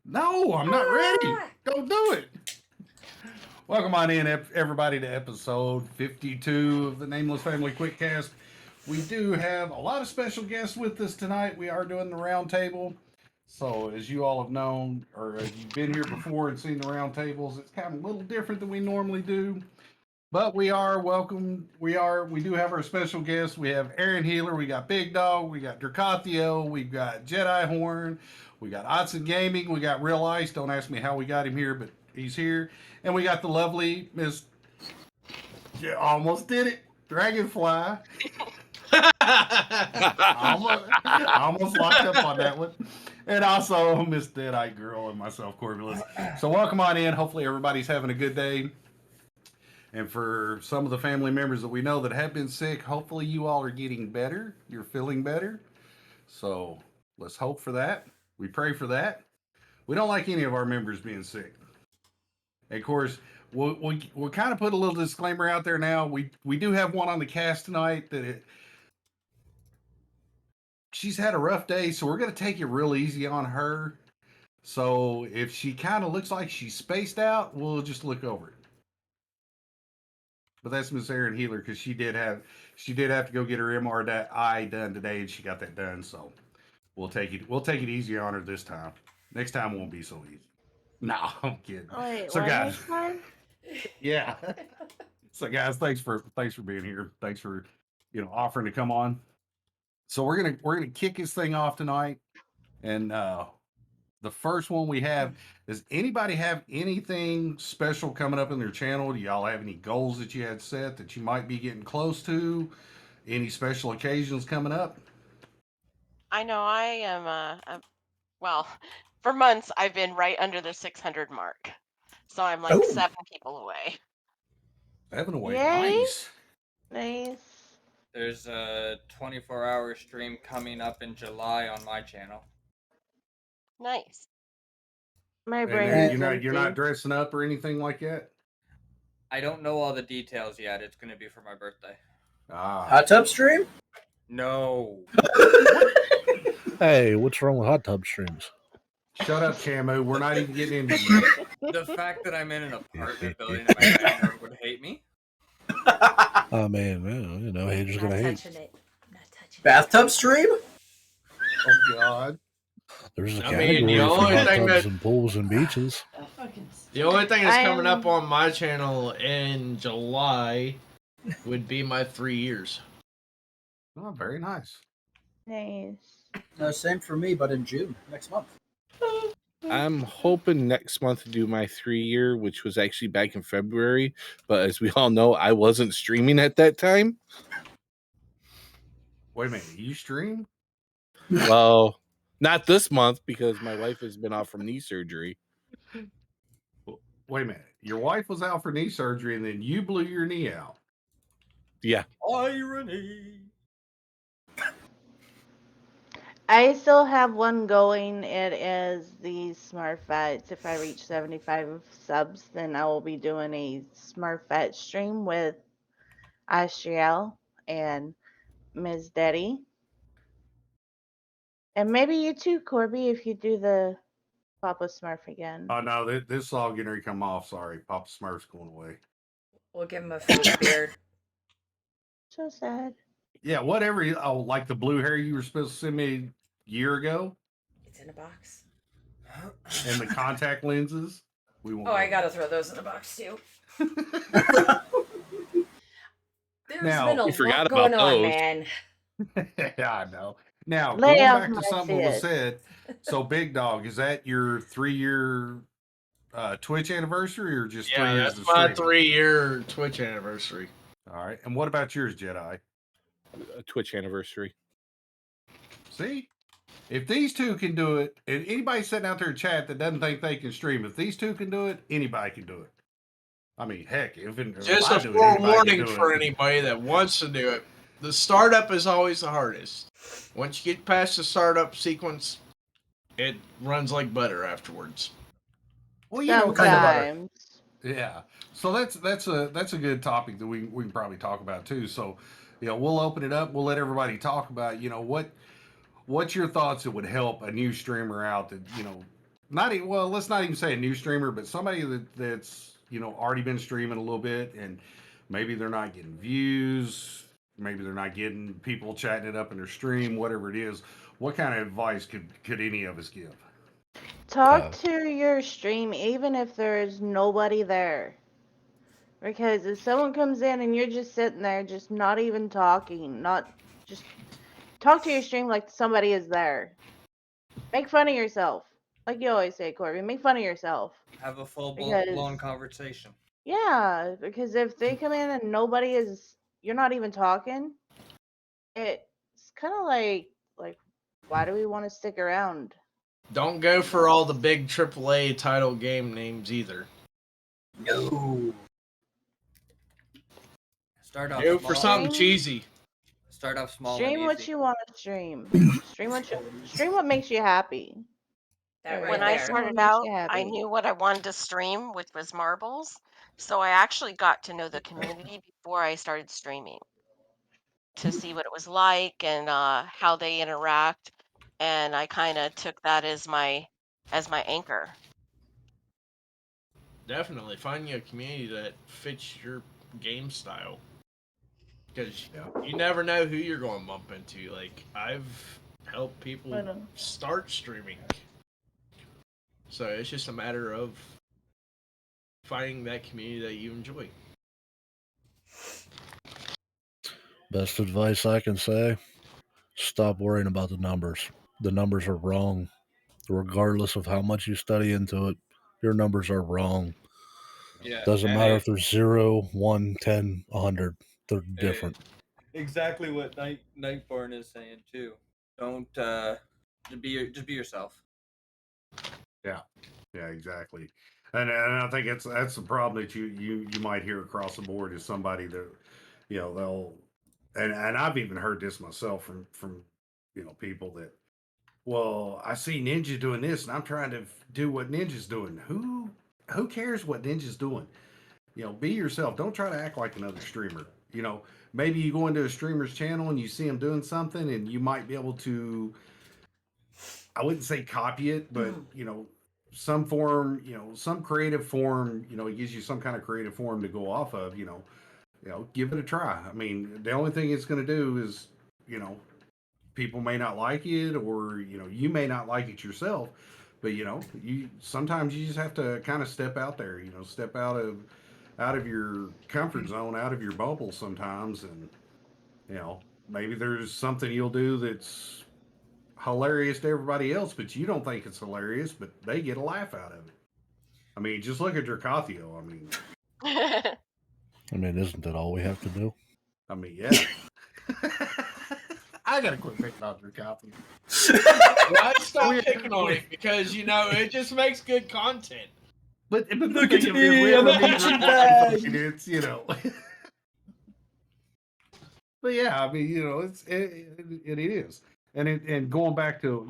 No, I'm not ready. Don't do it. Welcome on in, everybody, to episode 52 of the Nameless Family Quickcast. We do have a lot of special guests with us tonight. We are doing the roundtable. So, as you all have known, or if you've been here before and seen the roundtables, it's kind of a little different than we normally do. But we are welcome. We do have our special guests. We have Aaron Healer, we got Big Dog, we got Dracatio, we've got Jedi Horn, we got Otson Gaming, we got Real Ice. Don't ask me how we got him here, but he's here. And we got the lovely Miss, yeah, almost did it, Dragonfly. I almost locked up on that one. And also Miss Deadeye Girl and myself, Corvulus. So welcome on in. Hopefully everybody's having a good day. And for some of the family members that we know that have been sick, hopefully you all are getting better. You're feeling better. So let's hope for that. We pray for that. We don't like any of our members being sick. And of course, we'll kind of put a little disclaimer out there now. We do have one on the cast tonight she's had a rough day, so we're going to take it real easy on her. So if she kind of looks like she's spaced out, we'll just look over it. But that's Miss Erin Healer because she did have to go get her MRI done today, and she got that done. So we'll take it easy on her this time. Next time won't be so easy. No, I'm kidding. Wait, so what guys, next time? Yeah. So guys, thanks for being here. Thanks for offering to come on. So we're gonna kick this thing off tonight, and the first one we have. Does anybody have anything special coming up in their channel? Do y'all have any goals that you had set that you might be getting close to? Any special occasions coming up? I know I am, well, for months I've been right under the 600 mark. So I'm like 7 people away. 7 away. Yay. Nice. There's a 24-hour stream coming up in July on my channel. Nice. My brain. You're not dressing up or anything like that? I don't know all the details yet. It's going to be for my birthday. Hot tub stream? No. Hey, what's wrong with hot tub streams? Shut up, Camu. We're not even getting into it. The fact that I'm in an apartment building and my landlord would hate me. Oh man, haters gonna hate. Bathtub stream? Oh God. There's a I category mean, the for only hot thing tubs that- and pools and beaches. The only thing that's coming up on my channel in July would be my 3 years. Oh, very nice. Nice. Same for me, but in June, next month. I'm hoping next month to do my 3-year, which was actually back in February. But as we all know, I wasn't streaming at that time. Wait a minute, you stream? Well, not this month because my wife has been off from knee surgery. Wait a minute. Your wife was out for knee surgery and then you blew your knee out. Yeah. Irony. I still have one going. It is the Smurf Vets. If I reach 75 subs, then I will be doing a Smurf Vet stream with Astriel and Ms. Detty. And maybe you too, Corby, if you do the Papa Smurf again. Oh no, this is all getting ready to come off. Sorry, Papa Smurf's going away. We'll give him a fake beard. So sad. Yeah, whatever. Oh, like the blue hair you were supposed to send me a year ago, It's in a box. and the contact lenses. We won't. Oh, I gotta throw those in a box too. There's Now, been a we forgot lot going about on, those. man. Yeah, I know. Now, Lay going off back to my something that was sis. said. So, Big Dog, is that your 3-year Twitch anniversary or just 3 Yeah, years? that's my 3-year Twitch anniversary. All right. And what about yours, Jedi? A Twitch anniversary. See? If these two can do it, and anybody sitting out there in chat that doesn't think they can stream, if these two can do it, anybody can do it. I mean, heck, if Just I a do it, anybody can forewarning do for it. anybody that wants to do it. The startup is always the hardest. Once you get past the startup sequence, it runs like butter afterwards. Well, you know, kind of butter. Sometimes. yeah. So that's a good topic that we can probably talk about too. So, we'll open it up. We'll let everybody talk about, what's your thoughts that would help a new streamer out that well, let's not even say a new streamer, but somebody that's already been streaming a little bit, and maybe they're not getting views, maybe they're not getting people chatting it up in their stream, whatever it is. What kind of advice could any of us give? Talk to your stream even if there is nobody there. Because if someone comes in and you're just sitting there, just not even talking, not just talk to your stream like somebody is there. Make fun of yourself. Like you always say, Corby, make fun of yourself. Have a full Because blown conversation. yeah, because if they come in and you're not even talking, it's kind of like why do we want to stick around? Don't go for all the big AAA title game names either. No. Start off Go small. for something Stream- cheesy. Start off small Stream and what easy. you want to stream. Stream what makes you happy. That right When I there. started makes out, you I happy. knew what I wanted to stream, which was marbles. So I actually got to know the community before I started streaming to see what it was like and how they interact. And I kind of took that as my anchor. Definitely finding a community that fits your game style. Because you never know who you're going to bump into. Like, I've helped people start streaming. So it's just a matter of finding that community that you enjoy. Best advice I can say, stop worrying about the numbers. The numbers are wrong. Regardless of how much you study into it, your numbers are wrong. Yeah. Doesn't matter if they're 0, 1, 10, 100. They're different. Exactly what Nightborn is saying too. Don't just be yourself. Yeah, exactly. And I think that's the problem that you might hear across the board is somebody that they'll and I've even heard this myself from people that, well, I see Ninja doing this and I'm trying to do what Ninja's doing. Who cares what Ninja's doing? Be yourself. Don't try to act like another streamer. Maybe you go into a streamer's channel and you see him doing something and you might be able to, I wouldn't say copy it, but some form, some creative form, it gives you some kind of creative form to go off of, give it a try. I mean, the only thing it's going to do is, people may not like it, or you may not like it yourself, but you sometimes you just have to kind of step out there, step out of your comfort zone, out of your bubble sometimes, and maybe there's something you'll do that's hilarious to everybody else, but you don't think it's hilarious, but they get a laugh out of it. I mean, just look at Dracatio. I mean, isn't that all we have to do? I mean, yeah. I gotta quit picking on Dracatio. Why stop picking on it? Because it just makes good content. But Look at me, I'm a punching bag. It's But yeah, I mean, it is, and going back to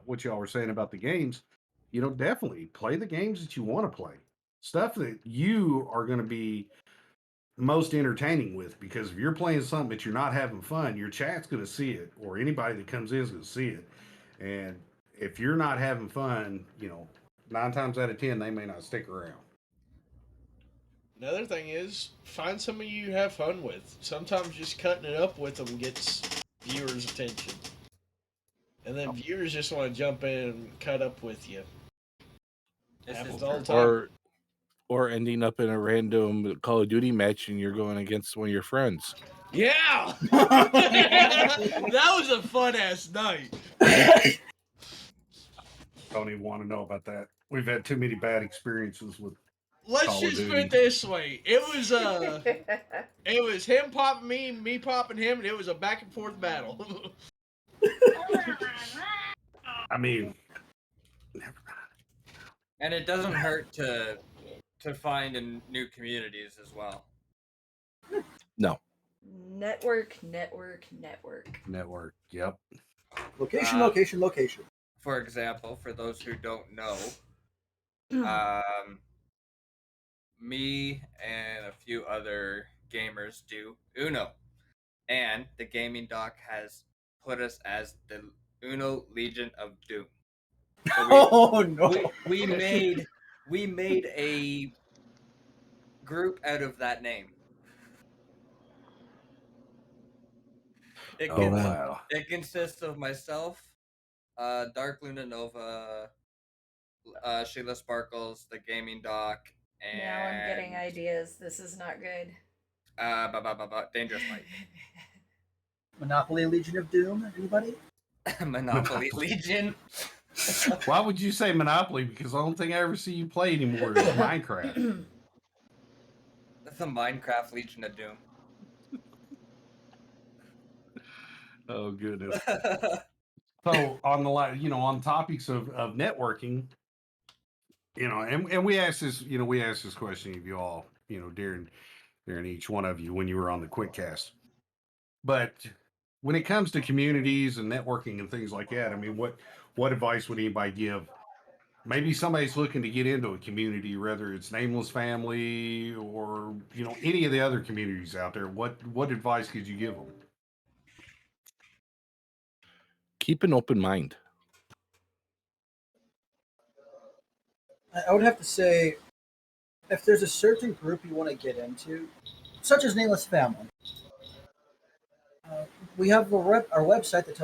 what y'all were saying about the games, definitely play the games that you want to play, stuff that you are going to be most entertaining with. Because if you're playing something but you're not having fun, your chat's going to see it, or anybody that comes in is going to see it, and if you're not having fun, 9 times out of 10 they may not stick around. Another thing is, find somebody you have fun with. Sometimes just cutting it up with them gets viewers' attention. And then viewers just want to jump in and cut up with you. Happens all the time. Or ending up in a random Call of Duty match and you're going against one of your friends. Yeah! That was a fun-ass night. Don't even want to know about that. We've had too many bad experiences with Let's Call of just Duty. put it this way. It was him popping me popping him, and it was a back and forth battle. I mean, And it doesn't hurt to find in new communities as well. No. Network. Yep. Location. For example, for those who don't know, me and a few other gamers do Uno, and the gaming doc has put us as the Uno Legion of Doom. So Oh no! we made a group out of that name. It Oh, Oh man. wow. It consists of myself, Dark Luna Nova, Sheila Sparkles, the Gaming Doc, and Now I'm getting ideas. This is not good. Dangerous Light. Monopoly Legion of Doom. Anybody? Monopoly Legion. Why would you say Monopoly? Because the only thing I ever see you play anymore is Minecraft. The Minecraft Legion of Doom. Oh goodness. So on the on topics of networking, and we asked this, we asked this question of you all, during each one of you when you were on the quick cast. But when it comes to communities and networking and things like that, I mean, what advice would anybody give? Maybe somebody's looking to get into a community, whether it's Nameless Family or any of the other communities out there. What advice could you give them? Keep an open mind. I would have to say, if there's a certain group you want to get into, such as Nameless Family, we have our website that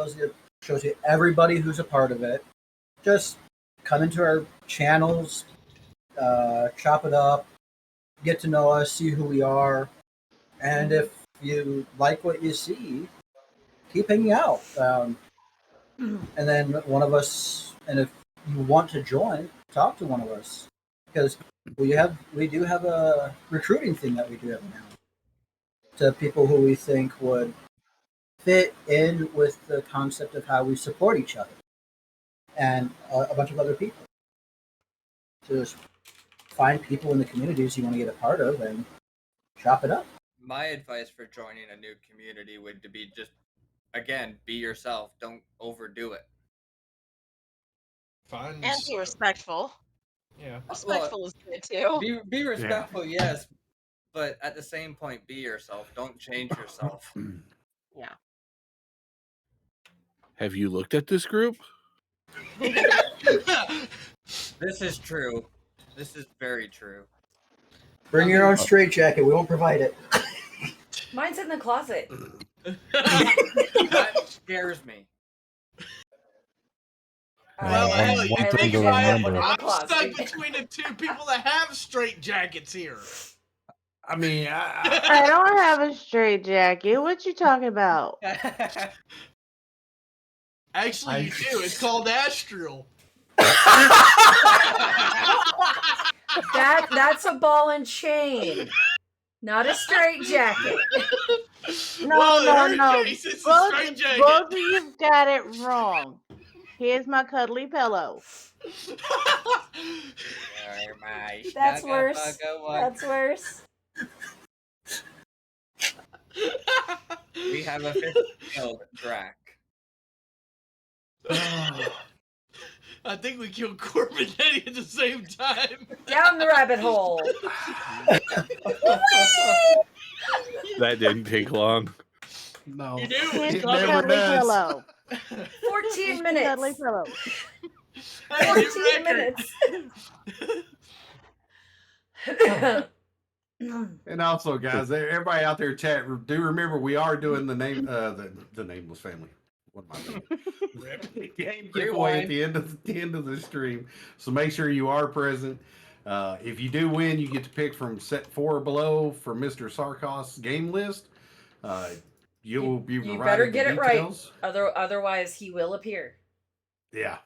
shows you everybody who's a part of it. Just come into our channels, chop it up, get to know us, see who we are, and if you like what you see, keep hanging out. And then one of us, and if you want to join, talk to one of us, because we do have a recruiting thing that we do every now to people who we think would fit in with the concept of how we support each other and a bunch of other people. So just find people in the communities you want to get a part of and chop it up. My advice for joining a new community would be just, again, be yourself. Don't overdo it. Find And be respectful. Yeah. Respectful is good too. Be respectful, yes, but at the same point, be yourself. Don't change yourself. Yeah. Have you looked at this group? This is true. This is very true. Bring your own straitjacket. We won't provide it. Mine's in the closet. That scares me. Well, One hell, you thing to think about it, remember. I'm stuck between the two people that have straight jackets here. I mean, I don't have a straight jacket. What you talking about? Actually, you do. It's called Astral. That's a ball and chain, not a straight jacket. No. Case, it's a Both straight jacket. of you got it wrong. Here's my cuddly pillow. That's worse. That's worse. We have a killed Drac. I think we killed Corbin and Eddie at the same time. Down the rabbit hole. That didn't take long. no. You do. Here's It my never cuddly does. pillow. 14 Cuddly minutes. pillow. 14 minutes. And also, guys, everybody out there chat, do remember we are doing the Nameless Family. What am I doing? Game giveaway at the end of the stream. So make sure you are present. If you do win, you get to pick from set 4 or below for Mr. Sarkos game list. You better get it right. details. Otherwise, he will appear. Yeah.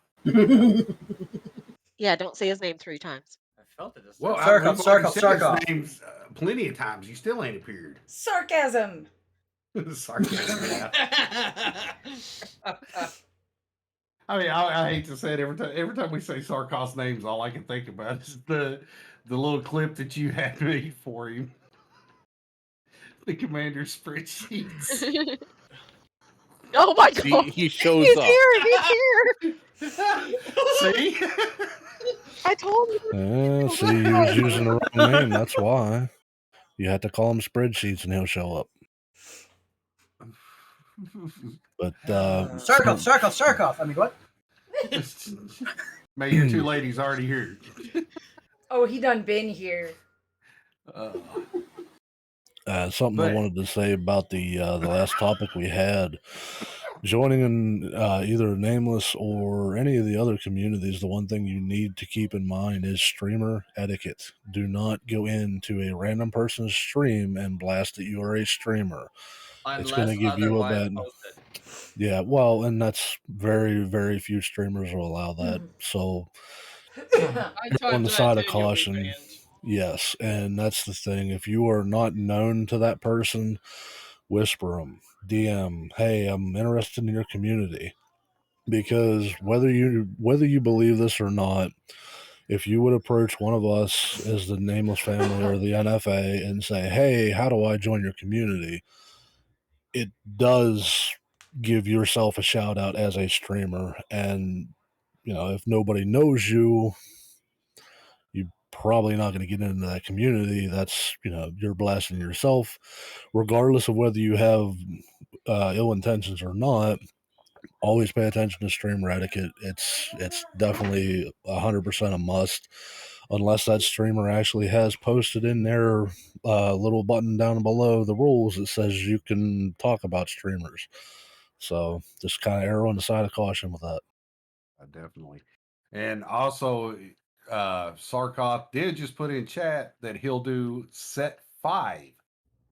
Yeah, don't say his name 3 times. I felt it. Well, Sarkov. Names plenty of times. You still ain't appeared. Sarcasm. Sarcasm. Yeah. I mean, I hate to say it every time we say Sarkos names, all I can think about is the little clip that you had made for him. The commander spreadsheets. Oh my god! He shows He's up. here! He's here! See? I told you. See, he was using the wrong name. That's why. You have to call him spreadsheets and he'll show up. But Sarkov. I mean, what? May your two ladies already here. Oh, he done been here. Something I But- wanted to say about the last topic we had. Joining in either Nameless or any of the other communities, the one thing you need to keep in mind is streamer etiquette. Do not go into a random person's stream and blast that you are a streamer. It's going to give you a bad. Posted. Yeah, well, and that's very, very few streamers will allow that. So, on the side of caution, yes, and that's the thing. If you are not known to that person, whisper them, DM, hey, I'm interested in your community, because whether you believe this or not, if you would approach one of us as the Nameless family or the NFA and say, hey, how do I join your community? It does give yourself a shout out as a streamer. And, if nobody knows you, you're probably not going to get into that community. That's, you're blasting yourself, regardless of whether you have ill intentions or not. Always pay attention to streamer etiquette. It's definitely 100% a must, unless that streamer actually has posted in their little button down below the rules that says you can talk about streamers. So just kind of err on the side of caution with that. Definitely. And also, Sarkoff did just put in chat that he'll do set 5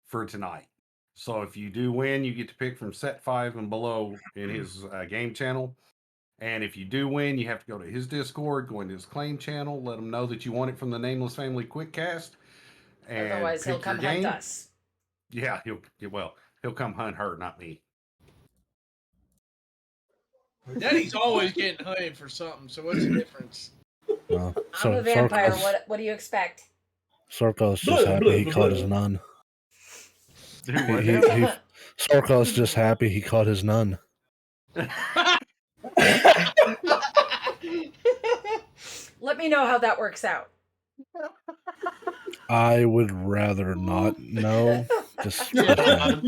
for tonight. So if you do win, you get to pick from set 5 and below in his game channel. And if you do win, you have to go to his Discord, go into his claim channel, let him know that you want it from the Nameless Family Quickcast. And Otherwise, he'll pick your come hunt game. us. Yeah, he'll come hunt her, not me. Daddy's always getting hunted for something, so what's the difference? I'm a vampire. What do you expect? Sarkos just happy he caught his nun. Sarkos just happy he caught his nun. Let me know how that works out. I would rather not know. Just Well,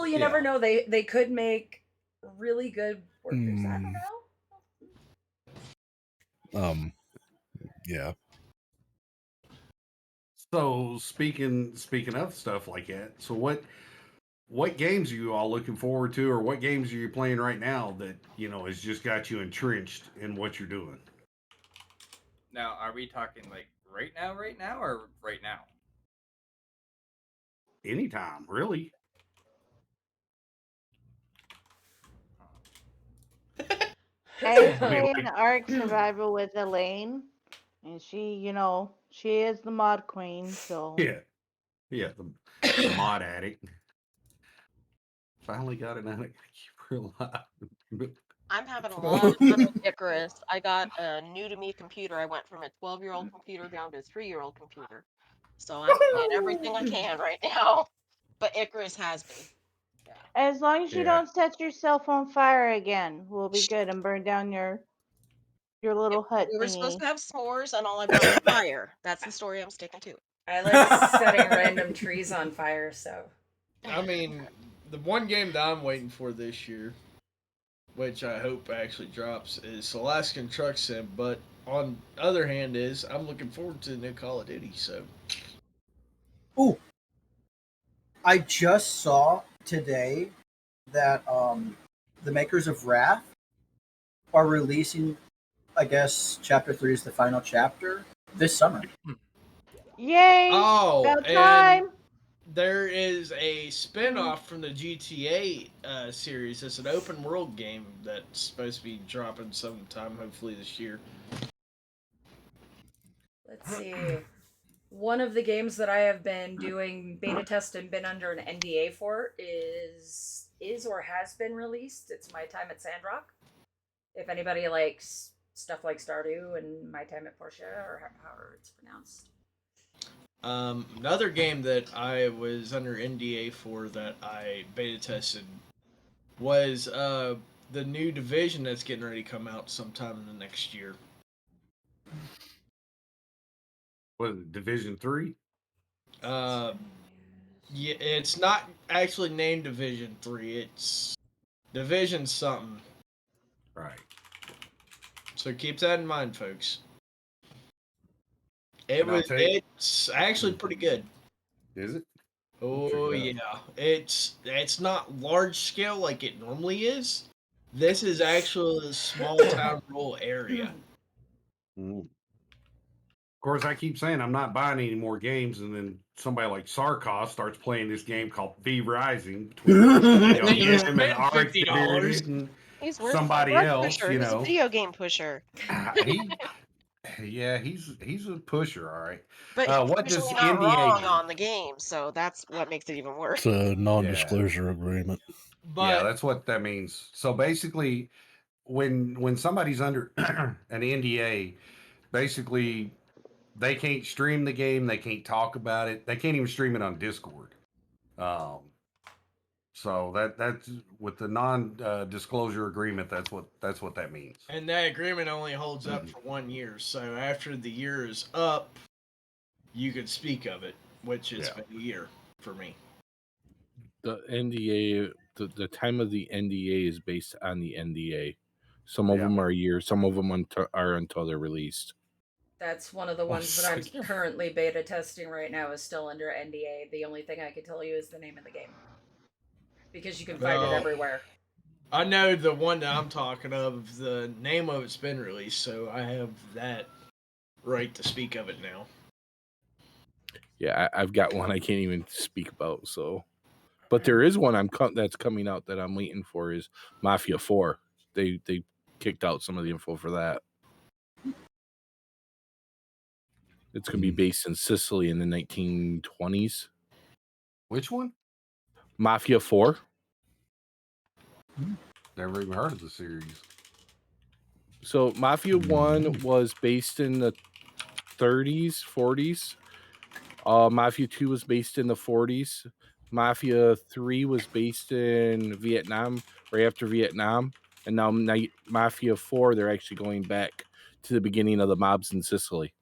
you never know. They could make really good workers. I don't know. Yeah. So speaking of stuff like that, so what games are you all looking forward to, or what games are you playing right now that has just got you entrenched in what you're doing? Now, are we talking like right now, or right now? Anytime, really. I'm playing Ark Survival with Elaine, and she is the mod queen. So yeah, the mod addict. Finally got it out. I gotta keep her alive. I'm having a lot of fun with Icarus. I got a new to me computer. I went from a 12-year-old computer down to a 3-year-old computer. So I'm playing everything I can right now. But Icarus has me. Yeah. as long as you don't set yourself on fire again, we'll be good and burn down your little hut We were supposed thingy. to have s'mores, and all I brought was fire. That's the story I'm sticking to. I like setting random trees on fire, so. I mean, the one game that I'm waiting for this year, which I hope actually drops, is Alaskan Truck Sim. But on the other hand, I'm looking forward to the new Call of Duty. So, Ooh, I just saw today that the makers of Wrath are releasing, I guess, Chapter 3 is the final chapter this summer. Yay! oh, About and time. there is a spin-off from the GTA series. It's an open world game that's supposed to be dropping sometime, hopefully this year. Let's see. One of the games that I have been doing beta test and been under an NDA for is or has been released. It's My Time at Sandrock. If anybody likes stuff like Stardew and My Time at Portia, or however it's pronounced. Another game that I was under NDA for that I beta tested was the new Division that's getting ready to come out sometime in the next year. What is it, Division 3? Yeah, it's not actually named Division 3. It's Division something. Right. So keep that in mind, folks. And It's actually pretty good. Is it? Oh yeah, it's not large scale like it normally is. This is actually a small town rural area. Of course, I keep saying I'm not buying any more games, and then somebody like Sarkos starts playing this game called V Rising between him and $50. and He's worth somebody a else. pusher. He's a video game pusher. He's a pusher, all right. But he's What does usually not NDA wrong mean? on the game, so that's what makes it even worse. It's a non-disclosure agreement. But that's what that means. So basically, when somebody's under an NDA, basically they can't stream the game, they can't talk about it, they can't even stream it on Discord. So that's with the non-disclosure agreement. That's what that means. And that agreement only holds up for 1 year. So after the year is up, you could speak of it, which is been a year for me. The NDA, the time of the NDA is based on the NDA. Some of them are a year, some of them are until they're released. That's one of the ones that I'm currently beta testing right now is still under NDA. The only thing I can tell you is the name of the game. Because you can find it everywhere. I know the one that I'm talking of, the name of it's been released, so I have that right to speak of it now. Yeah, I've got one I can't even speak about, so. But there is one that's coming out that I'm waiting for is Mafia 4. They kicked out some of the info for that. It's going to be based in Sicily in the 1920s. Which one? Mafia 4. Never even heard of the series. So Mafia 1 was based in the 30s, 40s. Mafia 2 was based in the 40s. Mafia 3 was based in Vietnam, right after Vietnam. And now Mafia 4, they're actually going back to the beginning of the mobs in Sicily.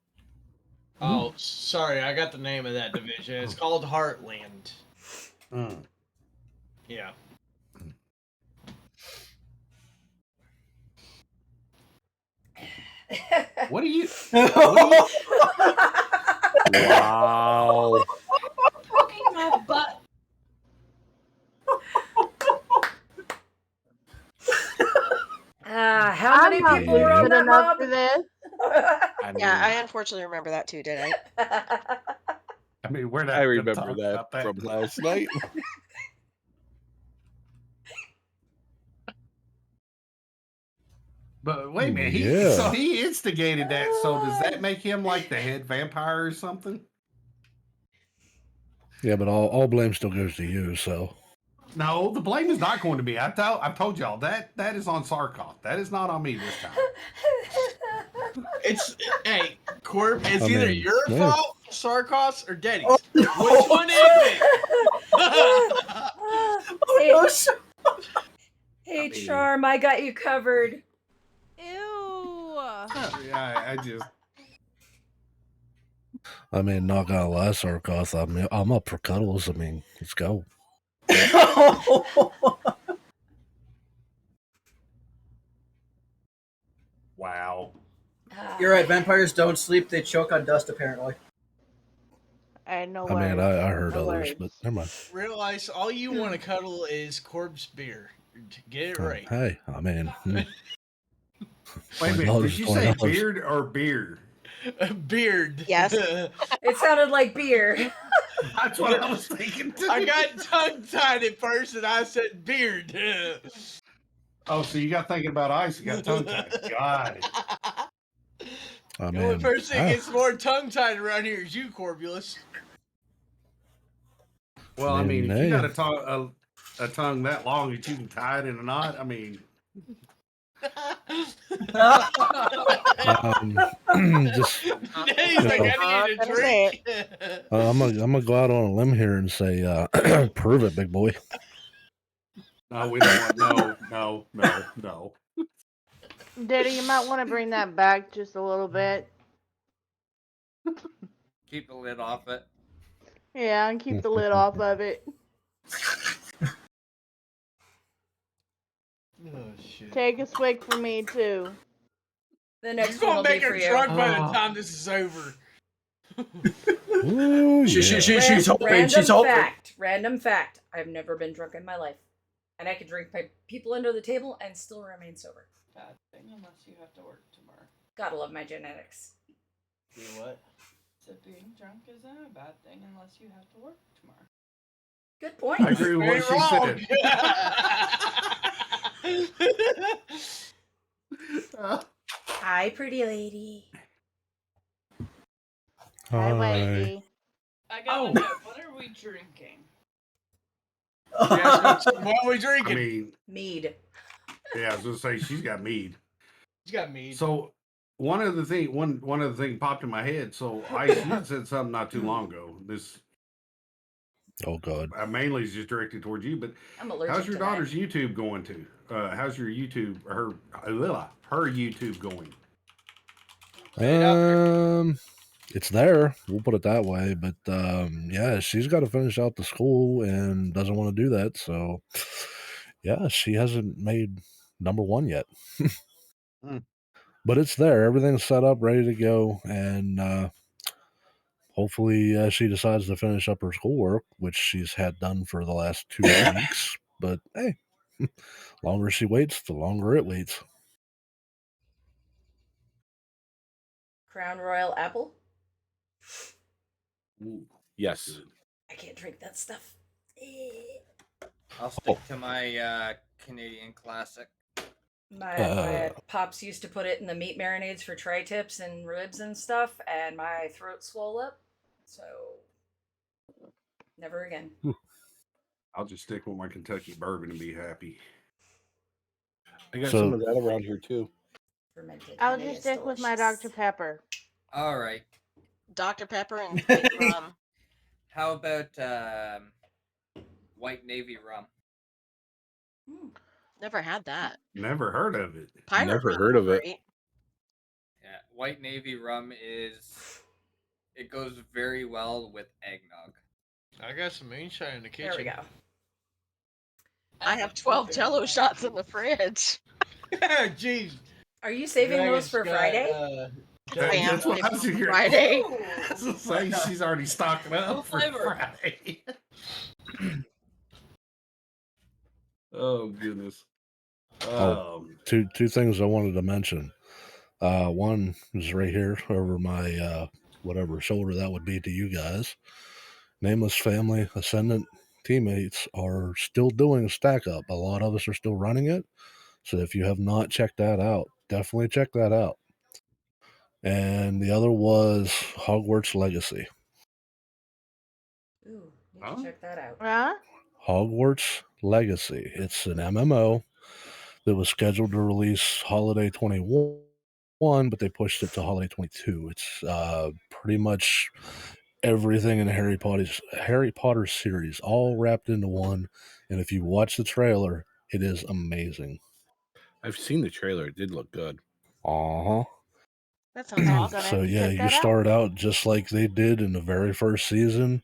Oh, sorry, I got the name of that division. It's called Heartland. Yeah. What do you? Wow. My butt. How many people were on that mob? For this? Yeah, I unfortunately remember that too, did I? I mean, we're not. I remember that from last night. But wait a minute, so he instigated that. So does that make him like the head vampire or something? Yeah, but all blame still goes to you. So no, the blame is not going to be. I've told y'all that is on Sarkov. That is not on me this time. It's Corp. It's either your fault, Sarkos, or Deddy's. Which one is it? Hey, Charm, I got you covered. Ew. I just. I mean, not gonna lie, Sarkos. I'm up for cuddles. I mean, let's go. Wow. You're right. Vampires don't sleep; they choke on dust. Apparently. I mean, I heard others, but never mind. Realize all you want to cuddle is Corp's beer. Get it right. Hey, I mean. Wait a minute. Did you say beard or beer? Beard. Yes. It sounded like beer. That's what I was thinking too. I got tongue-tied at first and I said beard. Oh, so you got thinking about ice, you got tongue-tied. Got it. The only person that gets more tongue-tied around here is you, Corbulus. Well, I mean, if you got a tongue that long that you can tie it in a knot, I mean... Just, He's like, I need a drink. I'm gonna go out on a limb here and say, prove it, big boy. No, we don't want. No. Daddy, you might want to bring that back just a little bit. Keep the lid off it. Yeah, and keep the lid off of it. Oh, shit. Take a swig for me too. The next You're one will gonna be make for her you. drunk by the time this is over. Ooh, She's hoping. She's hoping. Random fact. I've never been drunk in my life. And I can drink my people under the table and still remain sober. Bad thing unless you have to work tomorrow. Gotta love my genetics. You know what? So being drunk isn't a bad thing unless you have to work tomorrow. Good point. I agree with what she said. Hi, pretty lady. Hi, Whitey. I gotta know, what are we drinking? What are we drinking? I mean, mead. Yeah, I was gonna say she's got mead. She's got mead. So one other thing popped in my head. So she had said something not too long ago. This Oh God. Mainly is just directed towards you, but I'm allergic how's your to daughter's YouTube going to? How's your YouTube her YouTube going? It's there. We'll put it that way. But yeah, she's got to finish out the school and doesn't want to do that. So yeah, she hasn't made #1 yet. But it's there. Everything's set up, ready to go, and hopefully she decides to finish up her schoolwork, which she's had done for the last 2 weeks. But hey, longer she waits, the longer it waits. Crown Royal apple? Ooh, yes. I can't drink that stuff. I'll stick to my Canadian classic. My pops used to put it in the meat marinades for tri-tips and ribs and stuff, and my throat swelled up. So, never again. I'll just stick with my Kentucky bourbon and be happy. I got some of that around here too. Fermented. I'll just stick with my Dr. Pepper. All right. Dr. Pepper and fake rum. How about White Navy rum? Never had that. Never heard of it. Pirate Never rum heard of it. great. Yeah, White Navy rum it goes very well with eggnog. I got some moonshine in the kitchen. There we go. I have 12 Jello shots in the fridge. Jeez. Are you saving those for Friday? That's what I was hearing. Friday. Say she's already stocking up for Friday. Oh goodness. Two things I wanted to mention. One is right here over my whatever shoulder that would be to you guys. Nameless Family Ascendant teammates are still doing Stack Up. A lot of us are still running it. So if you have not checked that out, definitely check that out. And the other was Hogwarts Legacy. Ooh, need to check that out. Huh? Hogwarts Legacy. It's an MMO that was scheduled to release Holiday 21, but they pushed it to Holiday 22. It's pretty much everything in the Harry Potter series, all wrapped into one. And if you watch the trailer, it is amazing. I've seen the trailer. It did look good. Uh-huh. That sounds awesome. So yeah, you start out just like they did in the very first season,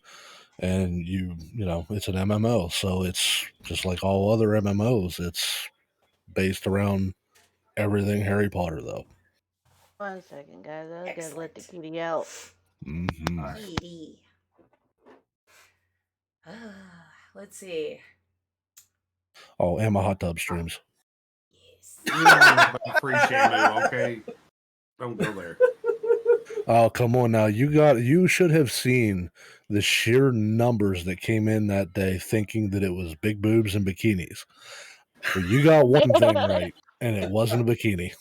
and you know, it's an MMO, so it's just like all other MMOs. It's based around everything Harry Potter, though. 1 second, guys. I gotta let the kitty out. Kitty. Let's see. Oh, and my hot tub streams. You don't know about free shampoo, okay? Don't go there. Oh, come on now. You should have seen the sheer numbers that came in that day thinking that it was big boobs and bikinis. But you got one thing right, and it wasn't a bikini.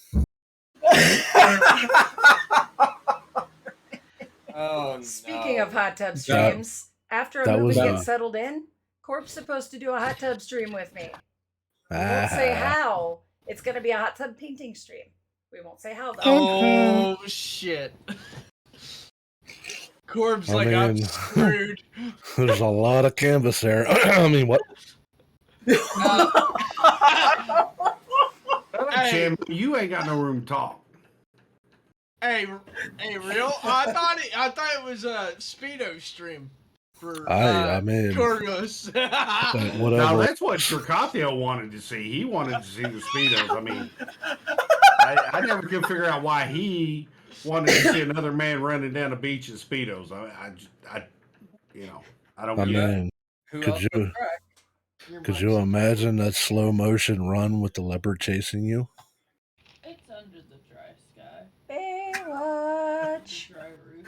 Oh, Speaking of hot tub streams, after a movie gets settled in, Corp's supposed to do a hot tub stream with me. We won't say how. It's going to be a hot tub painting stream. We won't say how, though. Oh, shit. Corb's I'm screwed. There's a lot of canvas there. I mean, what? Hey, you ain't got no room to talk. Hey, real? I thought it was a Speedo stream for I mean, Corgos. Whatever. Now that's what Cherkathiel wanted to see. He wanted to see the Speedos. I mean, I never could figure out why he wanted to see another man running down a beach in speedos. I don't I get it. mean, Who could else you would crack? could you imagine that slow motion run with the leopard chasing you? It's under the dry sky. Baywatch. Dry roof.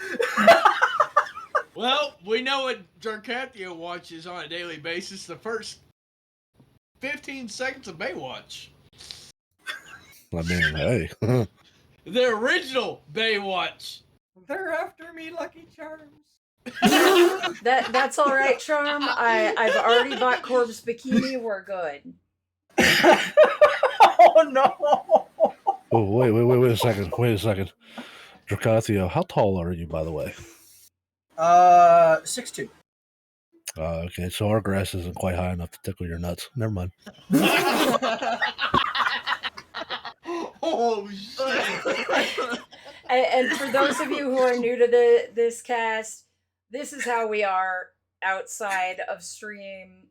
Well, we know what Jarkathia watches on a daily basis. The first 15 seconds of Baywatch. I mean, hey. The original Baywatch. They're after me, Lucky Charms. That's all right, Charm. I've already bought Corb's bikini. We're good. Oh no! Oh, wait a second. Wait a second. Dracathio, how tall are you, by the way? 6'2". Okay, so our grass isn't quite high enough to tickle your nuts. Never mind. Oh, shit. And for those of you who are new to this cast, this is how we are outside of stream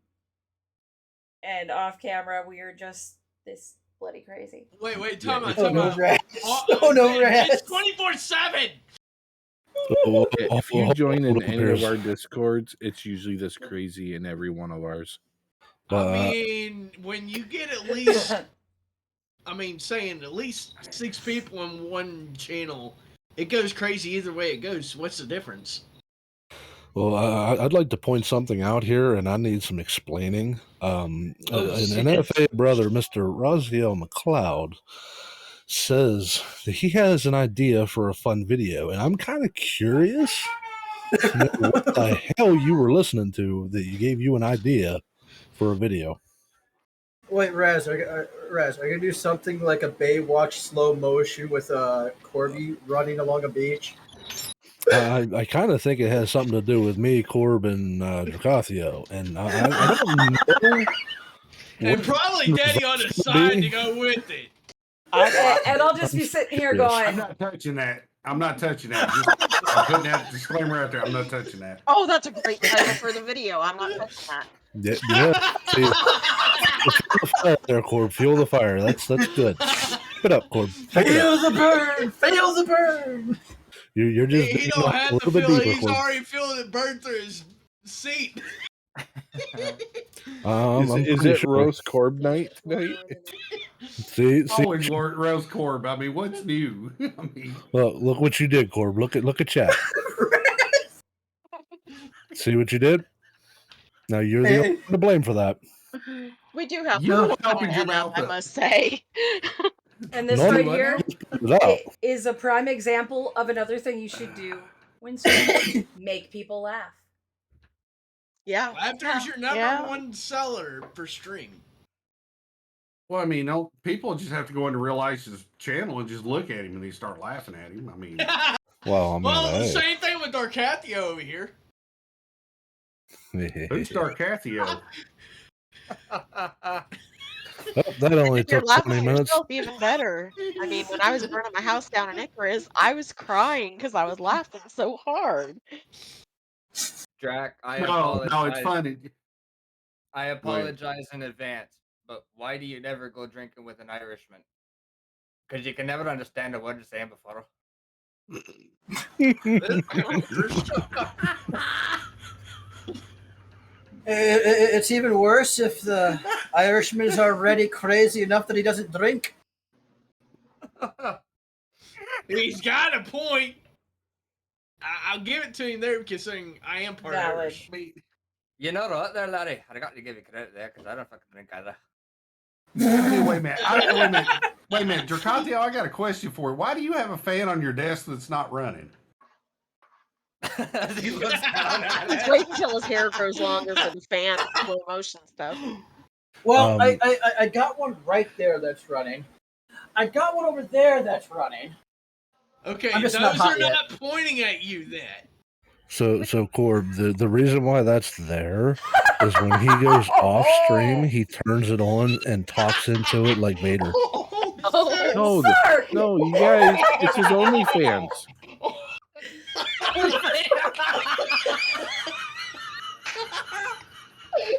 and off camera. We are just this bloody crazy. Wait, time out. Oh no, Raz! Oh no, Raz! It's 24/7. If you join in any of our discords, it's usually this crazy in every one of ours. I mean, when you get at least, saying at least 6 people in one channel, it goes crazy either way it goes. What's the difference? Well, I'd like to point something out here, and I need some explaining. An NFA brother, Mr. Raziel McLeod, says that he has an idea for a fun video, and I'm kind of curious to know what the hell you were listening to that gave you an idea for a video. Wait, Raz, are you gonna do something like a Baywatch slow motion with Corby running along a beach? I kind of think it has something to do with me, Corb, and Dracathio, and I don't know. And probably Daddy on the side to go with it. And I'll just be sitting here going, I'm not touching that. I'm putting that disclaimer out there. I'm not touching that. Oh, that's a great title for the video. I'm not touching that. Yeah. Feel the fire there, Corb. Feel the fire. That's good. Keep it up, Corb. Feel the burn. Feel the burn. You're just He don't have to feel it. He's already feeling it burn through his seat. Is it roast Corb night tonight? See, always roast Corb. I mean, what's new? Well, look what you did, Corb. Look at chat. See what you did? Now you're the only one to blame for that. We do have You to opened your mouth I up. must say. and this right here is a prime example of another thing you should do when streaming. Make people laugh. Yeah. Laughter's your number one seller for stream. Well, I mean, people just have to go into Real Ice's channel and just look at him and they start laughing at him. I mean, well, the same thing with Darkathio over here. Who's Darkathio? That only took 20 minutes. Even better. I mean, when I was burning my house down in Icarus, I was crying because I was laughing so hard. Drac, No, it's funny. I apologize in advance, but why do you never go drinking with an Irishman? Because you can never understand what you're saying before. It's even worse if the Irishman is already crazy enough that he doesn't drink. He's got a point. I'll give it to him there, considering I am part Irish. You know what, there, Larry? I got to give you credit there because I don't fucking drink either. Hey, wait a minute, Dracathio, I got a question for you. Why do you have a fan on your desk that's not running? He's waiting until his hair grows longer for the fan slow motion stuff. Well, I got one right there that's running. I got one over there that's running. Okay, I'm those just not hot are yet. not pointing at you then. So Corb, the reason why that's there is when he goes off stream, he turns it on and talks into it like Vader. No, you guys, it's his OnlyFans.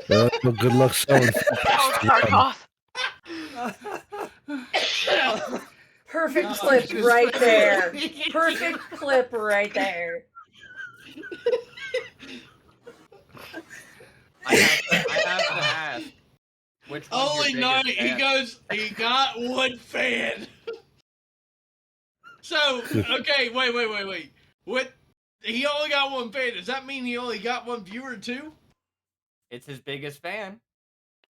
Well, good luck selling. Perfect clip right there. Perfect clip right there. I have to ask. Which one's Only your nine. biggest He fan? goes. He got one fan. So okay, wait. What? He only got one fan. Does that mean he only got one viewer too? It's his biggest fan.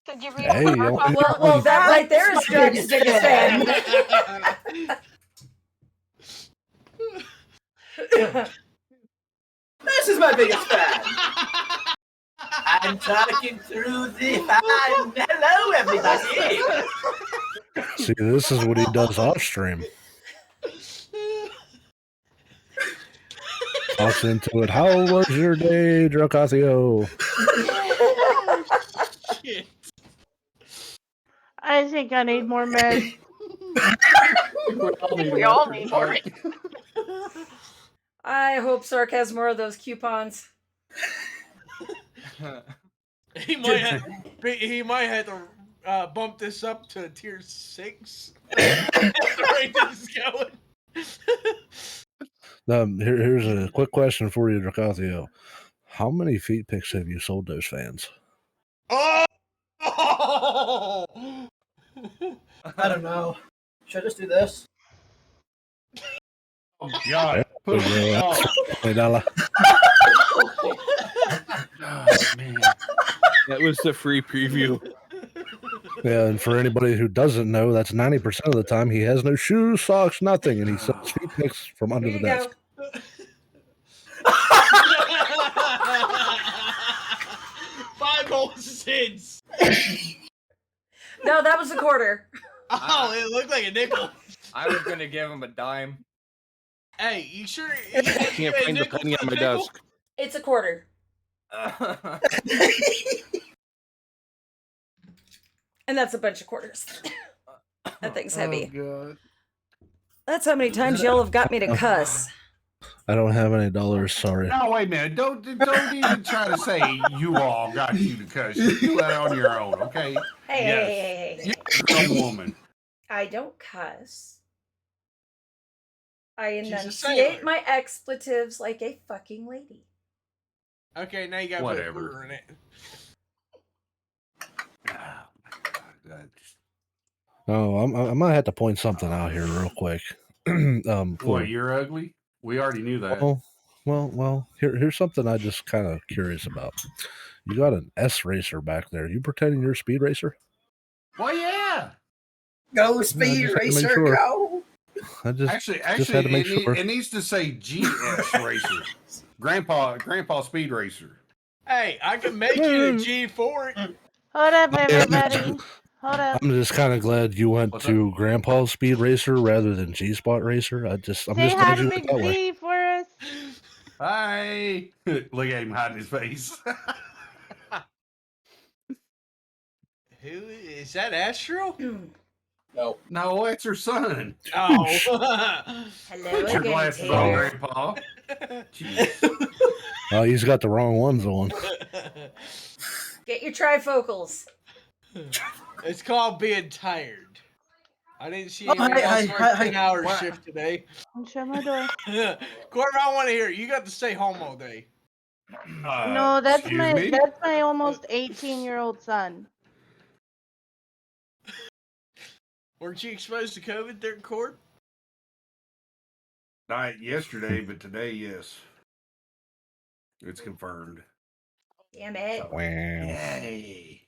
Did you read Hey, the you article? only Well, that right there is Dragon's biggest fan. This is my biggest fan. I'm talking through the fan. Hello, everybody. See, this is what he does off stream. Talks into it. How was your day, Dracatio? Shit. I think I need more meds. We all need more. I hope Sark has more of those coupons. He might have to bump this up to tier 6. The rate this is going. Here's a quick question for you, Dracatio. How many feet pics have you sold those fans? Oh! I don't know. Should I just do this? Oh, God. Put Hey, Dala. Oh, man. That was the free preview. Yeah, and for anybody who doesn't know, that's 90% of the time he has no shoes, socks, nothing, and he sells feet pics from under Here the you desk. go. 5 whole cents. No, that was a quarter. Oh, it looked like a nickel. I was gonna give him a dime. Hey, you sure? I can't find the penny on my desk. It's a quarter. And that's a bunch of quarters. That thing's heavy. Oh, God. That's how many times y'all have got me to cuss. I don't have any dollars, sorry. No, wait a minute. Don't even try to say you all got you to cuss. You do that on your own, okay? Hey, Yes. hey. You're a woman. I don't cuss. I She's a enunciate sailor. my expletives like a fucking lady. Okay, now you got Whatever. put a quarter in it. Oh, my God. No, I might have to point something out here real quick. What, For, you're ugly? We already knew that. well, here's something I just kind of curious about. You got an S racer back there. You pretending you're a speed racer? Well, yeah. Go speed just had to make racer, sure. go. I just Actually, had to make sure. it needs to say GS racer. Grandpa speed racer. Hey, I can make you a G4. Hold up, everybody. Hold up. I'm just kind of glad you went What's to Grandpa's Speed Racer rather than G Spot Racer. I'm just Say glad hi to you went Big that way. Z for us. Hi. Look at him hiding his face. Who is that? Astro? No. No, that's her son. Oh. Hello Put your again, glasses on, Taylor. Grandpa. Jeez. Oh, he's got the wrong ones on. Get your trifocals. It's called being tired. I didn't see Oh, anything else hi, for hi, a hi. 10-hour Wow. shift today. Shut my door. Corbin, I want to hear it. You got to stay home all day. No, that's excuse me? that's my almost 18-year-old son. Weren't you exposed to COVID there, Cord? Not yesterday, but today, yes. It's confirmed. Damn it. Wow. Yay.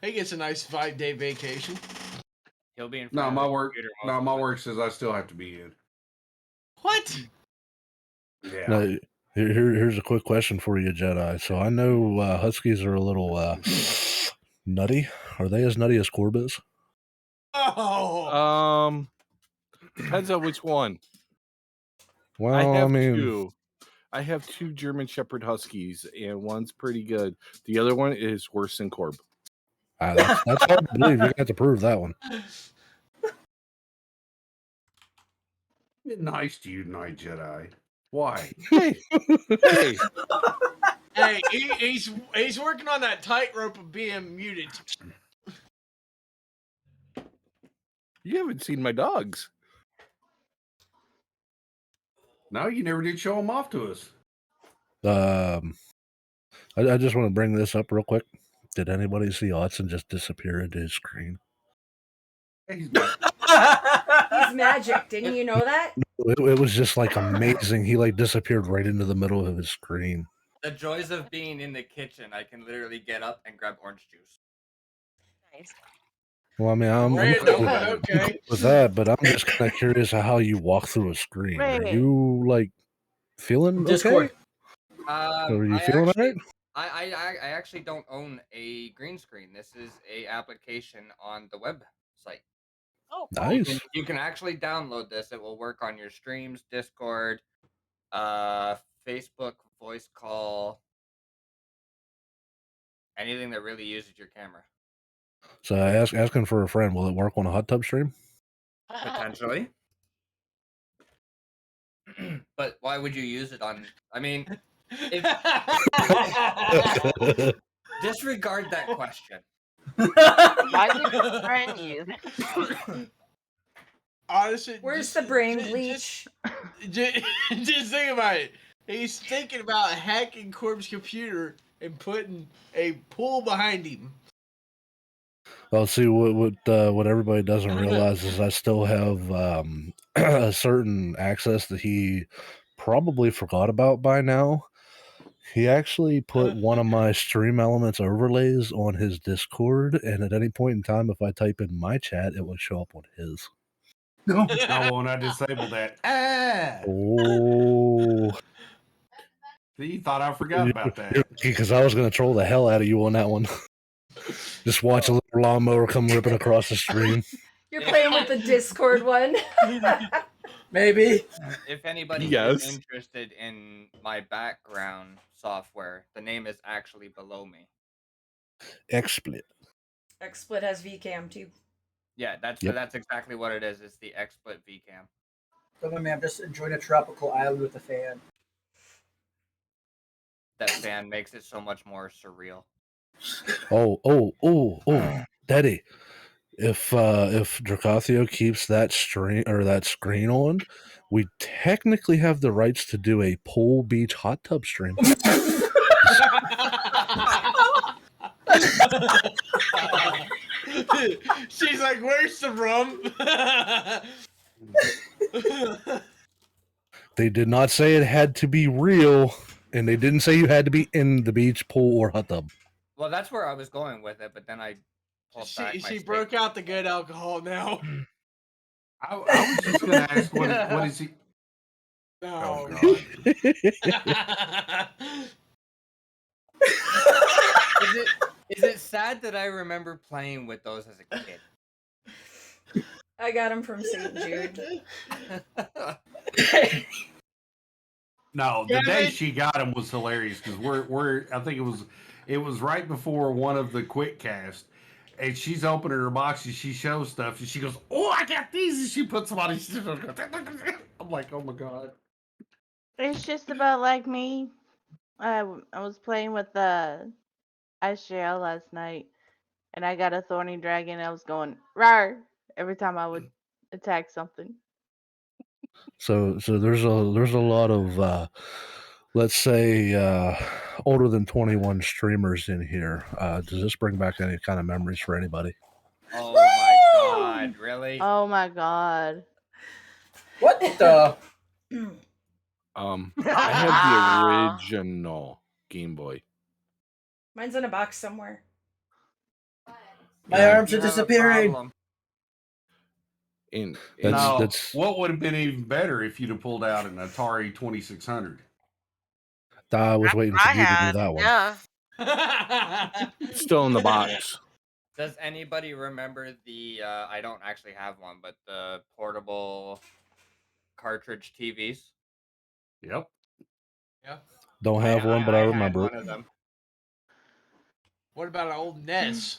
He gets a nice 5-day vacation. He'll be in front No, of my the work. computer most No, of my the work says I still have to be in. What? Yeah. Now, here's a quick question for you, Jedi. So I know Huskies are a little nutty. Are they as nutty as Corb is? Oh! Depends on which one. Well, I have mean, two. I have 2 German Shepherd Huskies, and one's pretty good. The other one is worse than Corb. that's hard to believe. You're gonna have to prove that one. Been nice to you, Night Jedi. Why? Hey, hey, Hey, he's working on that tightrope of being muted. you haven't seen my dogs. No, you never did show them off to us. I just want to bring this up real quick. Did anybody see Otson just disappear into his screen? He's back. He's magic. Didn't you know that? It was just like amazing. He like disappeared right into the middle of his screen. The joys of being in the kitchen. I can literally get up and grab orange juice. Nice. Well, I mean, I'm Random, cool okay. with that, but I'm just kind of curious how you walk through a screen. Are Wait. you like feeling Discord. okay? Are you I feeling actually, alright? I actually don't own a green screen. This is a application on the website. Oh, cool. Nice. You can actually download this. It will work on your streams, Discord, Facebook voice call, anything that really uses your camera. So asking for a friend. Will it work on a hot tub stream? Potentially. But why would you use it on? I mean, if disregard that question. Why would your friend use it? Honestly, Where's the brain bleach? Just think about it. He's thinking about hacking Corb's computer and putting a pool behind him. Well, see, what everybody doesn't realize is I still have a certain access that he probably forgot about by now. He actually put one of my Stream Elements overlays on his Discord, and at any point in time, if I type in my chat, it would show up on his. No, I won't. I disabled that. Ah! Oh, See, you thought I forgot about that. because I was going to troll the hell out of you on that one. Just watch a little lawnmower come ripping across the stream. You're playing with the Discord one. Maybe. If anybody Yes. is interested in my background software, the name is actually below me. XSplit. XSplit has VCam too. Yeah, that's Yep. that's exactly what it is. It's the XSplit VCam. Don't mind me, I'm just enjoying a tropical island with a fan. That fan makes it so much more surreal. Oh, Daddy. If Dracathio keeps that string or that screen on, we technically have the rights to do a pool beach hot tub stream. She's like, "Where's the rum?" They did not say it had to be real, and they didn't say you had to be in the beach, pool, or hot tub. Well, that's where I was going with it, but then I pulled back my she broke out the good alcohol now. I was just going to ask, what is he? No. Oh, God. Is it sad that I remember playing with those as a kid? I got him from St. Jude. No, the Damn day it. she got him was hilarious because we're I think it was right before one of the quick cast, and she's opening her box and she shows stuff and she goes, "Oh, I got these," and she puts them on. I'm like, "Oh my God." It's just about like me. I was playing with the ICL last night, and I got a thorny dragon. I was going rar every time I would attack something. So there's a lot of let's say older than 21 streamers in here. Does this bring back any kind of memories for anybody? Oh my God, really? Oh my god. What the? I have the original Game Boy. Mine's in a box somewhere. My arms are You have a disappearing. problem. And That's What would have been even better if you'd have pulled out an Atari 2600? I was waiting for I you to had, do that one. yeah. it's still in the box. Does anybody remember the? I don't actually have one, but the portable cartridge TVs. Yep. Yeah. Don't have one, but I had remember one it. of them. What about an old NES?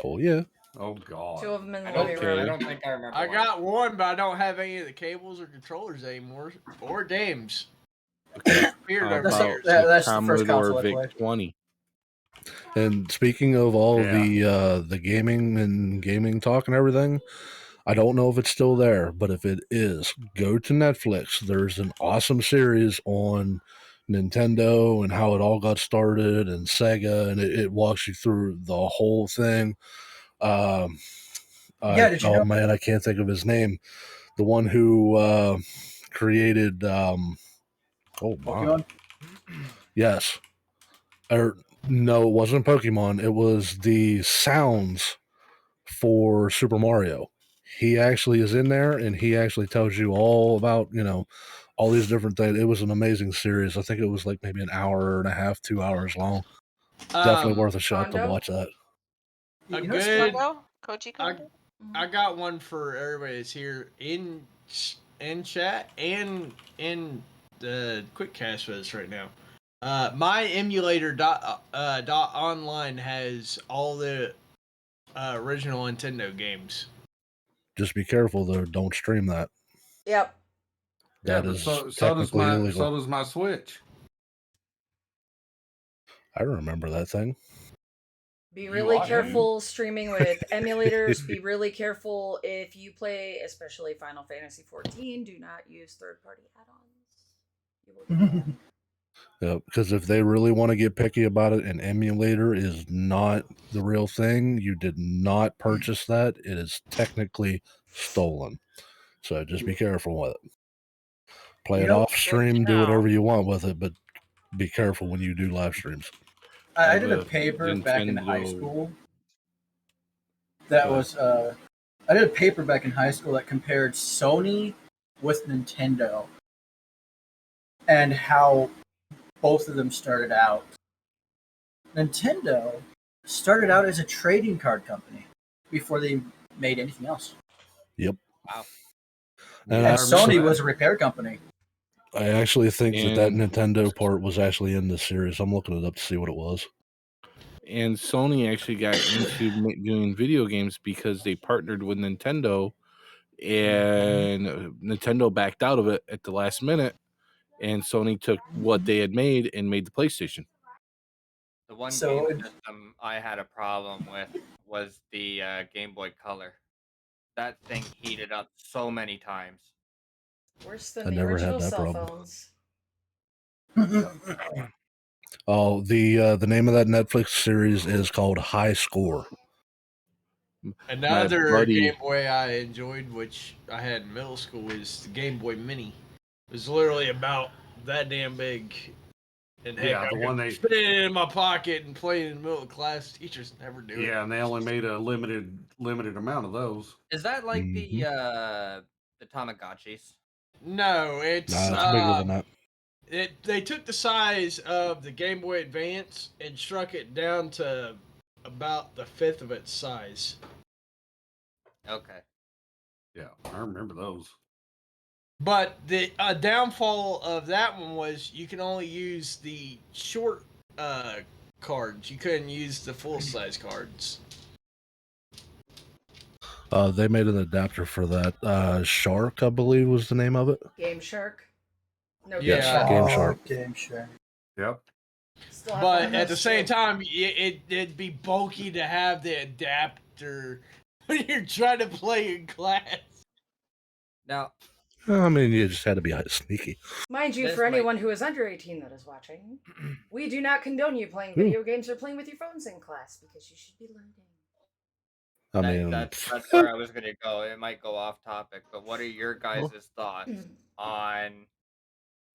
Oh yeah. Oh God. Two of them in the I don't, living Okay. room. I don't think I remember. I one. got one, but I don't have any of the cables or controllers anymore, or games. Okay. Weird How over That's about here. that's the first Commodore console I VIC played. 20? And speaking of all Yeah. the gaming and gaming talk and everything, I don't know if it's still there, but if it is, go to Netflix. There's an awesome series on Nintendo and how it all got started, and Sega, and it walks you through the whole thing. Did you know? Man, I can't think of his name. The one who created Pokemon? Yes. Or no, it wasn't Pokemon. It was the sounds for Super Mario. He actually is in there, and he actually tells you all about, all these different things. It was an amazing series. I think it was like maybe an hour and a half, 2 hours long. Definitely worth a shot to watch that. A You know what's good. Koji Kondo? I got one for everybody that's here in chat and in the quick cast with us right now. My emulator dot online has all the original Nintendo games. Just be careful though. Don't stream that. Yep. That is technically illegal. So does my Switch. I remember that thing. Be really careful streaming with emulators. Be really careful if you play, especially Final Fantasy 14. Do not use third-party add-ons. You will get banned. Yeah, because if they really want to get picky about it, an emulator is not the real thing. You did not purchase that. It is technically stolen. So just be careful with it. Play it off stream, do whatever you want with it, but be careful when you do live streams. I did a paper back in high school. That was I did a paper back in high school that compared Sony with Nintendo and how both of them started out. Nintendo started out as a trading card company before they made anything else. Yep. Wow. And Sony was a repair company. I actually think that Nintendo part was actually in this series. I'm looking it up to see what it was. And Sony actually got into doing video games because they partnered with Nintendo, and Nintendo backed out of it at the last minute, and Sony took what they had made and made the PlayStation. The one game system I had a problem with was the Game Boy Color. That thing heated up so many times. Worse than the original cell phones. Oh, the name of that Netflix series is called High Score. Another Game Boy I enjoyed, which I had in middle school, is the Game Boy Mini. It was literally about that damn big. And heck, I could fit it in my pocket and play it in the middle of class. Teachers never do it. Yeah, and they only made a limited amount of those. Is that like the Tamagotchis? No, it's bigger than that. They took the size of the Game Boy Advance and shrunk it down to about the fifth of its size. Okay. Yeah, I remember those. But the downfall of that one was you can only use the short cards. You couldn't use the full size cards. They made an adapter for that. Shark, I believe, was the name of it. Game Shark. No, yes, Game Shark. Game Shark. Yep. But at the same time, it'd be bulky to have the adapter when you're trying to play in class. Now, I mean, you just had to be sneaky. Mind you, for anyone who is under 18 that is watching, we do not condone you playing video games or playing with your phones in class because you should be learning. That's where I was going to go. It might go off topic, but what are your guys' thoughts on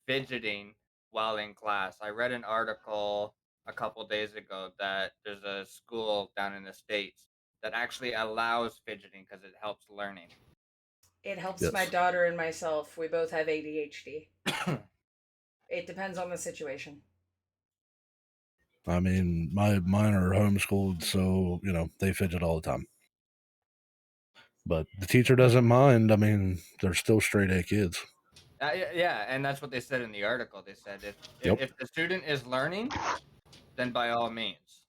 fidgeting while in class? I read an article a couple days ago that there's a school down in the States that actually allows fidgeting because it helps learning. It helps my daughter and myself. We both have ADHD. It depends on the situation. I mean, mine are homeschooled, so, they fidget all the time. But the teacher doesn't mind. I mean, they're still straight A kids. Yeah, and that's what they said in the article. They said if the student is learning, then by all means.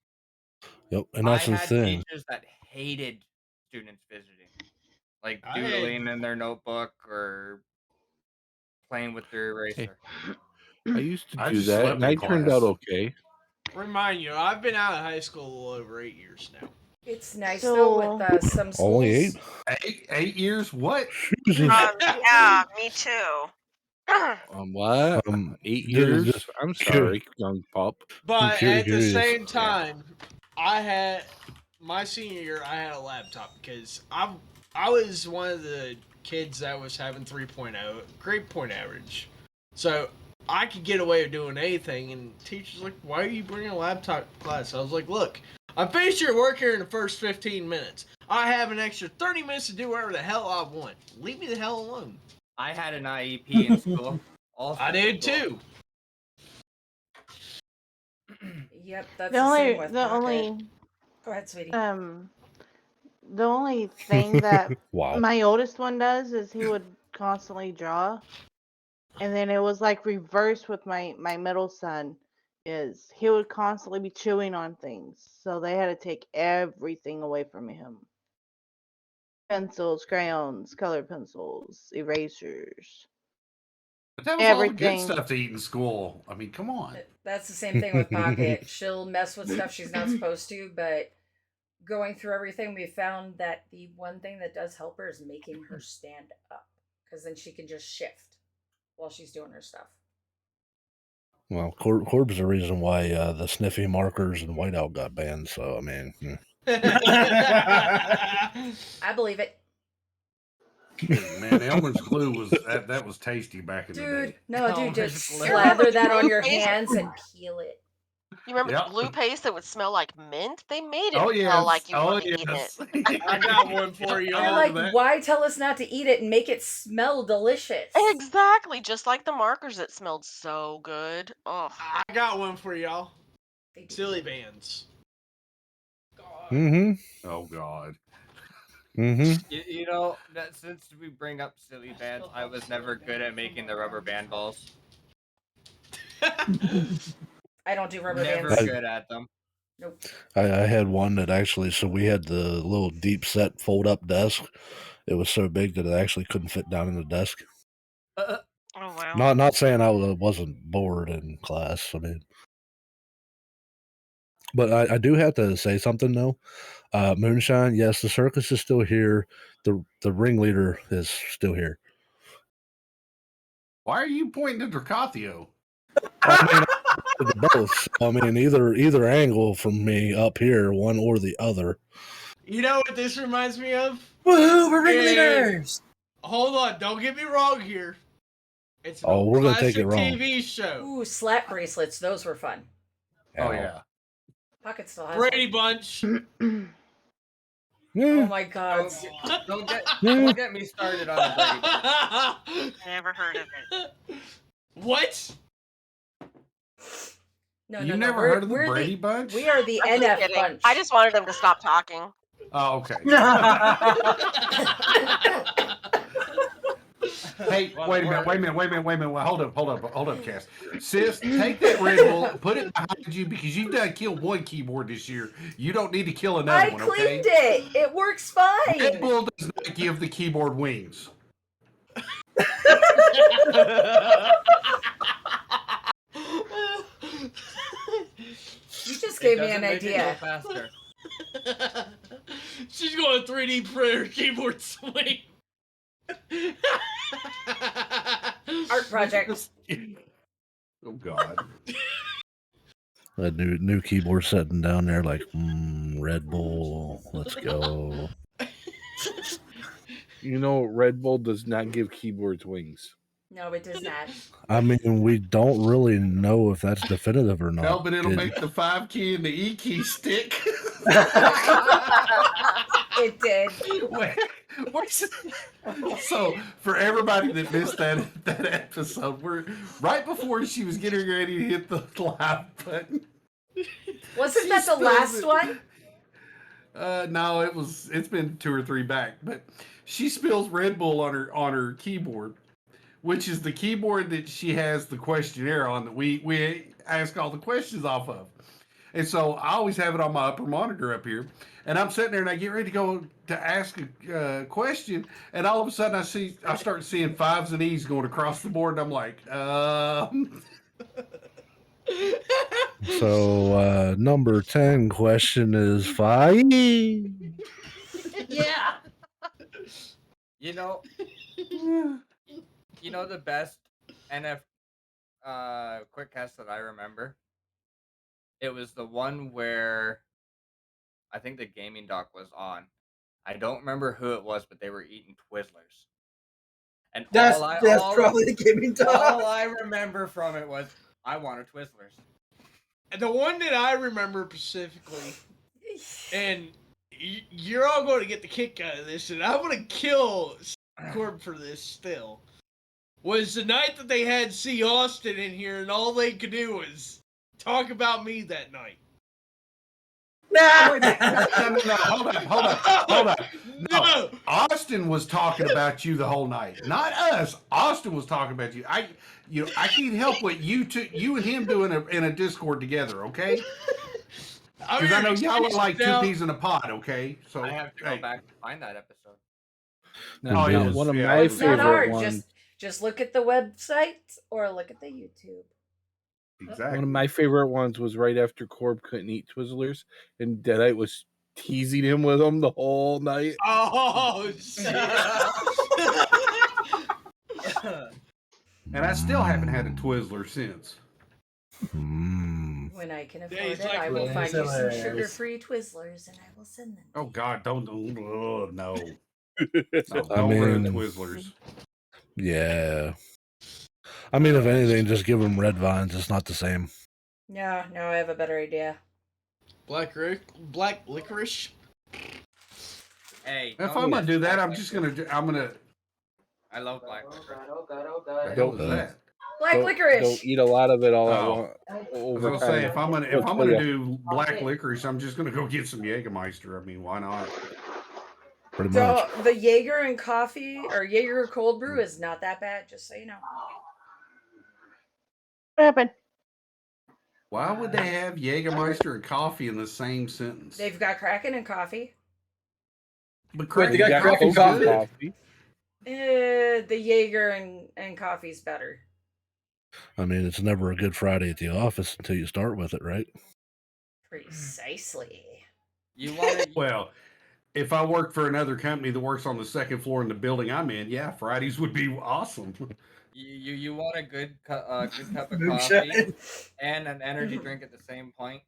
Yep, and that's the thing. I had teachers that hated students fidgeting. Like doodling in their notebook or playing with their eraser. I used to do that, and I turned out okay. Remind you, I've been out of high school a little over 8 years now. It's nice though with some schools. Only 8? 8 years? What? Yeah, me too. What? 8 years? I'm sorry, young pup. But at the curious. same time, I had my senior year. I had a laptop because I was one of the kids that was having 3.0 grade point average, so I could get away with doing anything. And teachers like, "Why are you bringing a laptop to class?" I was like, "Look, I'm finished your work here in the first 15 minutes. I have an extra 30 minutes to do whatever the hell I want. Leave me the hell alone." I had an IEP in school. I did too. Yep, that's The the only, same with the Pocket. only, Go ahead, sweetie. the only thing that Wow. my oldest one does is he would constantly draw, and then it was like reverse with my middle son. Is he would constantly be chewing on things, so they had to take everything away from him. Pencils, crayons, colored pencils, erasers. But that was all the good Everything. stuff to eat in school. I mean, come on. That's the same thing with Pocket. She'll mess with stuff she's not supposed to, but going through everything, we found that the one thing that does help her is making her stand up, because then she can just shift while she's doing her stuff. Well, Corb's the reason why the sniffy markers and whiteout got banned. So I mean, I believe it. Man, Elmer's glue was that was tasty back in the Dude, day. no, dude, just glue. slather that on Glue your paste? hands and peel it. You remember Yep. the glue paste that would smell like mint? They made it Oh smell yes. like you Oh were eating yes. it. I got one for you. You're like, why tell us not to eat it and make it smell delicious? Exactly, just like the markers that smelled so good. Oh, I got one for y'all. Silly bands. Oh God. You know that since we bring up silly bands, I was never good at making the rubber band balls. I don't do rubber Never bands. good at them. Nope. I had one that actually. So we had the little deep set fold up desk. It was so big that it actually couldn't fit down in the desk. oh wow. Not saying I wasn't bored in class. I mean, but I do have to say something though. Moonshine, yes, the circus is still here. The ringleader is still here. Why are you pointing at Dracathio? I mean, both. I mean, either angle from me up here, one or the other. You know what this reminds me of? Woohoo, we're ringleaders! Hold on, don't get me wrong here. It's an Oh, old we're gonna classic take it wrong. TV show. Ooh, slap bracelets. Those were fun. Oh yeah. Pocket still has Brady one. Bunch. Oh my God. Don't get me started on the Brady Bunch. Never heard of it. What? No, You've no, never we're, heard of the we're Brady Bunch? We are the I'm just NF kidding. bunch. I just wanted them to stop talking. Oh, okay. Hey, wait a minute. Well, hold up, Cass. Sis, take that Red Bull, put it behind you because you've done killed one keyboard this year. You don't need to kill another I one, okay? cleaned it. It works fine. Red Bull does not give the keyboard wings. You just gave me an Make it go idea. faster. She's going 3D printer keyboard swing. Art project. Oh God. That new keyboard sitting down there like Red Bull. Let's go. You know, Red Bull does not give keyboards wings. No, it does not. I mean, we don't really know if that's definitive or not. No, but it'll make the 5 key and the E key stick. It did. So for everybody that missed that episode, we're right before she was getting ready to hit the live button. Wasn't that the last one? No, it's been 2 or 3 back, but she spills Red Bull on her keyboard, which is the keyboard that she has the questionnaire on that we ask all the questions off of. And so I always have it on my upper monitor up here, and I'm sitting there and I get ready to go to ask a question, and all of a sudden I start seeing 5s and E's going across the board, and I'm like, So number 10 question is fine. Yeah. You know, the best NF quick cast that I remember. It was the one where I think the gaming doc was on. I don't remember who it was, but they were eating Twizzlers. And That's probably the gaming all dog. I remember from it was I wanted Twizzlers. And the one that I remember specifically, and you're all going to get the kick out of this, and I'm going to kill Corb for this still, was the night that they had C. Austin in here, and all they could do was talk about me that night. No, hold on. No, Austin was talking about you the whole night, not us. Austin was talking about you. I can't help what you and him doing in a Discord together, okay? Because I know y'all are like two peas in a pod, okay? So I have to go back and find that episode. Now, one of my It's not favorite hard. ones. Just look at the website or look at the YouTube. Exactly. One of my favorite ones was right after Corb couldn't eat Twizzlers, and Deadite was teasing him with them the whole night. Oh, shit. And I still haven't had a Twizzler since. When I can afford it, I will find you some sugar-free Twizzlers, and I will send them. Oh God, don't no. I mean, ruin Twizzlers. Yeah. I mean, if anything, just give them red vines. It's not the same. No, I have a better idea. Black licorice. Hey, If I'm gonna do that, I'm gonna. I love black licorice. Oh God. The hell is that? Black licorice. Don't eat a lot of it all at once. I was gonna say if I'm gonna do black licorice, I'm just gonna go get some Jägermeister. I mean, why not? Pretty So much. the Jaeger and coffee or Jaeger cold brew is not that bad, just so you know. What happened? Why would they have Jägermeister and coffee in the same sentence? They've got Kraken and coffee. But Wait, they got Kraken coffee. The Jaeger and coffee's better. I mean, it's never a good Friday at the office until you start with it, right? Precisely. Well, if I worked for another company that works on the second floor in the building I'm in, yeah, Fridays would be awesome. You want a good cup of Moonshine. coffee and an energy drink at the same point?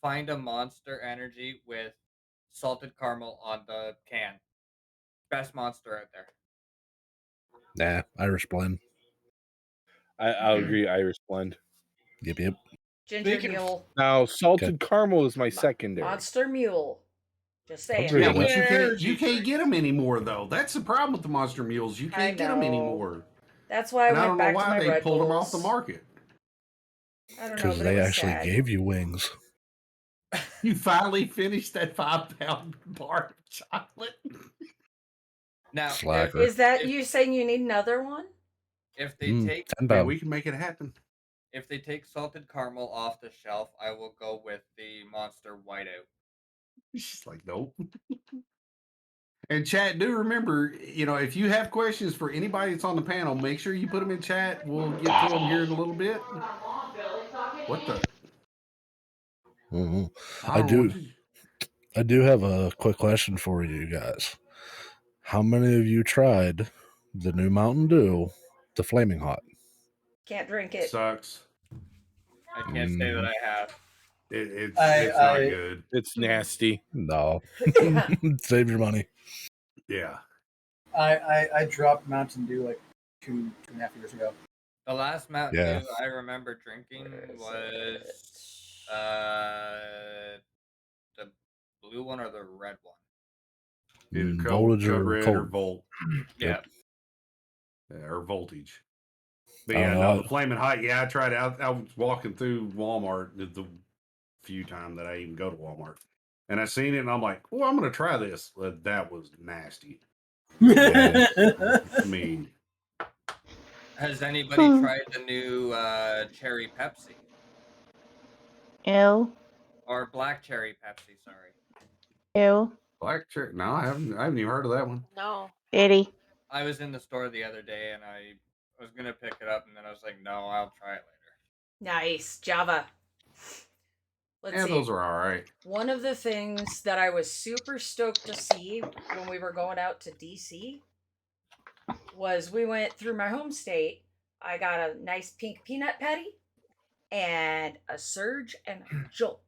Find a Monster Energy with salted caramel on the can. Best Monster out there. Nah, Irish blend. I'll agree. Irish blend. Yep. Ginger mule. Now, salted caramel is my secondary. Monster mule. Just saying. Yeah, but you can't get them anymore, though. That's the problem with the Monster Mules. You can't get them anymore. That's why I and I went don't know back to why my they Red pulled them Bulls. off the market. I don't know, Because but they it was actually sad. gave you wings. You finally finished that 5-pound bar of chocolate. Now, Slacker. Is that you saying you need another one? If they take, 10 Yeah, pound. we can make it happen. if they take salted caramel off the shelf, I will go with the Monster Whiteout. She's like, nope. And chat, do remember, if you have questions for anybody that's on the panel, make sure you put them in chat. We'll get to them here in a little bit. What the? Mhm. I do have a quick question for you guys. How many of you tried the new Mountain Dew, the Flaming Hot? Can't drink it. Sucks. I can't say that I have. It's not good. It's nasty. No. Save your money. Yeah. I dropped Mountain Dew like 2.5 years ago. The last Mountain Yeah. Dew I remember drinking was the blue one or the red one. Either Voltage Code or Red cold. or Volt. Yeah. Or Voltage. But I yeah, don't no, know. the Flaming Hot. Yeah, I tried it. I was walking through Walmart the few times that I even go to Walmart. And I seen it and I'm like, well, I'm going to try this. But that was nasty. Yeah. I mean, Has anybody tried the new cherry Pepsi? Ew. Or black cherry Pepsi, sorry. Ew. black cherry. No, I haven't even heard of that one. No. Itty. I was in the store the other day and I was going to pick it up and then I was like, no, I'll try it later. Nice. Java. Let's And see. those are all right. One of the things that I was super stoked to see when we were going out to DC was we went through my home state. I got a nice pink peanut patty and a Surge and a Jolt.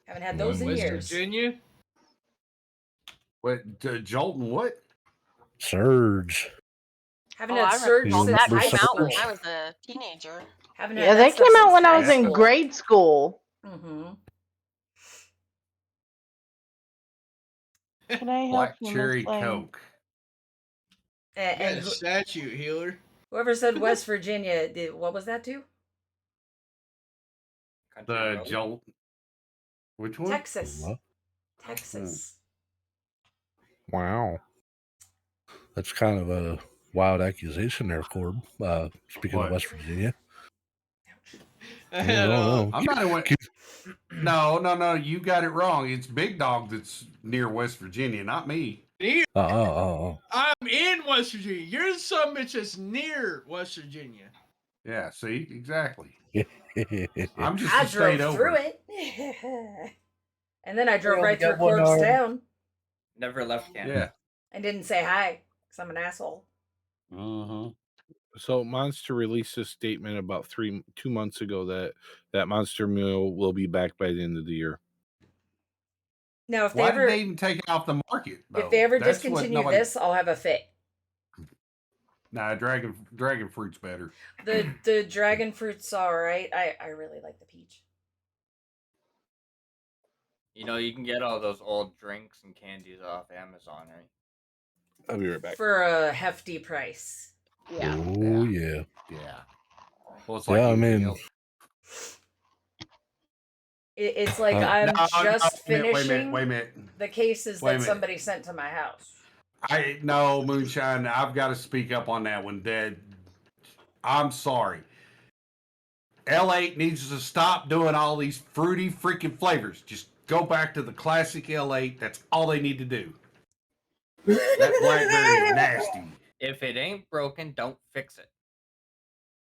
Haven't had those in West years. Virginia? What, Jolt and what? Surge. Haven't Oh, had I Surge remember since that high came out school. when I was a teenager. Haven't Yeah, had they that stuff came out since when I high was in school. grade school. Mm-hmm. Can I help Black you, cherry Miss Lane? Coke. And statute healer. whoever said West Virginia, what was that to? The Jolt. Which one? Texas. What? Texas. Wow. That's kind of a wild accusation there, Corb. Speaking What? of West Virginia. No. I'm not in. No. You got it wrong. It's Big Dog that's near West Virginia, not me. Oh. I'm in West Virginia. You're some bitch that's near West Virginia. Yeah, see? Exactly. I'm I'm just I a state drove over. through it. And then I drove right through got one Corb's arm. town Never left Canada. Yeah. and didn't say hi because I'm an asshole. Uh-huh. So Monster released a statement about 2 months ago that Monster Meal will be back by the end of the year. Now, Why did they even take it off the market, though? if they ever That's what discontinue nobody- this, I'll have a fit. Nah, dragon fruit's better. The dragon fruit's all right. I really like the peach. You know, you can get all those old drinks and candies off Amazon, right? I'll be right back. For a hefty price. Yeah. Oh yeah. Yeah. Well, it's like Yeah, I anything mean, else. It's like No, I'm No, just wait a finishing minute. the cases Wait a that minute. somebody sent to my house. No, Moonshine, I've got to speak up on that one, Dad. I'm sorry. L8 needs to stop doing all these fruity freaking flavors. Just go back to the classic L8. That's all they need to do. That blackberry is nasty. If it ain't broken, don't fix it.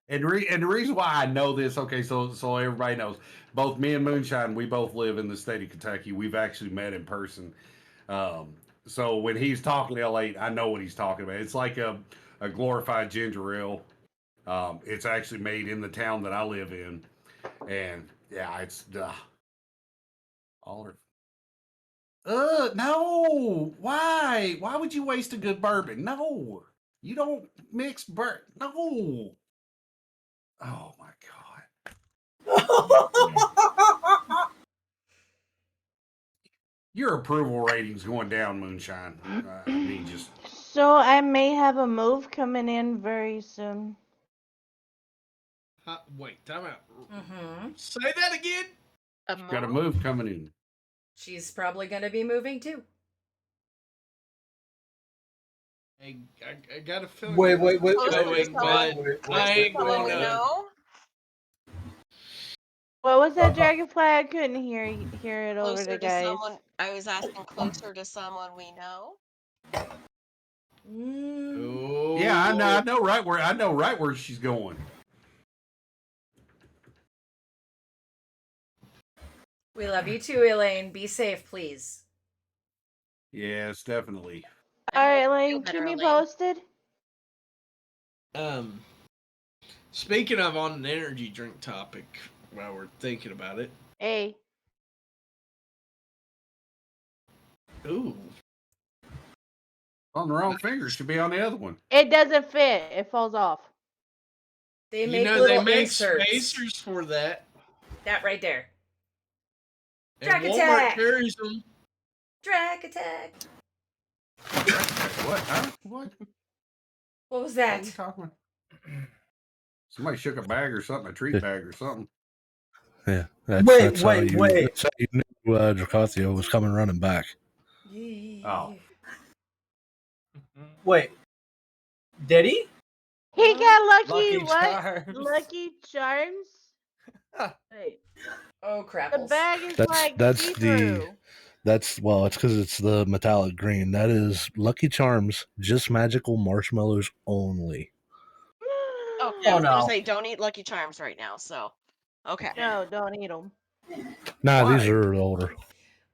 And the reason why I know this, okay, so everybody knows, both me and Moonshine, we both live in the state of Kentucky. We've actually met in person. So when he's talking L8, I know what he's talking about. It's like a glorified ginger ale. It's actually made in the town that I live in, and yeah, it's all. No. Why? Why would you waste a good bourbon? No, you don't mix bourbon. No. Oh my God. Your approval rating's going down, Moonshine. I mean, just. So I may have a move coming in very soon. Wait, time out. Mm-hmm. Say that again. Got a move coming in. She's probably going to be moving too. I got a feeling. Wait. I ain't going to. know. What was that, Dragonfly? I couldn't hear it over Closer the to guys. someone. I was asking closer to someone we know. Oh. Yeah, I know right where she's going. We love you too, Elaine. Be safe, please. Yes, definitely. All right, Elaine, keep me posted. Speaking of on an energy drink topic, while we're thinking about it. Hey. Ooh. On the wrong finger, should be on the other one. It doesn't fit. It falls off. They You make know little they make inserts. spacers for that. That right there. And Drac Walmart attack! carries them. Drac attack! What? Huh? What? What was What are that? you talking about? Somebody shook a bag or something, a treat bag or something. Yeah. Wait. That's how you knew Dracathio was coming running back. Oh. Wait. Did he? He got lucky. Lucky What? Charms. Lucky Charms? Wait. Oh, crap. The bag is like That's see-through. it's because it's the metallic green. That is Lucky Charms, just magical marshmallows only. Okay, I Oh, was gonna no. say don't eat Lucky Charms right now. So Okay. No, don't eat them. Nah, Why? these are older.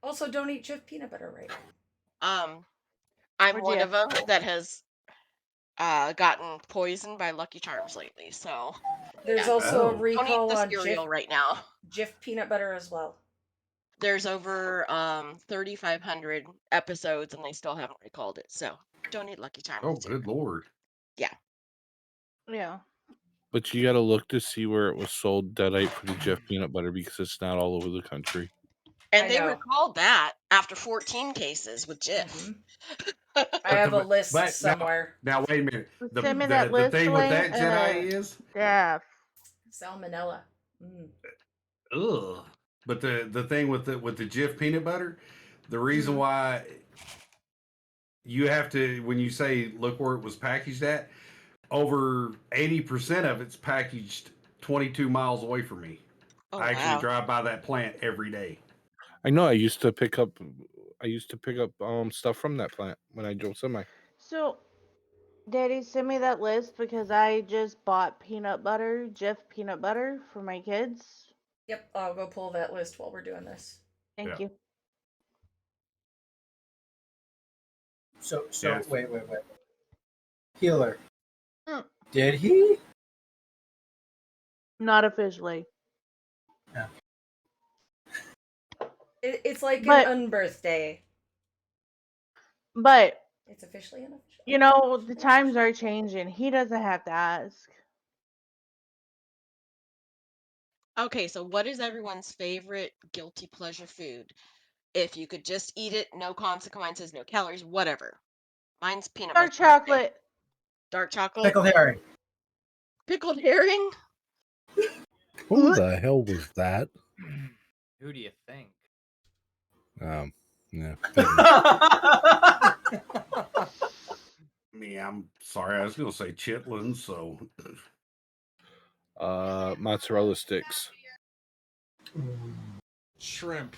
Also, don't eat Jif peanut butter right now. I'm Or one Jif. of them that has gotten poisoned by Lucky Charms lately. So There's yeah, also a Oh. don't eat recall the on cereal Jif right now. Jif peanut butter as well. There's over 3,500 episodes, and they still haven't recalled it. So don't eat Lucky Charms. Oh, too. good lord. Yeah. Yeah. But you got to look to see where it was sold deadite for the Jif peanut butter because it's not all over the country. And I they know. recalled that after 14 cases with Jif. Mm-hmm. I have a list somewhere. Now wait a minute. Send me that list, thing with Elaine. that Jedi is Yeah. Salmonella. Mm. ugh. But the thing with the Jif peanut butter, the reason why you have to, when you say look where it was packaged at, over 80% of it's packaged 22 miles away from me. Oh, I actually wow. drive by that plant every day. I know. I used to pick up stuff from that plant when I drove semi. So, Daddy, send me that list because I just bought peanut butter, Jif peanut butter for my kids. Yep, I'll go pull that list while we're doing this. Thank you. So Yes. wait. Healer. Mm. Did he? Not officially. Yeah. It's like But- an unbirthday. But, It's officially an official. you know, the times are changing. He doesn't have to ask. Okay, so what is everyone's favorite guilty pleasure food? If you could just eat it, no consequences, no calories, whatever. Mine's peanut Dark butter. birthday. chocolate. Dark chocolate. Pickled herring. Pickled herring. Who the hell was that? Who do you think? Yeah. Me, I'm sorry. I was going to say chitlins, so. Mozzarella sticks. Shrimp.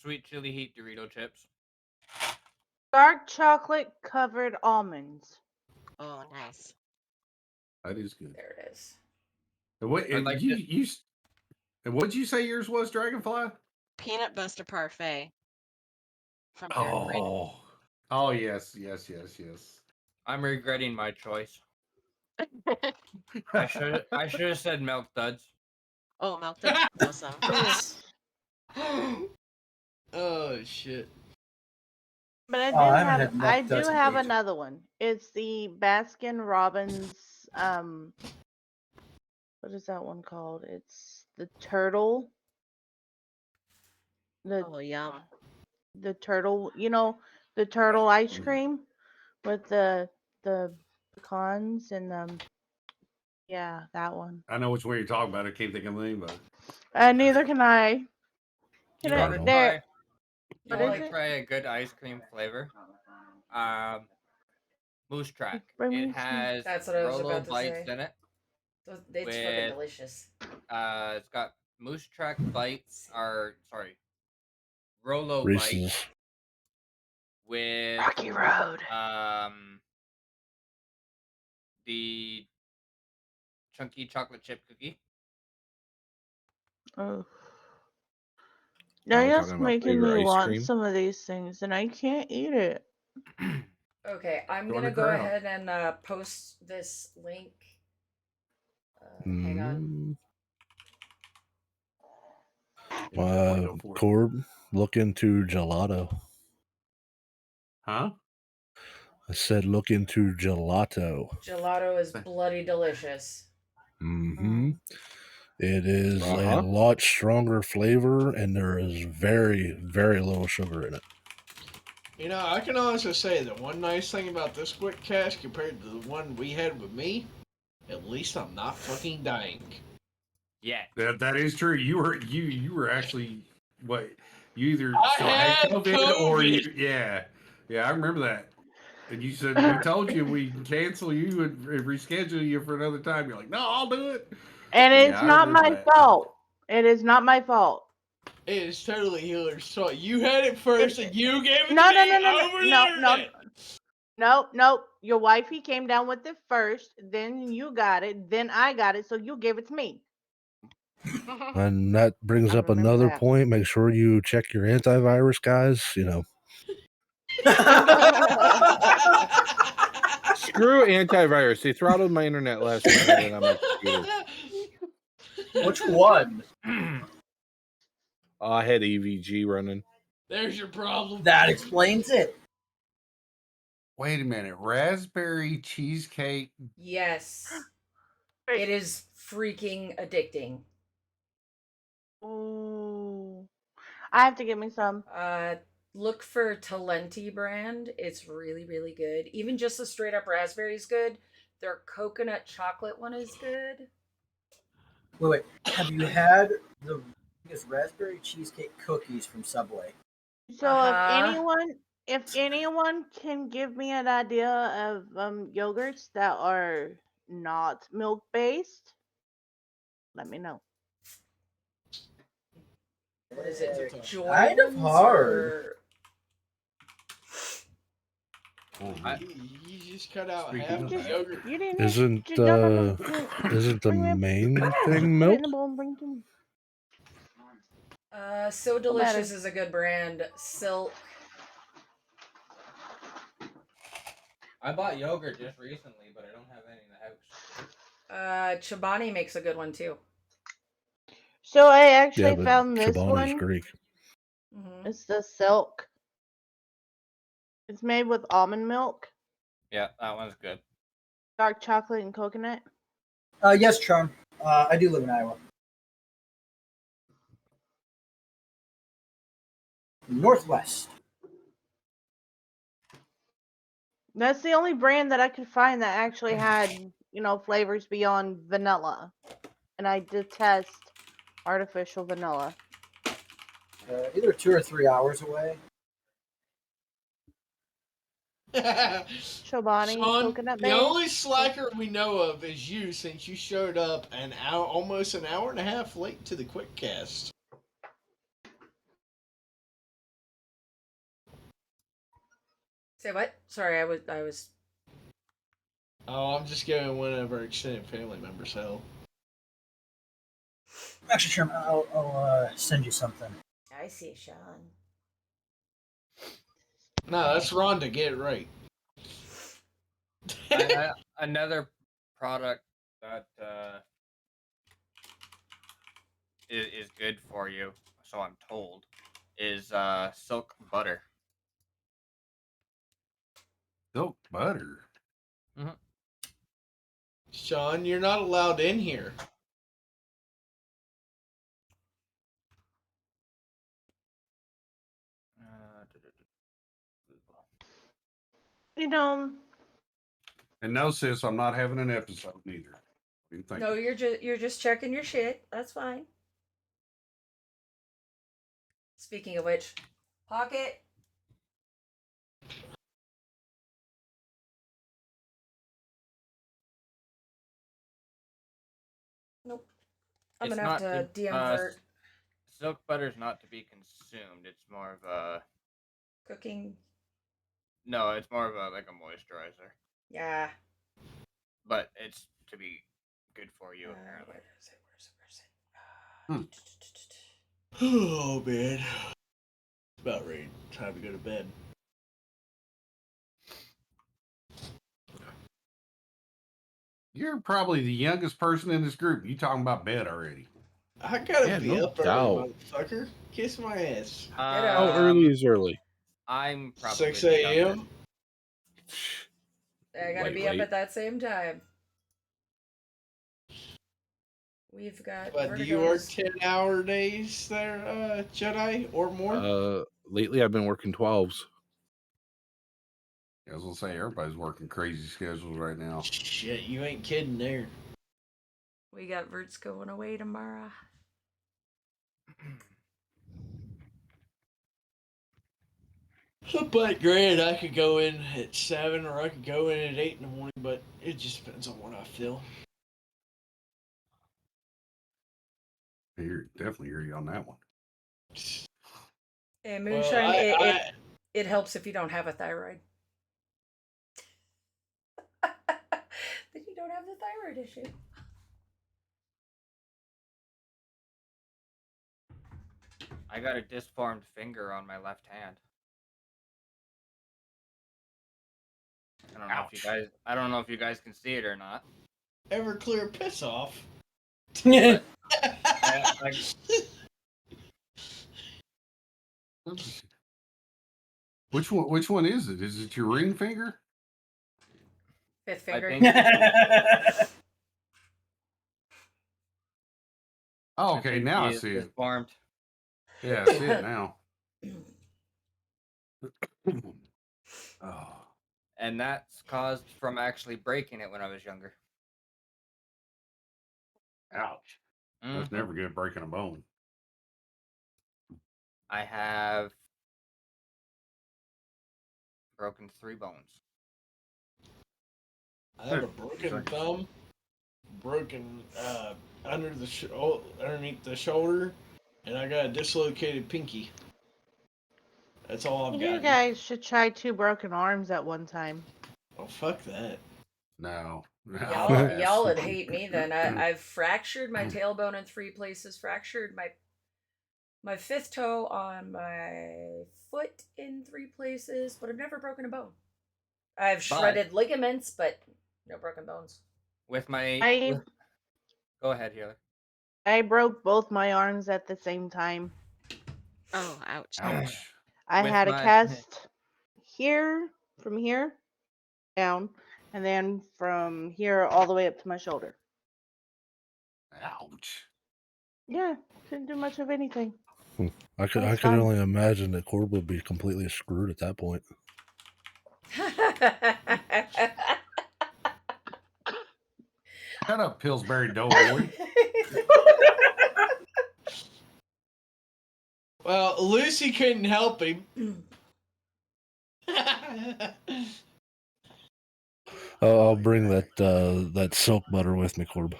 Sweet chili heat Dorito chips. Dark chocolate covered almonds. Oh, nice. That is good. There it is. And what I'd like and what'd you say yours was, Dragonfly? Peanut butter parfait. From Dairy Queen. Oh yes. I'm regretting my choice. I should have said milk duds. Oh, milk duds. Awesome. Oh shit. But I do I haven't had milk I duds do in have ages. another one. It's the Baskin Robbins what is that one called? It's the turtle. Oh, yum. The turtle, you know, the turtle ice cream with the pecans and yeah, that one. I know which one you're talking about. I can't think of the name of it. Neither can I. You Can I want to there? try? You What want is to it? try a good ice cream flavor? Moose Track. Bring me It some. has That's what I was Rolo about to bites say. in it. It's fucking with- delicious. It's got Moose Track bites, Rolo Reese's. bites with Rocky Road. the chunky chocolate chip cookie. Oh. Now Now we're you're talking about making favorite me ice want cream? some of these things, and I can't eat it. Okay, I'm Join gonna the go crowd. ahead and post this link. Hang on. Go for it. Corb, look into gelato. Huh? I said look into gelato. Gelato is bloody delicious. Mm-hmm. It is Uh-huh. a lot stronger flavor, and there is very, very little sugar in it. You know, I can honestly say that one nice thing about this quick cast compared to the one we had with me, at least I'm not fucking dying. Yeah. That is true. You were actually what? You either I still had had COVID or you COVID. yeah. I remember that. And you said we told you we can cancel you and reschedule you for another time. You're like, no, I'll do it. And it's Yeah, I not remember my that. fault. It is not my fault. It is totally Healer's fault. You had it first, and you gave it No, to no, me no, no, over the no, no, internet. no. Your wifey came down with it first, then you got it, then I got it, so you gave it to me. And that brings up another point. Make sure you check your antivirus, guys. Screw antivirus. They throttled my internet last night and on my computer. Which one? I had AVG running. There's your problem. That explains it. Wait a minute. Raspberry cheesecake. Yes. It is freaking addicting. Ooh. I have to get me some. Look for Talenti brand. It's really, really good. Even just the straight up raspberry is good. Their coconut chocolate one is good. Wait. Have you had the raspberry cheesecake cookies from Subway? So if anyone can give me an idea of yogurts that are not milk based, let me know. What is it? Kind of hard. You just cut out Speaking half of the that. yogurt. Isn't the main thing milk? So Delicious is a good brand. Silk. I bought yogurt just recently, but I don't have any in the house. Chobani makes a good one too. So I actually found this Chobani's one. Greek. It's the Silk. It's made with almond milk, Yeah, that one's good. dark chocolate, and coconut. Yes, Charm. I do live in Iowa. Northwest. That's the only brand that I could find that actually had, flavors beyond vanilla. And I detest artificial vanilla. Either 2 or 3 hours away. Chobani, Sean, coconut the base. only slacker we know of is you, since you showed up almost an hour and a half late to the quick cast. Say what? Sorry, I was. Oh, I'm just giving one of our extended family members hell. Actually, Charm, I'll send you something. I see, Sean. No, that's Rhonda. Get it right. Another product that is good for you, so I'm told, is silk butter. Silk butter? Mm-hmm. Sean, you're not allowed in here. And no, sis, I'm not having an episode neither. No, you're just checking your shit. That's fine. Speaking of which, Pocket. Nope. I'm gonna have to DM Vert. Silk butter is not to be consumed. It's more of a Cooking. No, it's more of a moisturizer. Yeah. But it's to be good for you apparently. Where is it? Oh man, it's about ready. Time to go to bed. You're probably the youngest person in this group. You talking about bed already? I gotta be up early, motherfucker. Kiss my ass. How early is early? I'm probably 6 a.m. I gotta be up at that same time. We've got. But do you work 10-hour days there, Jedi, or more? Lately I've been working 12s. I was gonna say everybody's working crazy schedules right now. Shit, you ain't kidding there. We got Vert's going away tomorrow. But granted, I could go in at 7 or I could go in at 8 in the morning, but it just depends on what I feel. Definitely hear you on that one. And moonshine, it helps if you don't have a thyroid. Then you don't have the thyroid issue. I got a disformed finger on my left hand. I don't know if you guys. I don't know if you guys can see it or not. Everclear piss off. But Which one? Which one is it? Is it your ring finger? Fifth finger. Oh, okay. Now I see it. Disformed. Yeah, I see it now. Oh. And that's caused from actually breaking it when I was younger. Ouch. That's never good, breaking a bone. I have broken 3 bones. I have a broken thumb, broken underneath the shoulder, and I got a dislocated pinky. That's all I've got. You guys should try 2 broken arms at one time. Oh, fuck that. No. Y'all would hate me then. I've fractured my tailbone in 3 places, fractured my 5th toe on my foot in 3 places, but I've never broken a bone. I've shredded ligaments, but no broken bones. With my... Go ahead, Healer. I broke both my arms at the same time. Oh, ouch. Ouch. I had a cast here, from here down, and then from here all the way up to my shoulder. Ouch. Yeah, couldn't do much of anything. I could only imagine that Corb would be completely screwed at that point. Shut up, Pillsbury Doughboy. Well, Lucy couldn't help him. I'll bring that silk butter with me, Corb.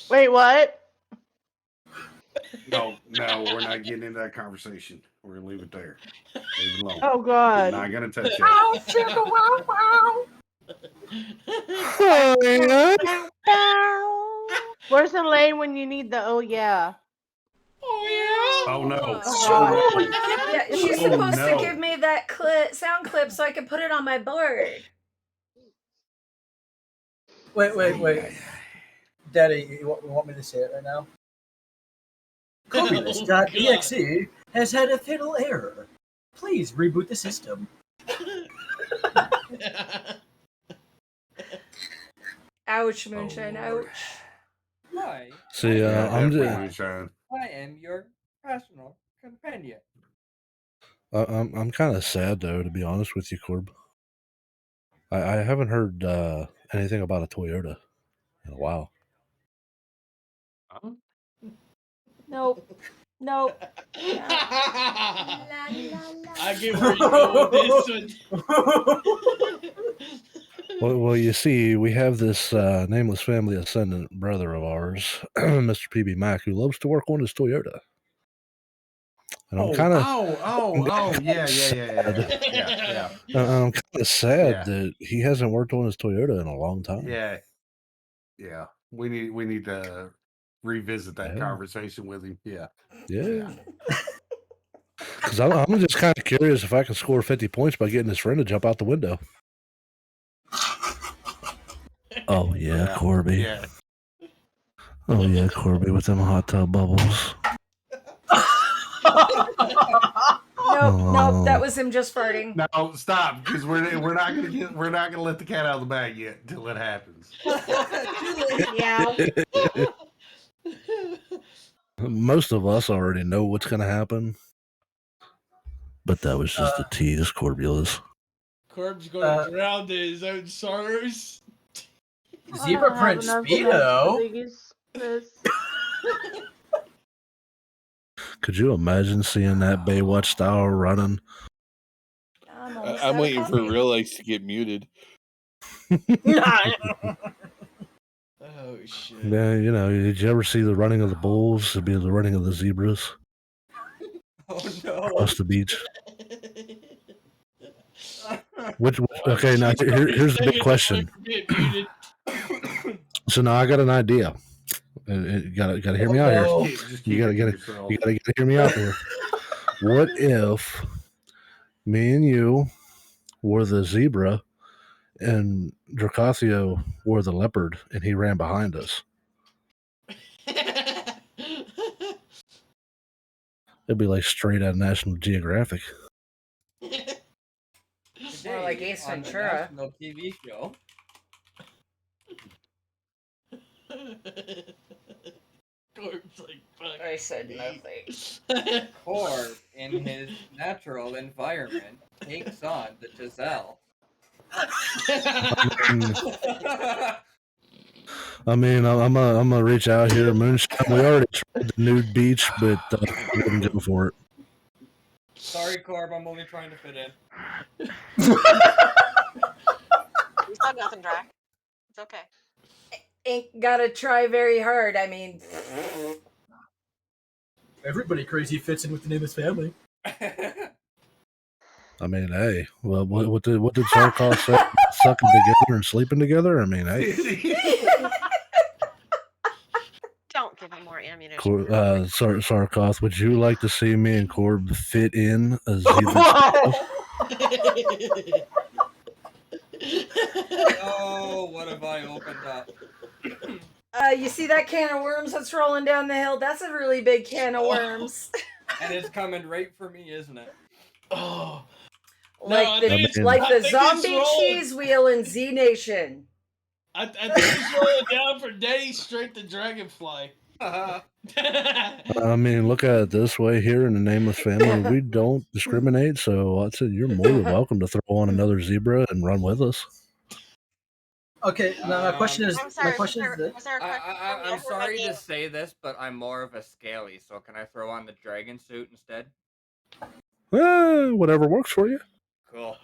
Wait, what? No, we're not getting into that conversation. We're gonna leave it there. Leave it alone. Oh God! We're not gonna touch that. Where's the lane when you need the oh yeah? Oh no! Oh, yeah, she's supposed to give me that sound clip so I can put it on my board. Wait. Daddy, you want me to say it right now? Communist.exe has had a fatal error. Please reboot the system. Ouch, Moonshine, ouch. Hi. See, I'm I am your personal companion. I'm kind of sad though, to be honest with you, Corb. I haven't heard anything about a Toyota in a while. Nope. I get where you're going with this one. Well, you see, we have this nameless family ascendant brother of ours, Mr. PB Mac, who loves to work on his Toyota. And I'm kind of yeah. I'm kind of sad that he hasn't worked on his Toyota in a long time. Yeah. We need to revisit that conversation with him. Yeah. Because I'm just kind of curious if I can score 50 points by getting his friend to jump out the window. Oh yeah, Corby. Yeah. Oh yeah, Corby with them hot tub bubbles. Nope, that was him just farting. No, stop, because we're not gonna let the cat out of the bag yet until it happens. Yeah. Most of us already know what's going to happen, but that was just a tease, Corbulus. Corb's going to drown in his own sorrows. Zebra print Speedo. Could you imagine seeing that Baywatch style running? I'm waiting for Real Ice to get muted. Oh shit! Yeah, did you ever see the running of the bulls? It'd be the running of the zebras. Oh no! Across the beach. Okay, now here's the big question. So now I got an idea. You gotta hear me out no. here. Just You keep gotta it to get it. yourself. You gotta hear me out here. What if me and you were the zebra and Dracathio wore the leopard and he ran behind us? It'd be like straight out of National Geographic. More like Ace on the Ventura. national TV show. Corb's like, fuck. I said nothing. Corb, in his natural environment, takes on the Giselle. I mean, I'm gonna reach out here. Moonshine. We already tried the nude beach, but wouldn't go for it. Sorry, Corb. I'm only trying to fit in. You said nothing, Drac. It's okay. Ain't gotta try very hard. I mean, Everybody crazy fits in with the name of his family. I mean, hey, well, what did Sarkov say? Sucking together and sleeping together. I mean, hey. Don't give him more ammunition. Sarkov, would you like to see me and Corb fit in a zebra? Oh, what have I opened up? you see that can of worms that's rolling down the hill? That's a really big can of worms. And it's coming right for me, isn't it? Oh. Like No, the zombie cheese wheel in Z Nation. I think he's rolling down for days straight to Dragonfly. I mean, look at it this way. Here in the Nameless family, we don't discriminate. So I said, you're more than welcome to throw on another zebra and run with us. Okay, now my question is. I'm sorry, My question is this. was there a question from I'm sorry everybody? to say this, but I'm more of a scaly, so can I throw on the dragon suit instead? Whatever works for you. Cool.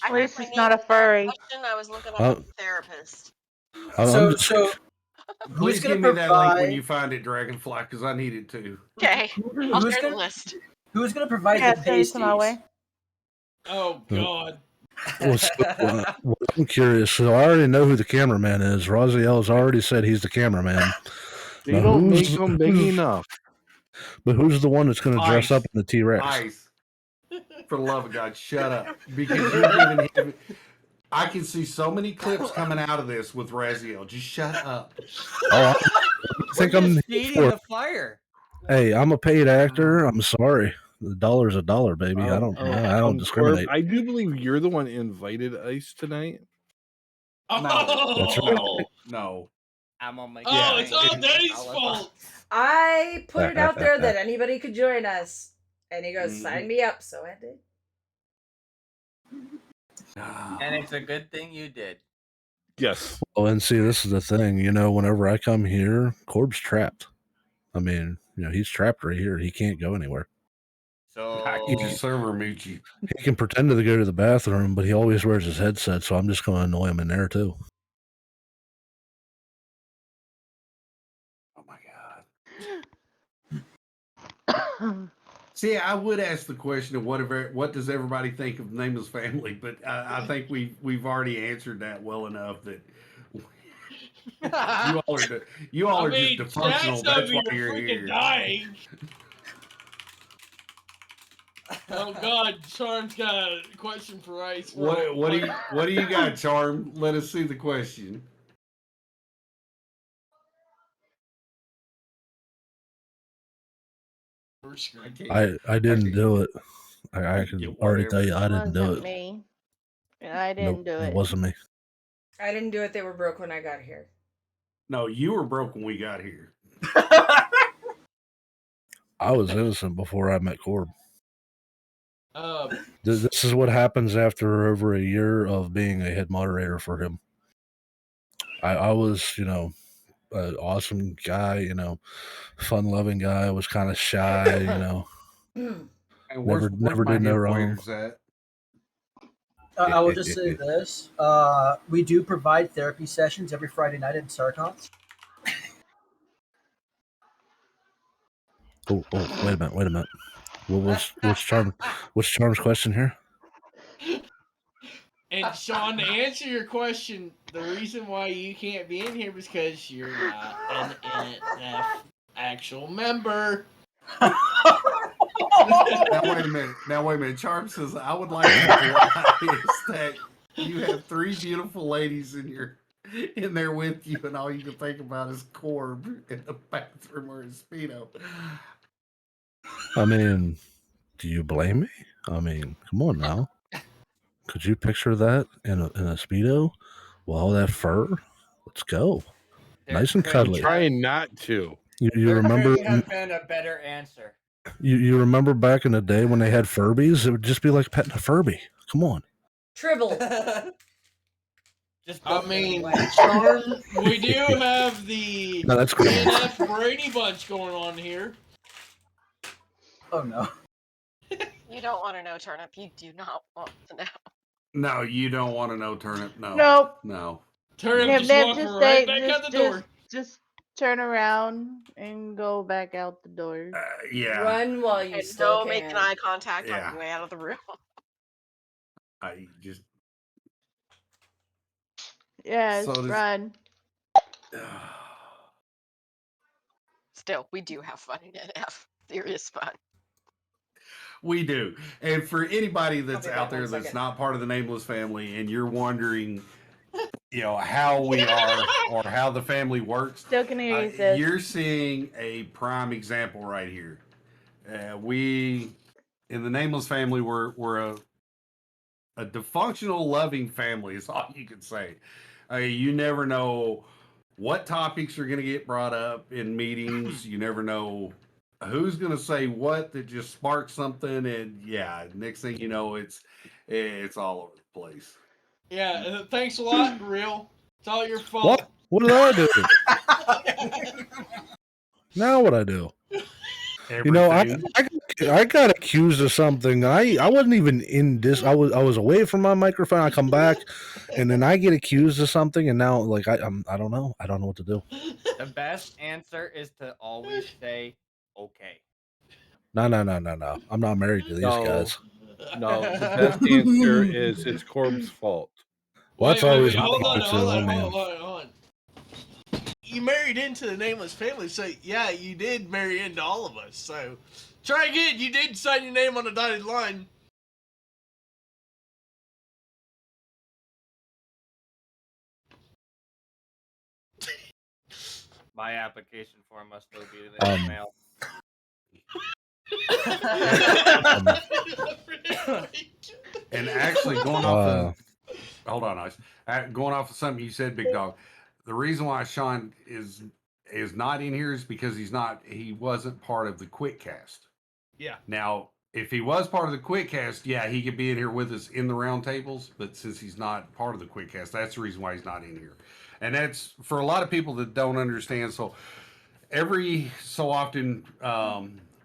At least it's not a furry. Question, I was looking up a therapist. So Please give me that link when you find it, Dragonfly, because I need it too. Okay, I'll Who's share the gonna- list. Who's going to provide Yeah, the send it to my way. pasties? Oh, God. Well, I'm curious. So I already know who the cameraman is. Raziel's already said he's the cameraman. They don't make them big enough. But who's the one that's going to dress Ice. up in the T-Rex? Ice. For the love of God, shut up. Because you're giving him... I can see so many clips coming out of this with Raziel. Just shut up. Oh, I think I'm feeding the fire. Hey, I'm a paid actor. I'm sorry. The dollar's a dollar, baby. I don't discriminate. Corb, I do believe you're the one who invited Ice tonight. That's right. No. I'm on my it's all Daddy's fault. I put it out there that anybody could join us, and he goes, "Sign me up." So I did. And it's a good thing you did. Yes. Oh, and see, this is the thing. You know, whenever I come here, Corb's trapped. I mean, he's trapped right here. He can't go anywhere. So I can just server mute you. He can pretend to go to the bathroom, but he always wears his headset, so I'm just going to annoy him in there too. Oh my God. See, I would ask the question of what does everybody think of Nameless Family, but I think we've already answered that well enough that you all are just dysfunctional. That's why you're here. Dying. Oh God, Charm's got a question for Ice. What do you got, Charm? Let us see the question. I didn't do it. I can already tell you I didn't do it. Me. I didn't do it. It wasn't me. I didn't do it. They were broke when I got here. No, you were broke when we got here. I was innocent before I met Corb. This is what happens after over a year of being a head moderator for him. I was, an awesome guy, fun-loving guy. I was kind of shy, And never did no wrong. I will just say this. We do provide therapy sessions every Friday night in Sarkov. Oh, wait a minute. What's Charm's question here? And Sean, to answer your question, the reason why you can't be in here is because you're not an NF actual member. Now wait a minute. Charm says, I would like to know why is that you have three beautiful ladies in there with you, and all you can think about is Corb in the bathroom or his Speedo. I mean, do you blame me? I mean, come on now. Could you picture that in a Speedo? Well, that fur. Let's go. Nice and cuddly. I'm trying not to. You remember? Couldn't have been a better answer. You remember back in the day when they had Furbies? It would just be like petting a Furby. Come on. Tribble. Just I mean, Charm, we do have the No, that's cool. NF Brady Bunch going on here. Oh no. You don't want to know, Turnip. You do not want to know. No, you don't want to know, Turnip. No. Nope. No. Turnip Nip, just Nip, walk just right stay, back just, out the door. just turn around and go back out the door. Yeah. Run while you And still no can. making eye contact Yeah. on your way out of the room. I just. Yes, So does- run. Still, we do have fun in NF. Serious fun. We do. And for anybody that's be back out there one that's second. not part of the Nameless family and you're wondering, how we are or how the family works, Still can hear you, sis. you're seeing a prime example right here. We, in the Nameless family, we're a dysfunctional, loving family is all you can say. You never know what topics are going to get brought up in meetings. You never know who's going to say what that just sparks something, and next thing you know, it's all over the place. Yeah, thanks a lot, Real. It's all your fault. What? What did I do? Now what I do? Everything. I got accused of something. I wasn't even in this. I was away from my microphone. I come back, and then I get accused of something, and now like I don't know. I don't know what to do. The best answer is to always say okay. No. I'm not married to these guys. No, the best answer is it's Corb's fault. Well, that's always my Hold on, answer. I mean, You married into the Nameless family, so yeah, you did marry into all of us. So try again. You did sign your name on the dotted line. My application form must still be in the mail. And actually, going off hold on, Ice. Going off of something you said, Big Dog. The reason why Sean is not in here is because he wasn't part of the Quick Cast. Yeah. Now, if he was part of the Quick Cast, he could be in here with us in the roundtables. But since he's not part of the Quick Cast, that's the reason why he's not in here. And that's for a lot of people that don't understand. So every so often,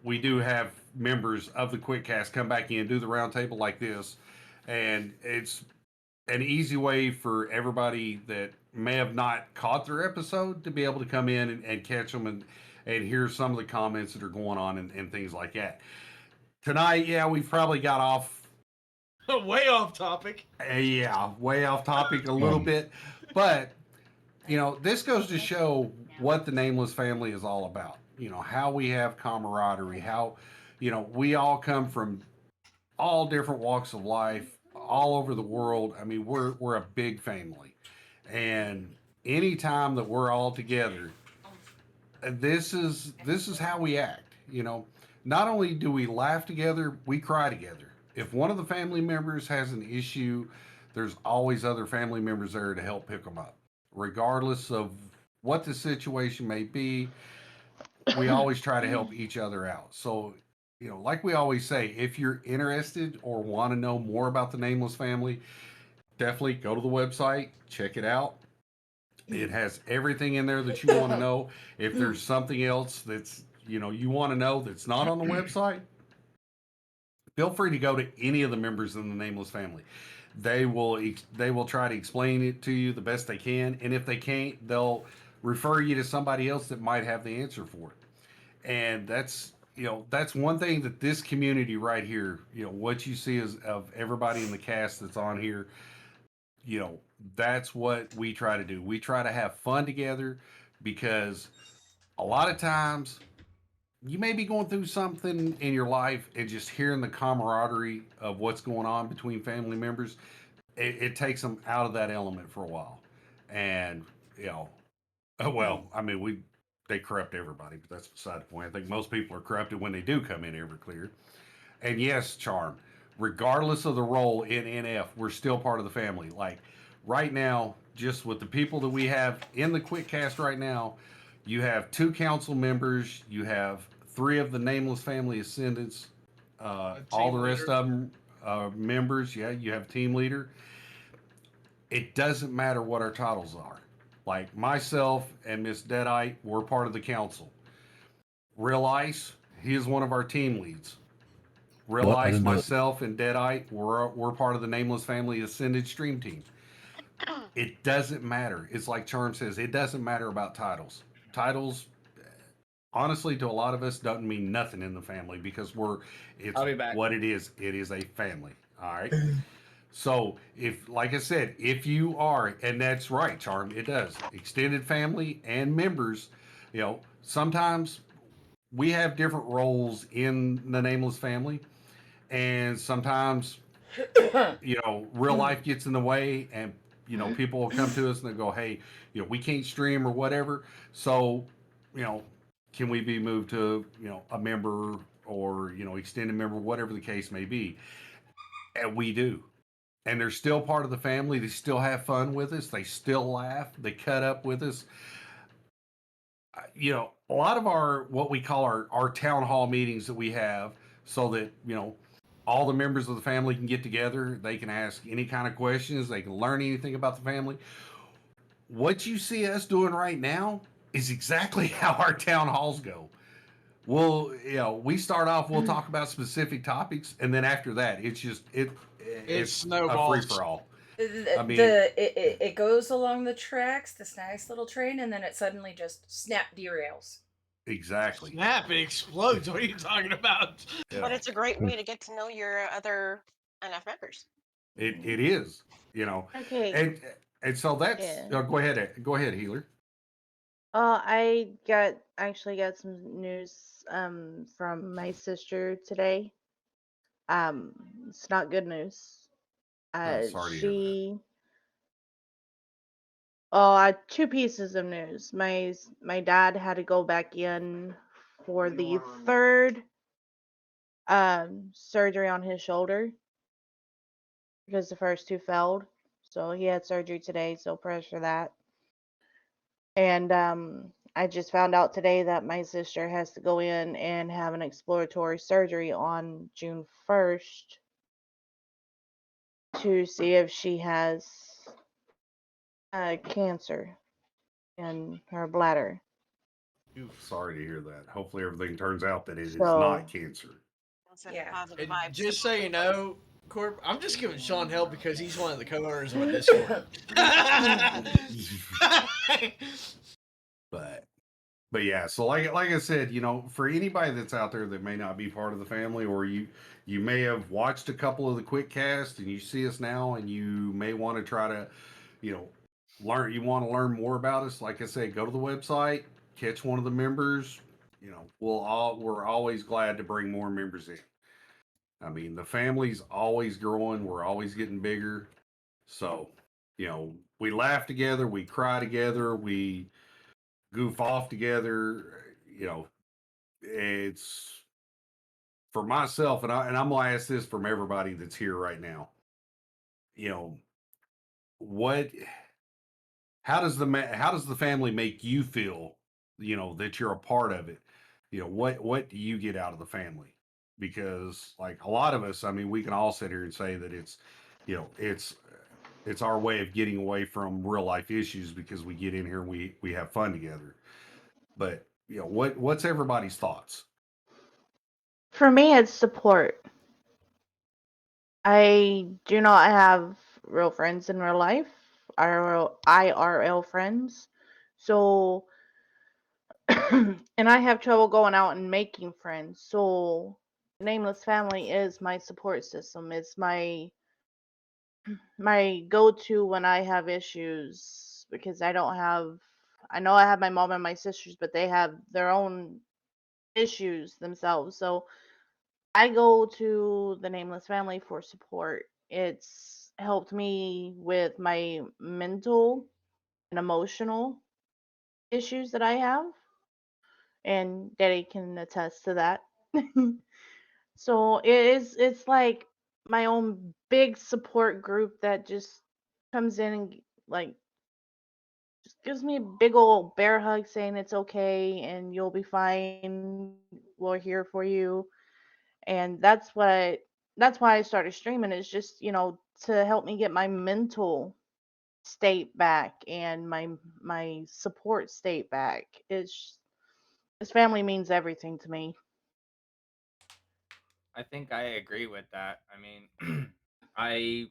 we do have members of the Quick Cast come back in, do the roundtable like this, and it's an easy way for everybody that may have not caught their episode to be able to come in and catch them and hear some of the comments that are going on and things like that. Tonight, we've probably got off way off topic. Way off topic a little bit, but this goes to show what the Nameless family is all about. How we have camaraderie, how we all come from all different walks of life, all over the world. I mean, we're a big family, and anytime that we're all together, this is how we act. Not only do we laugh together, we cry together. If one of the family members has an issue, there's always other family members there to help pick them up, regardless of what the situation may be. We always try to help each other out. So, like we always say, if you're interested or want to know more about the Nameless family, definitely go to the website, check it out. It has everything in there that you want to know. If there's something else that's, you want to know that's not on the website, feel free to go to any of the members in the Nameless family. They will try to explain it to you the best they can. And if they can't, they'll refer you to somebody else that might have the answer for it. And that's one thing that this community right here, what you see is of everybody in the cast that's on here, you know, that's what we try to do. We try to have fun together because a lot of times you may be going through something in your life and just hearing the camaraderie of what's going on between family members, it takes them out of that element for a while. And, you know, well, I mean, they corrupt everybody, but that's beside the point. I think most people are corrupted when they do come in Everclear. And yes, Charm, regardless of the role in NF, we're still part of the family. Like right now, just with the people that we have in the quick cast right now, you have 2 council members, you have 3 of the nameless family ascendants, all the rest leader. of them members. Yeah, you have team leader. It doesn't matter what our titles are. Like myself and Miss Deadite, we're part of the council. Real Ice, he is one of our team leads. Real What? I Ice, didn't know. myself, and Deadite, we're part of the Nameless Family Ascended Stream Team. It doesn't matter. It's like Charm says, it doesn't matter about titles. Titles, honestly, to a lot of us, doesn't mean nothing in the family because it's I'll be back. what it is. It is a family. All right. So if, like I said, if you are, and that's right, Charm, it does extended family and members. You know, sometimes we have different roles in the Nameless Family, and sometimes real life gets in the way, and people will come to us and they go, hey, we can't stream or whatever, so you know can we be moved to a member or extended member, whatever the case may be, and we do. And they're still part of the family. They still have fun with us. They still laugh. They cut up with us. A lot of our what we call our town hall meetings that we have, so that all the members of the family can get together. They can ask any kind of questions. They can learn anything about the family. What you see us doing right now is exactly how our town halls go. We start off. We'll talk about specific topics, and then after that, it's a free snowballs. for all. I mean, It goes along the tracks, this nice little train, and then it suddenly just snap derails. exactly. Snap! It explodes. What are you talking about? But it's a great way to get to know your other NF members. It is, Okay. and so that's. Yeah. Go ahead, Healer. I actually got some news from my sister today. It's not good news. Sorry to hear that. She 2 pieces of news. My dad had to go back in for the 3rd surgery on his shoulder because the first 2 failed. So he had surgery today, so prayers for that. And I just found out today that my sister has to go in and have an exploratory surgery on June 1st to see if she has cancer in her bladder. Sorry to hear that. Hopefully, everything turns out that it is So not cancer. Yeah. Positive And vibes. just so you know, Corp, I'm just giving Sean help because he's one of the co-owners of my Discord. But yeah. So like I said, for anybody that's out there that may not be part of the family, or you may have watched a couple of the quick casts and you see us now, and you may want to try to, learn. You want to learn more about us. Like I said, go to the website, catch one of the members. We're always glad to bring more members in. I mean, the family's always growing. We're always getting bigger. So, we laugh together, we cry together, we goof off together. It's for myself, and I'm gonna ask this from everybody that's here right now. You know, what? How does the family make you feel? That you're a part of it. What do you get out of the family? Because like a lot of us, I mean, we can all sit here and say that you know, it's it's our way of getting away from real life issues because we get in here and we have fun together. But what's everybody's thoughts? for me, it's support. I do not have real friends in real life, IRL friends. So, and I have trouble going out and making friends. So, Nameless Family is my support system. It's my my go-to when I have issues, because I don't have, I know I have my mom and my sisters, but they have their own issues themselves. So I go to the Nameless Family for support. It's helped me with my mental and emotional issues that I have, and Daddy can attest to that. So it's like my own big support group that just comes in and like just gives me a big old bear hug saying it's okay and you'll be fine. We're here for you. And that's why I started streaming, is just, to help me get my mental state back and my support state back. This family means everything to me. I think I agree with that. I mean, I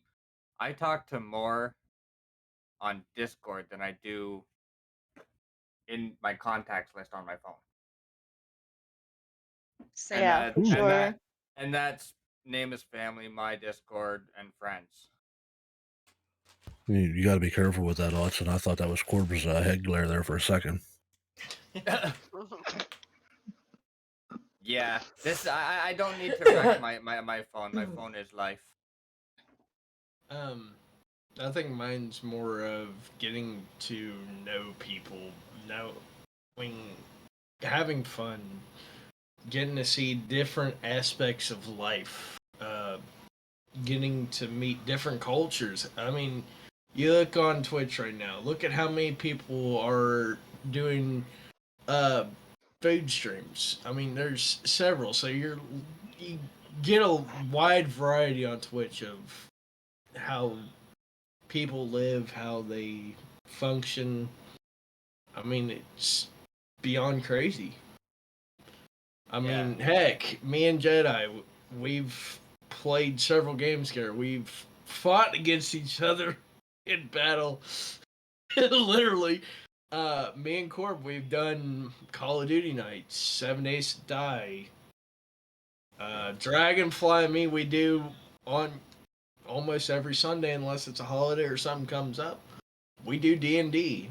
talk to more on Discord than I do in my contacts list on my phone. Same. And Yeah, that for and sure. that and that's name is family, my Discord, and friends. You got to be careful with that, Odds, and I thought that was Corb's head glare there for a second. Yeah, this I don't need to wreck my phone. My phone is life. I think mine's more of getting to know people, knowing, having fun, getting to see different aspects of life, getting to meet different cultures. I mean, you look on Twitch right now. Look at how many people are doing food streams. I mean, there's several. So you get a wide variety on Twitch of how people live, how they function. I mean, it's beyond crazy. I mean, heck, me and Jedi, we've played several games together. We've fought against each other in battle. Literally. Me and Corb, we've done Call of Duty nights, 7 Days to Die. Dragonfly and me, we do on almost every Sunday unless it's a holiday or something comes up. We do D&D.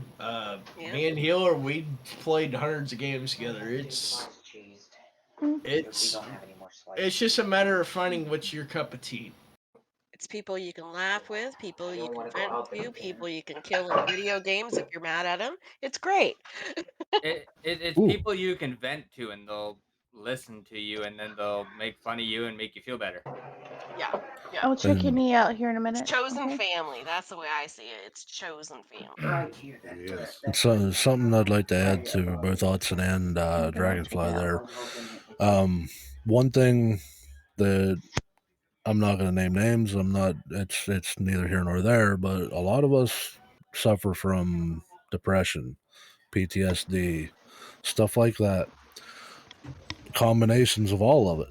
Me and Healer, we played hundreds of games together. It's just a matter of finding what's your cup of tea. It's people you can laugh with, people you can vent to, people you can kill in video games if you're mad at them. It's great. It's Ooh. people you can vent to, and they'll listen to you, and then they'll make fun of you and make you feel better. Yeah. I'll check your knee out here in a It's minute. chosen Okay. family. That's the way I see it. It's chosen family. Right here. Yes. It's something I'd like to add to both Odson and Dragonfly there. One thing that I'm not going to name names. It's neither here nor there, but a lot of us suffer from depression, PTSD, stuff like that. Combinations of all of it.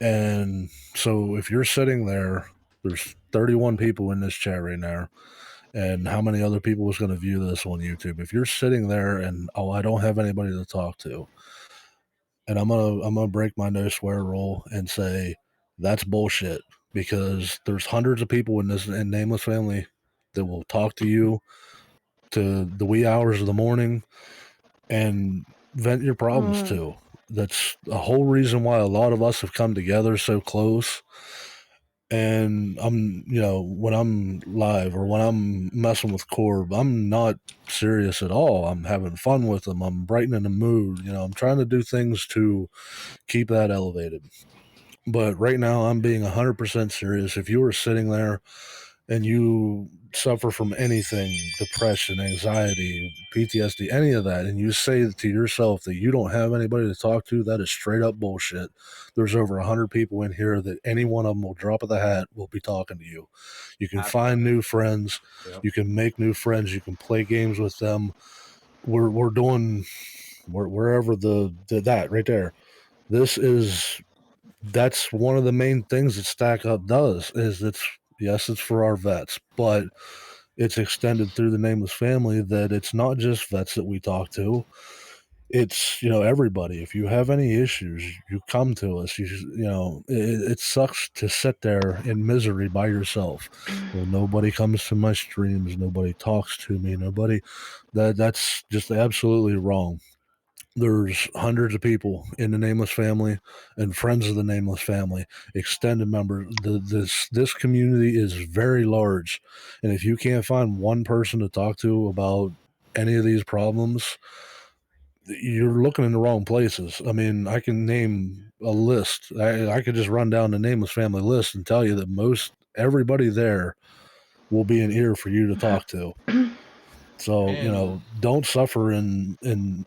And so if you're sitting there, there's 31 people in this chat right now. And how many other people is going to view this on YouTube? If you're sitting there and I don't have anybody to talk to, and I'm gonna break my no swear rule and say that's bullshit, because there's hundreds of people in Nameless Family that will talk to you to the wee hours of the morning and vent your problems to. That's the whole reason why a lot of us have come together so close. And when I'm live or when I'm messing with Corb, I'm not serious at all. I'm having fun with them. I'm brightening the mood. I'm trying to do things to keep that elevated. But right now, I'm being 100% serious. If you were sitting there and you suffer from anything, depression, anxiety, PTSD, any of that, and you say to yourself that you don't have anybody to talk to, that is straight up bullshit. There's over 100 people in here that any one of them will drop of the hat will be talking to you. You can find new friends. Yep. You can make new friends. You can play games with them. We're doing wherever that right there. That's one of the main things that Stack Up does. It's for our vets, but it's extended through the Nameless Family, that it's not just vets that we talk to. it's, you know, everybody. If you have any issues, you come to us. It sucks to sit there in misery by yourself. Well, nobody comes to my streams. Nobody talks to me. That's just absolutely wrong. There's hundreds of people in the Nameless family and friends of the Nameless family, extended members. This community is very large, and if you can't find one person to talk to about any of these problems, you're looking in the wrong places. I mean, I can name a list. I could just run down the Nameless family list and tell you that most everybody there will be an ear for you to talk to. So, don't suffer in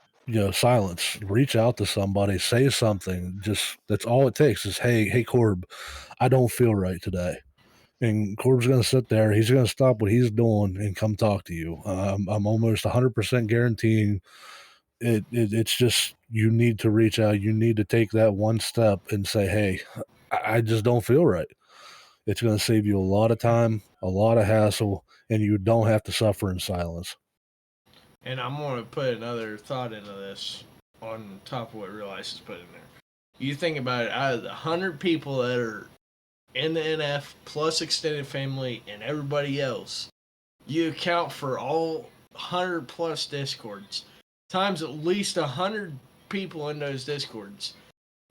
silence. Reach out to somebody, say something. Just that's all it takes is, hey Corb, I don't feel right today. And Corb's going to sit there. He's going to stop what he's doing and come talk to you. I'm almost 100% guaranteeing it's just you need to reach out. You need to take that one step and say, hey, I just don't feel right. It's going to save you a lot of time, a lot of hassle, and you don't have to suffer in silence. And I'm going to put another thought into this on top of what Real Ice has put in there. You think about it, out of the 100 people that are in the NF plus extended family and everybody else, you account for all 100 plus discords times at least 100 people in those discords.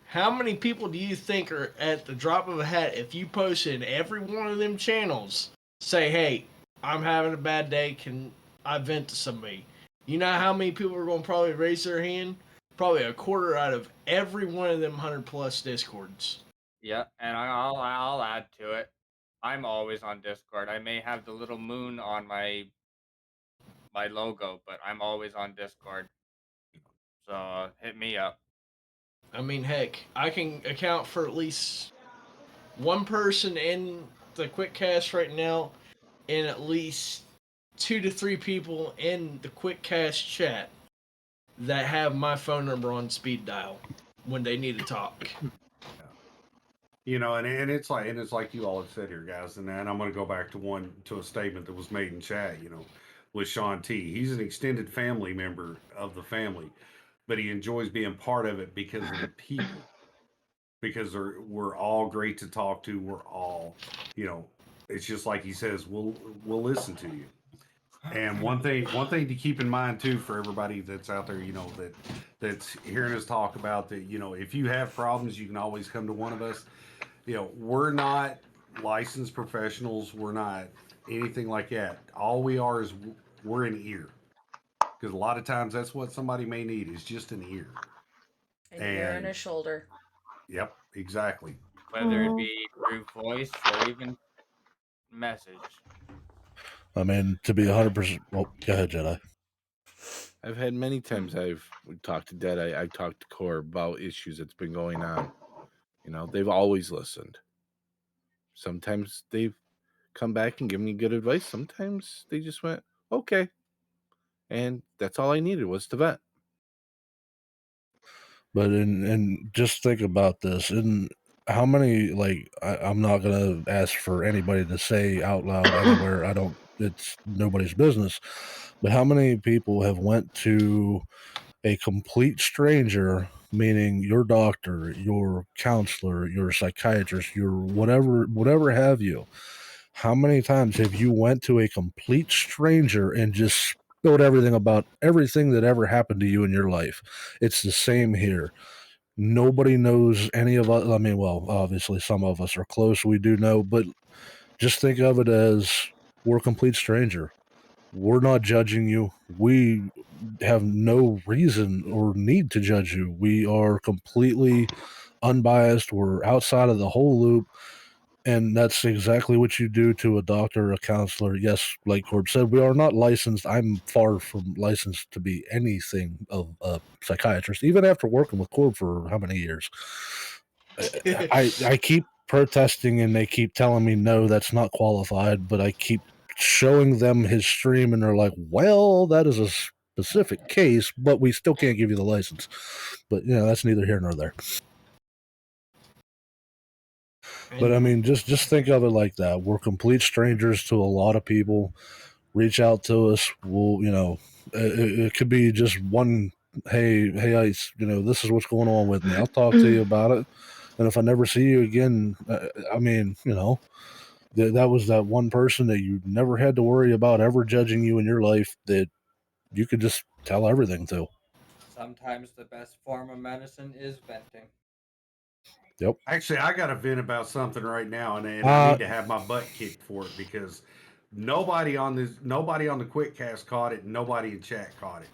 How many people do you think are at the drop of a hat, if you post in every one of them channels, say, hey, I'm having a bad day, can I vent to somebody? You know how many people are going to probably raise their hand? Probably a quarter out of every one of them 100 plus discords. Yeah, and I'll add to it. I'm always on Discord. I may have the little moon on my logo, but I'm always on Discord. So hit me up. I mean, heck, I can account for at least one person in the quick cast right now, and at least 2 to 3 people in the quick cast chat that have my phone number on speed dial when they need to talk. You know, and it's like you all have said here, guys, and I'm going to go back to a statement that was made in chat. You know, with Sean T. He's an extended family member of the family, but he enjoys being part of it because of the people. Because we're all great to talk to. We're all, you know, it's just like he says, we'll listen to you. And one thing to keep in mind too for everybody that's out there, you know, that's hearing us talk about that, you know, if you have problems, you can always come to one of us. You know, we're not licensed professionals. We're not anything like that. All we are is we're an ear. Because a lot of times that's what somebody may need is just an ear. An ear and a shoulder. Yep, exactly. Whether it be through voice or even message. I mean, to be 100%. Well, go ahead, Jedi. I've had many times I've talked to Dead. I've talked to Core about issues that's been going on. You know, they've always listened. Sometimes they've come back and given me good advice. Sometimes they just went, okay. And that's all I needed was to vent. But and just think about this. And how many, like, I'm not going to ask for anybody to say out loud anywhere. It's nobody's business. But how many people have went to a complete stranger, meaning your doctor, your counselor, your psychiatrist, your whatever have you? How many times have you went to a complete stranger and just spilled everything about everything that ever happened to you in your life? It's the same here. Nobody knows any of us. I mean, well, obviously some of us are close. We do know, but just think of it as we're a complete stranger. We're not judging you. We have no reason or need to judge you. We are completely unbiased. We're outside of the whole loop. And that's exactly what you do to a doctor, a counselor. Yes, like Corb said, we are not licensed. I'm far from licensed to be anything of a psychiatrist, even after working with Corb for how many years. I keep protesting and they keep telling me, no, that's not qualified, but I keep showing them his stream and they're like, well, that is a specific case, but we still can't give you the license. But, you know, that's neither here nor there. But I mean, just think of it like that. We're complete strangers to a lot of people. Reach out to us. We'll, you know, it could be just one hey, Ice, this is what's going on with me. I'll talk to you about it. And if I never see you again, I mean, that was that one person that you never had to worry about ever judging you in your life, that you could just tell everything to. Sometimes the best form of medicine is venting. Yep. Actually, I got to vent about something right now, and I need to have my butt kicked for it, because nobody on the quick cast caught it, and nobody in chat caught it.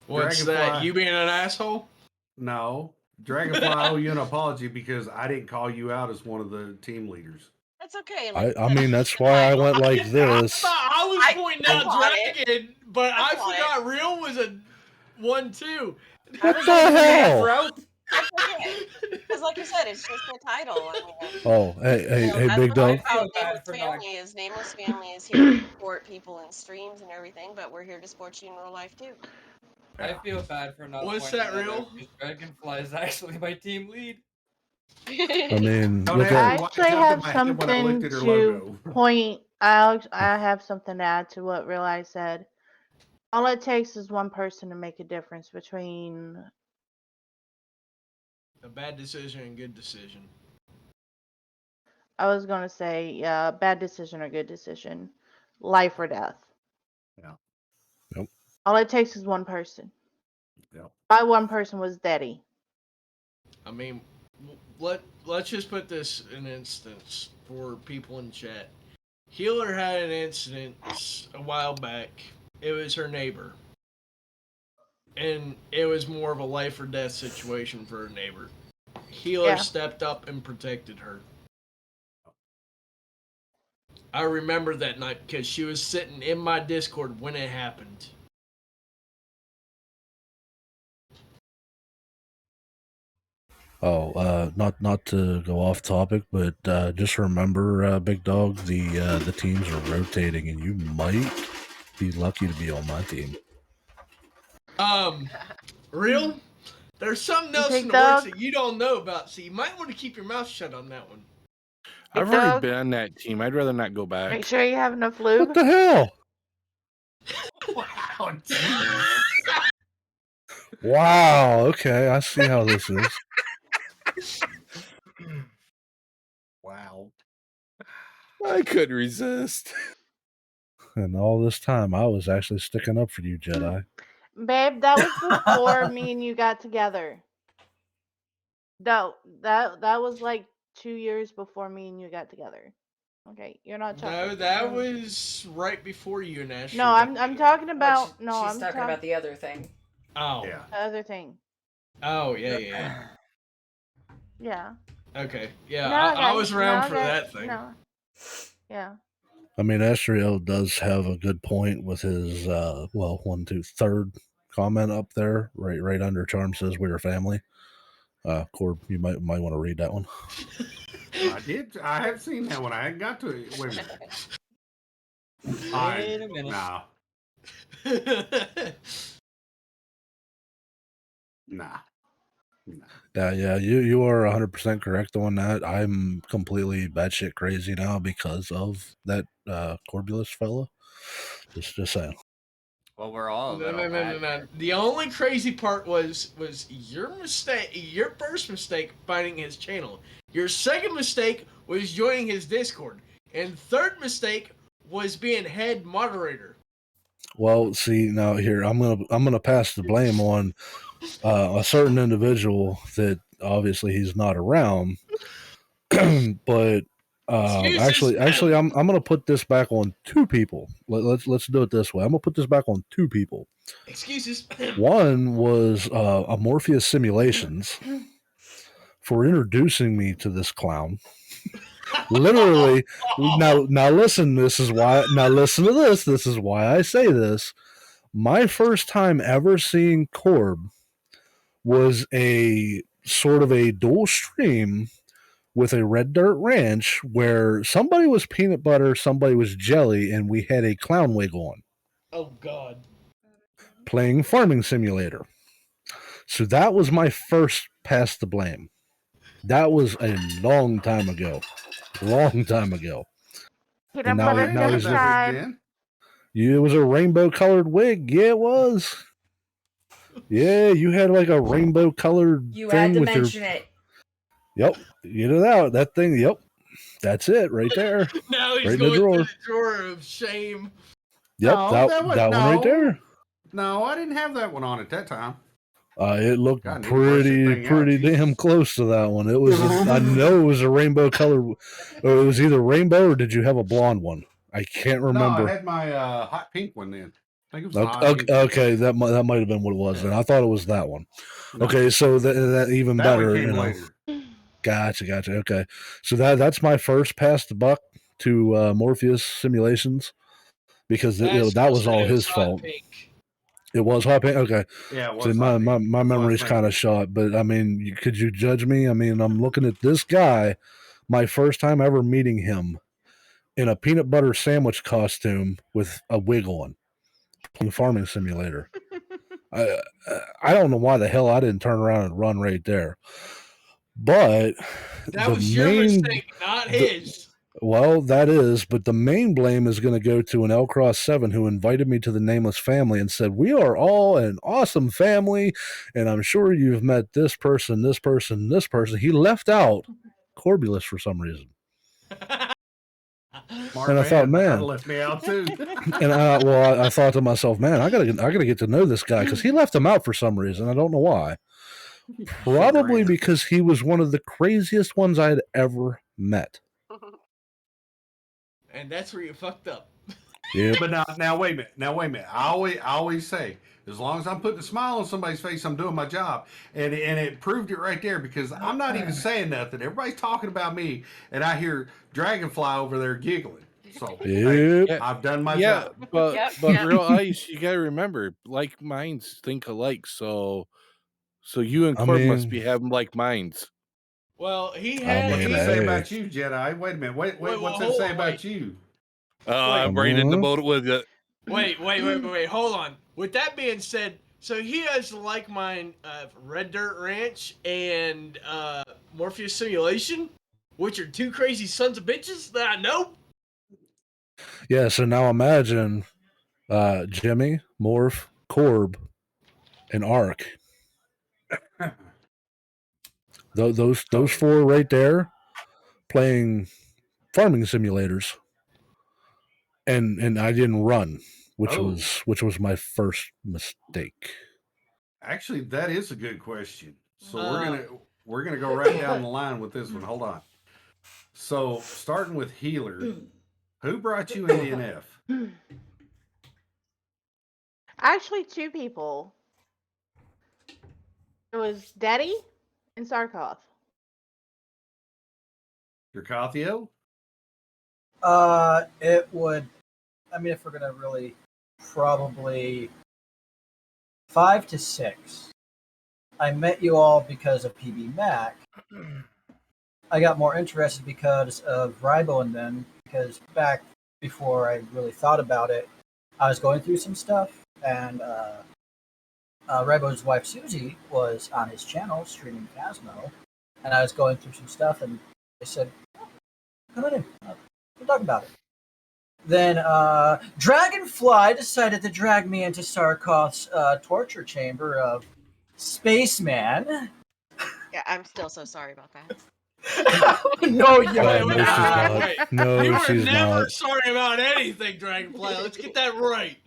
What's that? You being an asshole? No. Dragonfly, I owe you an apology because I didn't call you out as one of the team leaders. That's okay. I mean, that's why I went like this. I was pointing out Dragon, but I forgot Real was a 1-2. What the hell? That's okay. Because like you said, it's just a title. Oh, hey, Big Dog. Nameless Family is Nameless Family is here to support people in streams and everything, but we're here to support you in real life too. I feel bad for not. What's that, Real? Dragonfly is actually my team lead. I mean, I actually have something to point out. I have something to add to what Real Eye said. All it takes is one person to make a difference between a bad decision and good decision. I was going to say, bad decision or good decision. Life or death. Yeah. Yep. All it takes is one person. Yep. My one person was Daddy. I mean, let's just put this in instance for people in chat. Healer had an incident a while back. It was her neighbor. And it was more of a life or death situation for her neighbor. Healer stepped up and protected her. I remember that night because she was sitting in my Discord when it happened. Oh, not to go off topic, but just remember, Big Dog, the teams are rotating, and you might be lucky to be on my team. Real? There's something else in the works that you don't know about, so you might want to keep your mouth shut on that one. I've already been on that team. I'd rather not go back. Make sure you have enough lube. What the hell? Wow. Wow. Okay, I see how this is. Wow. I couldn't resist. And all this time, I was actually sticking up for you, Jedi. Babe, that was before me and you got together. No, that was like 2 years before me and you got together. Okay, you're not talking. No, that was right before you and Asher. No, I'm talking about. She's talking about the other thing. Oh. Yeah. The other thing. Oh, yeah. Yeah. Okay. Yeah, I was around for that thing. No. Yeah. I mean, Astriel does have a good point with his, third comment up there, right under Charm says we're a family. Corb, you might want to read that one. I did. I have seen that one. I hadn't got to it. Wait a minute. Nah. Nah. Yeah, you are 100% correct on that. I'm completely batshit crazy now because of that Corbulus fella. Just saying. Well, we're all a little No. The only crazy part was your mistake. Your first mistake finding his channel. Your second mistake was joining his Discord, and third mistake was being head moderator. Well, see now here, I'm gonna pass the blame on a certain individual that obviously he's not around, but actually, I'm gonna put this back on two people. Let's do it this way. I'm gonna put this back on two people. Excuses. One was Amorpheus Simulations for introducing me to this clown. Literally, now listen. This is why. Now listen to this. This is why I say this. My first time ever seeing Corb was a sort of a dual stream with a Red Dirt Ranch where somebody was peanut butter, somebody was jelly, and we had a clown wig on. Oh, God. Playing Farming Simulator. So that was my first pass the blame. That was a long time ago. Long time ago. And now he's it was a rainbow colored wig. Yeah, it was. Yeah, you had like a rainbow colored You thing had to with your. mention it. Yep, you know that thing. Yep, that's it right there. Now he's Right in the going through drawer. the drawer of shame. Yep, No, that that one right there. No, I didn't have that one on at that time. It looked God, I need to brush that thing out. pretty damn Jesus. close to that one. It was, I know it was a rainbow color. It was either rainbow or did you have a blonde one? I can't No, remember. I had my hot pink one then. I think it was the hot pink. Okay, that might have been what it was. Then I thought it was that one. No. Okay, so that even That better. one came You know. later. Gotcha. Okay, so that's my first pass the buck to Morpheus Simulations because that was all his fault. Pink. It was hot pink. Okay. Yeah, it was So my memory's kind of shot, but I mean, could you judge me? I mean, I'm looking at this guy, my first time ever meeting him, in a peanut butter sandwich costume with a wig on, playing Farming Simulator. I don't know why the hell I didn't turn around and run right there, but that was your mistake, not his. Well, that is, but the main blame is going to go to an L Cross 7 who invited me to the Nameless family and said, "We are all an awesome family, and I'm sure you've met this person, this person, this person." He left out Corbulus for some reason. And I thought, man, left me out too. And I thought to myself, man, I gotta get to know this guy because he left him out for some reason. I don't know why. Probably because he was one of the craziest ones I had ever met. And that's where you fucked up. Yeah. But now wait a minute. I always say, as long as I'm putting a smile on somebody's face, I'm doing my job. And it proved it right there because I'm not even saying nothing. Everybody's talking about me, and I hear Dragonfly over there giggling. So Yep. hey, I've done my job. But Real Ice, you gotta remember, like minds think alike. So you and Corb must be having like minds. Well, he had. What's it say about you, Jedi? Wait a minute. Wait. What's it say about you? I'm right in the boat with you. Wait. Hold on. With that being said, so he has the like mind of Red Dirt Ranch and Morpheus Simulation, which are two crazy sons of bitches that I know. Yeah, so now imagine Jimmy, Morph, Corb, and Ark. Those four right there playing farming simulators. And I didn't run, which was my first mistake. Actually, that is a good question. So we're gonna go right down the line with this one. Hold on. So starting with Healer, who brought you into NF? Actually, two people. It was Daddy and Sarkoth. Your Carthio? It would. I mean, if we're gonna really, probably 5 to 6. I met you all because of PB Mac. I got more interested because of Ribo and them, because back before I really thought about it, I was going through some stuff, and Ribo's wife Susie was on his channel streaming Phasmo, and I was going through some stuff, and they said, "Come on in, we'll talk about it." Then Dragonfly decided to drag me into Sarkoth's torture chamber of Spaceman. Yeah, I'm still so sorry about that. No, you Wait. No, you were she's never not. sorry about anything, Dragonfly. Let's get that right.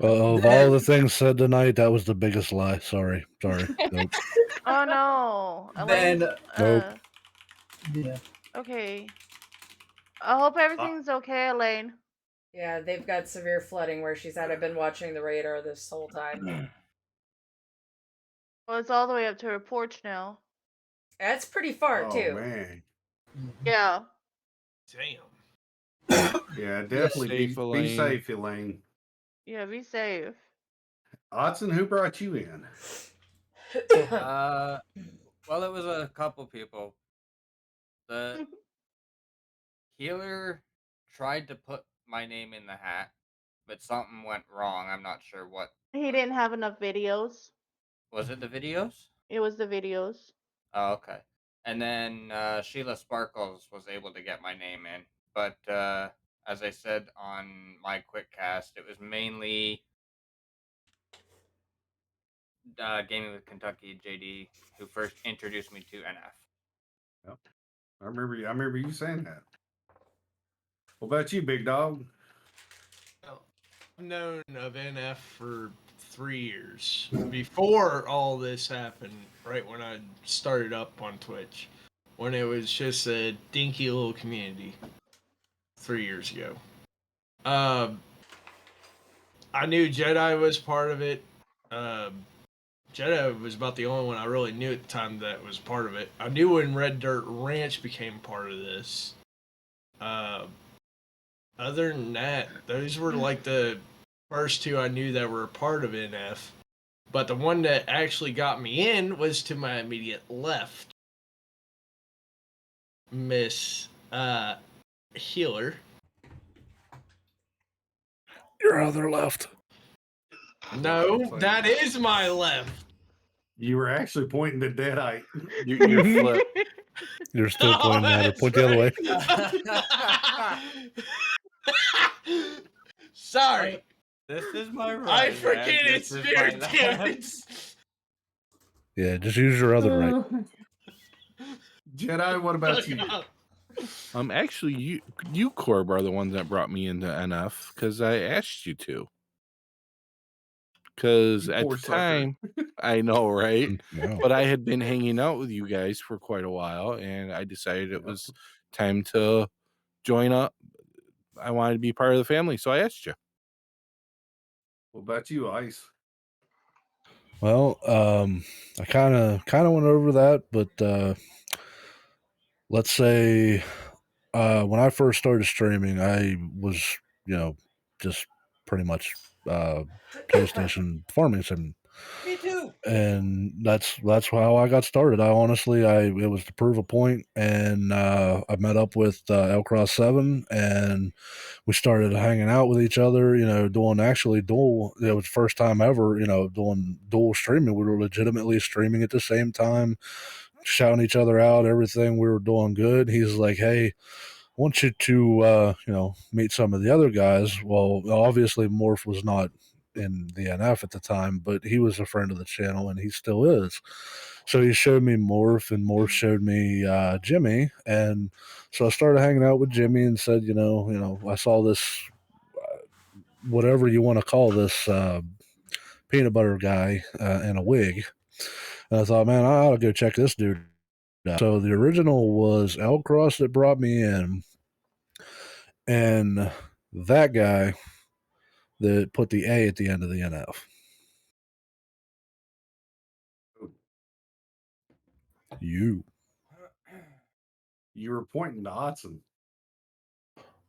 Of all the things said tonight, that was the biggest lie. Sorry. Nope. Oh no. Then Nope. Yeah. Okay. I hope everything's okay, Elaine. Yeah, they've got severe flooding where she's at. I've been watching the radar this whole time. Well, it's all the way up to her porch now. That's pretty far, too. Oh man. Yeah. Damn. Yeah, definitely be safe, Elaine. Yeah, be safe. Odson, who brought you in? Well, it was a couple people. The Healer tried to put my name in the hat, but something went wrong. I'm not sure what. He didn't have enough videos. Was it the videos? It was the videos. Oh, okay. And then Sheila Sparkles was able to get my name in. But as I said on my quick cast, it was mainly Gaming with Kentucky, JD, who first introduced me to NF. Yep. I remember you saying that. What about you, big dog? I've known of NF for 3 years. Before all this happened, right when I started up on Twitch, when it was just a dinky little community 3 years ago. I knew Jedi was part of it. Jedi was about the only one I really knew at the time that was part of it. I knew when Red Dirt Ranch became part of this. Other than that, those were like the first two I knew that were a part of NF. But the one that actually got me in was to my immediate left. Miss Healer. Your other left. No, that is my left. You were actually pointing to Deadite. You're flip. You're still pointing at her. Point the other way. Sorry. This is my right. I forget it's spirit damage. Yeah, just use your other right. Jedi, what about you? Actually, you Corb are the ones that brought me into NF because I asked you to. Because at the time, I know, right? Wow. But I had been hanging out with you guys for quite a while, and I decided it was time to join up. I wanted to be part of the family, so I asked you. What about you, Ice? Well, I kind of went over that, but let's say when I first started streaming, I was, just pretty much PlayStation farming sim. Me too. And that's how I got started. It was to prove a point, and I met up with L Cross 7, and we started hanging out with each other. Doing actually dual. It was the first time ever. Doing dual streaming. We were legitimately streaming at the same time, shouting each other out. Everything we were doing good. He's like, "Hey, I want you to meet some of the other guys." Well, obviously Morph was not in the NF at the time, but he was a friend of the channel, and he still is. So he showed me Morph, and Morph showed me Jimmy, and so I started hanging out with Jimmy and said, I saw this, whatever you want to call this, peanut butter guy in a wig, and I thought, man, I ought to go check this dude out. So the original was L Cross that brought me in, and that guy that put the A at the end of the NF. You were pointing to Otson.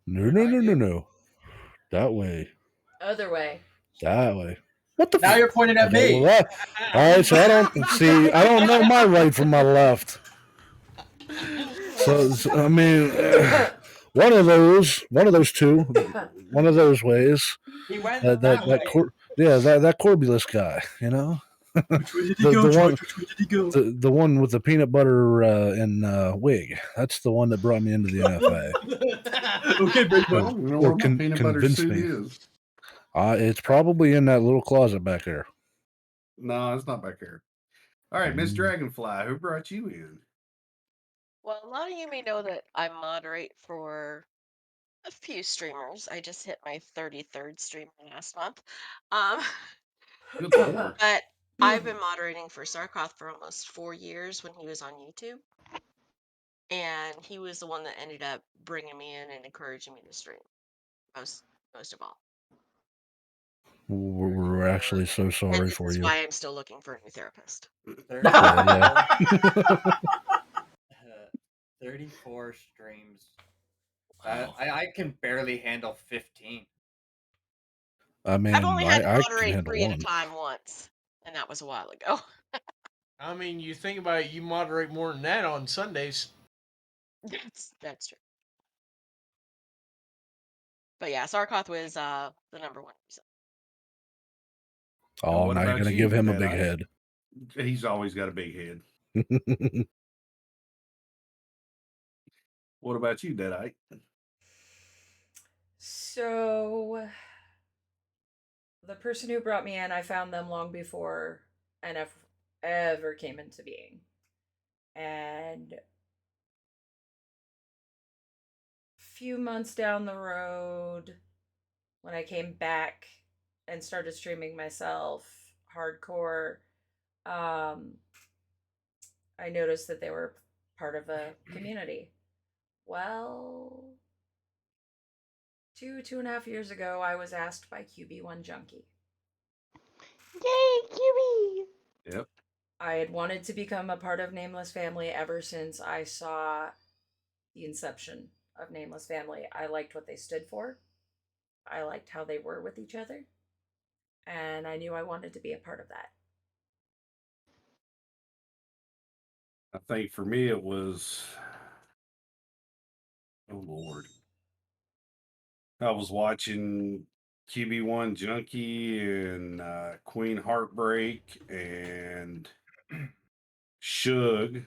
No. That way. Other way. That way. What the? Now you're pointing at me. Well, all right, so I don't know my right from my left. So I mean, one of those two, one of those ways. He went that Corbulus guy, Which way did he go, George? Which way did he go? The one with the peanut butter and wig. That's the one that brought me into the NFA. Okay, big Well, you know where my peanut butter suit is. It's probably in that little closet back there. No, it's not back there. All right, Miss Dragonfly, who brought you in? Well, a lot of you may know that I moderate for a few streamers. I just hit my 33rd stream last month. Good Lord. But I've been moderating for Sarkoth for almost 4 years when he was on YouTube. And he was the one that ended up bringing me in and encouraging me to stream most of all. We're actually so sorry And for this is you. why I'm still looking for a new therapist. 34 streams. I can barely handle 15. I mean, I've only had to I can moderate handle 3 at a one. time once, and that was a while ago. I mean, you think about it, you moderate more than that on Sundays. That's true. But yeah, Sarkoth was the number one reason. Oh, now you're going to give him a big head. He's always got a big head. What about you, Deadite? So, the person who brought me in, I found them long before NF ever came into being. And a few months down the road, when I came back and started streaming myself hardcore, I noticed that they were part of a community. Well, 2.5 years ago, I was asked by QB1 Junkie. Yay, QB! Yep. I had wanted to become a part of Nameless Family ever since I saw the inception of Nameless Family. I liked what they stood for. I liked how they were with each other. And I knew I wanted to be a part of that. I think for me it was, oh Lord, I was watching QB1 Junkie and Queen Heartbreak and Suge.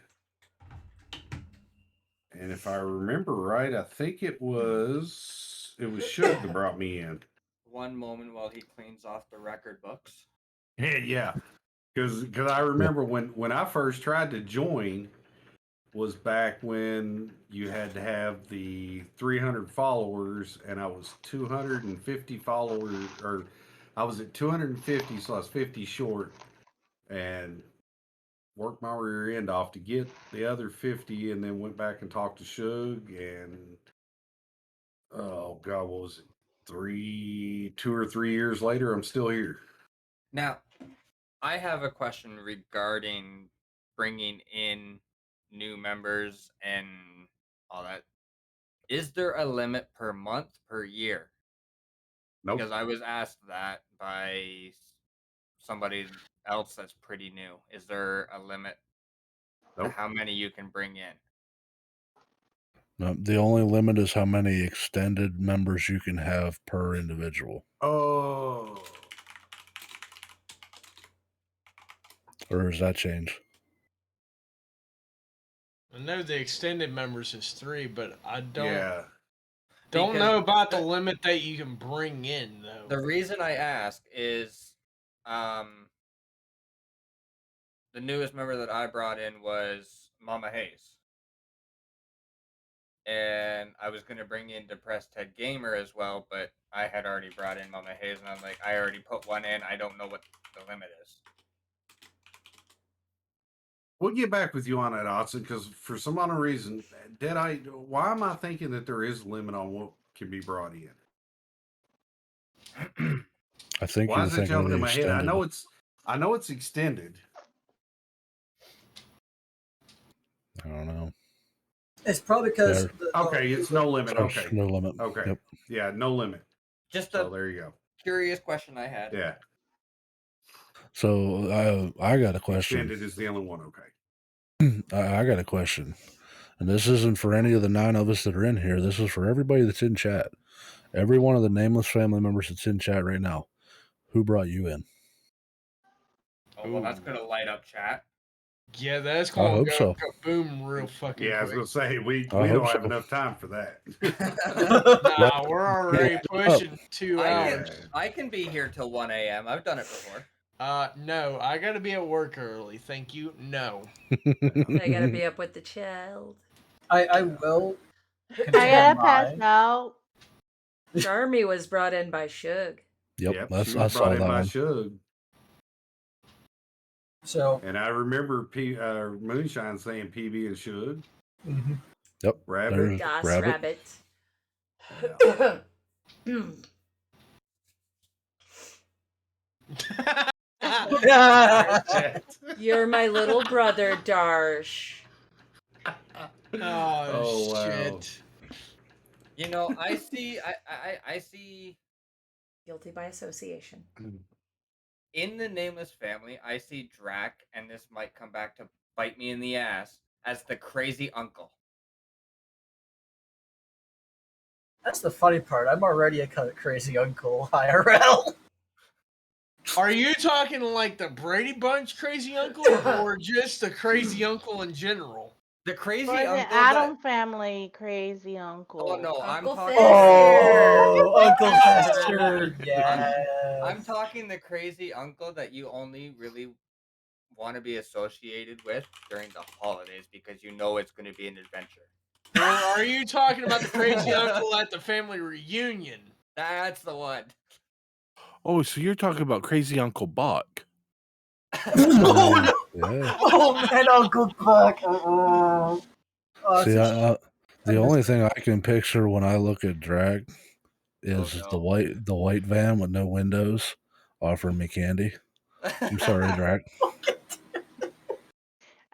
And if I remember right, I think it was Suge that brought me in. One moment while he cleans off the record books. Yeah, because I remember when I first tried to join was back when you had to have the 300 followers, and I was 250 followers, or I was at 250, so I was 50 short, and worked my rear end off to get the other 50, and then went back and talked to Suge, and oh God, what was it? 2 or 3 years later, I'm still here. Now, I have a question regarding bringing in new members and all that. Is there a limit per month, per year? Nope. Because I was asked that by somebody else that's pretty new. Is there a limit to Nope. how many you can bring in? No, the only limit is how many extended members you can have per individual. Oh. Or does that change? I know the extended members is 3, but I don't Yeah. don't Because know about the limit that you can bring in though. The reason I ask is the newest member that I brought in was Mama Hayes. And I was going to bring in Depressed Head Gamer as well, but I had already brought in Mama Hayes, and I'm like, I already put one in. I don't know what the limit is. We'll get back with you on that, Austin, because for some unknown reason, why am I thinking that there is a limit on what can be brought in? I think Why you're is it thinking of jumping the in my head? extended. I know it's extended. I don't know. It's probably because okay, it's no limit. Sorry, Okay, no limit. Okay, Yep. yeah, no limit. Just so there you go. Curious question I had. Yeah. So I got a question. Extended is the only one. Okay. I got a question, and this isn't for any of the 9 of us that are in here. This is for everybody that's in chat. Every one of the Nameless family members that's in chat right now. Who brought you in? Oh, well, that's going to light up chat. Yeah, that's I going hope to so. go boom real fucking Yeah, I was quick. gonna say we I don't hope have so. enough time for that. Nah, we're already pushing 2 hours. I can be here till 1 a.m. I've done it before. No, I gotta be at work early. Thank you. No. I gotta be up with the child. I will. I gotta pass out. Charmy was brought in by Suge. Yep, I she was saw brought in that by one. Suge. So, and I remember Moonshine saying PB and Suge. Mm-hmm. Yep. Rabbit. Das Rabbit. You're my little brother, Darsh. Oh, wow. shit. You know, I see Guilty by association. In the Nameless family, I see Drac, and this might come back to bite me in the ass, as the crazy uncle. That's the funny part. I'm already a crazy uncle IRL. Are you talking like the Brady Bunch crazy uncle or just the crazy uncle in general? The crazy Or the uncle Adam family crazy uncle. Oh no, Uncle I'm talking. Oh, Uncle Fester. Yeah. I'm talking the crazy uncle that you only really want to be associated with during the holidays because you know it's going to be an adventure. Or are you talking about the crazy uncle at the family reunion? That's the one. Oh, so you're talking about Crazy Uncle Buck? Oh, no. Yeah. Oh man, Uncle Buck. See, the only thing I can picture when I look at Drac is the white van with no windows offering me candy. I'm sorry, Drac.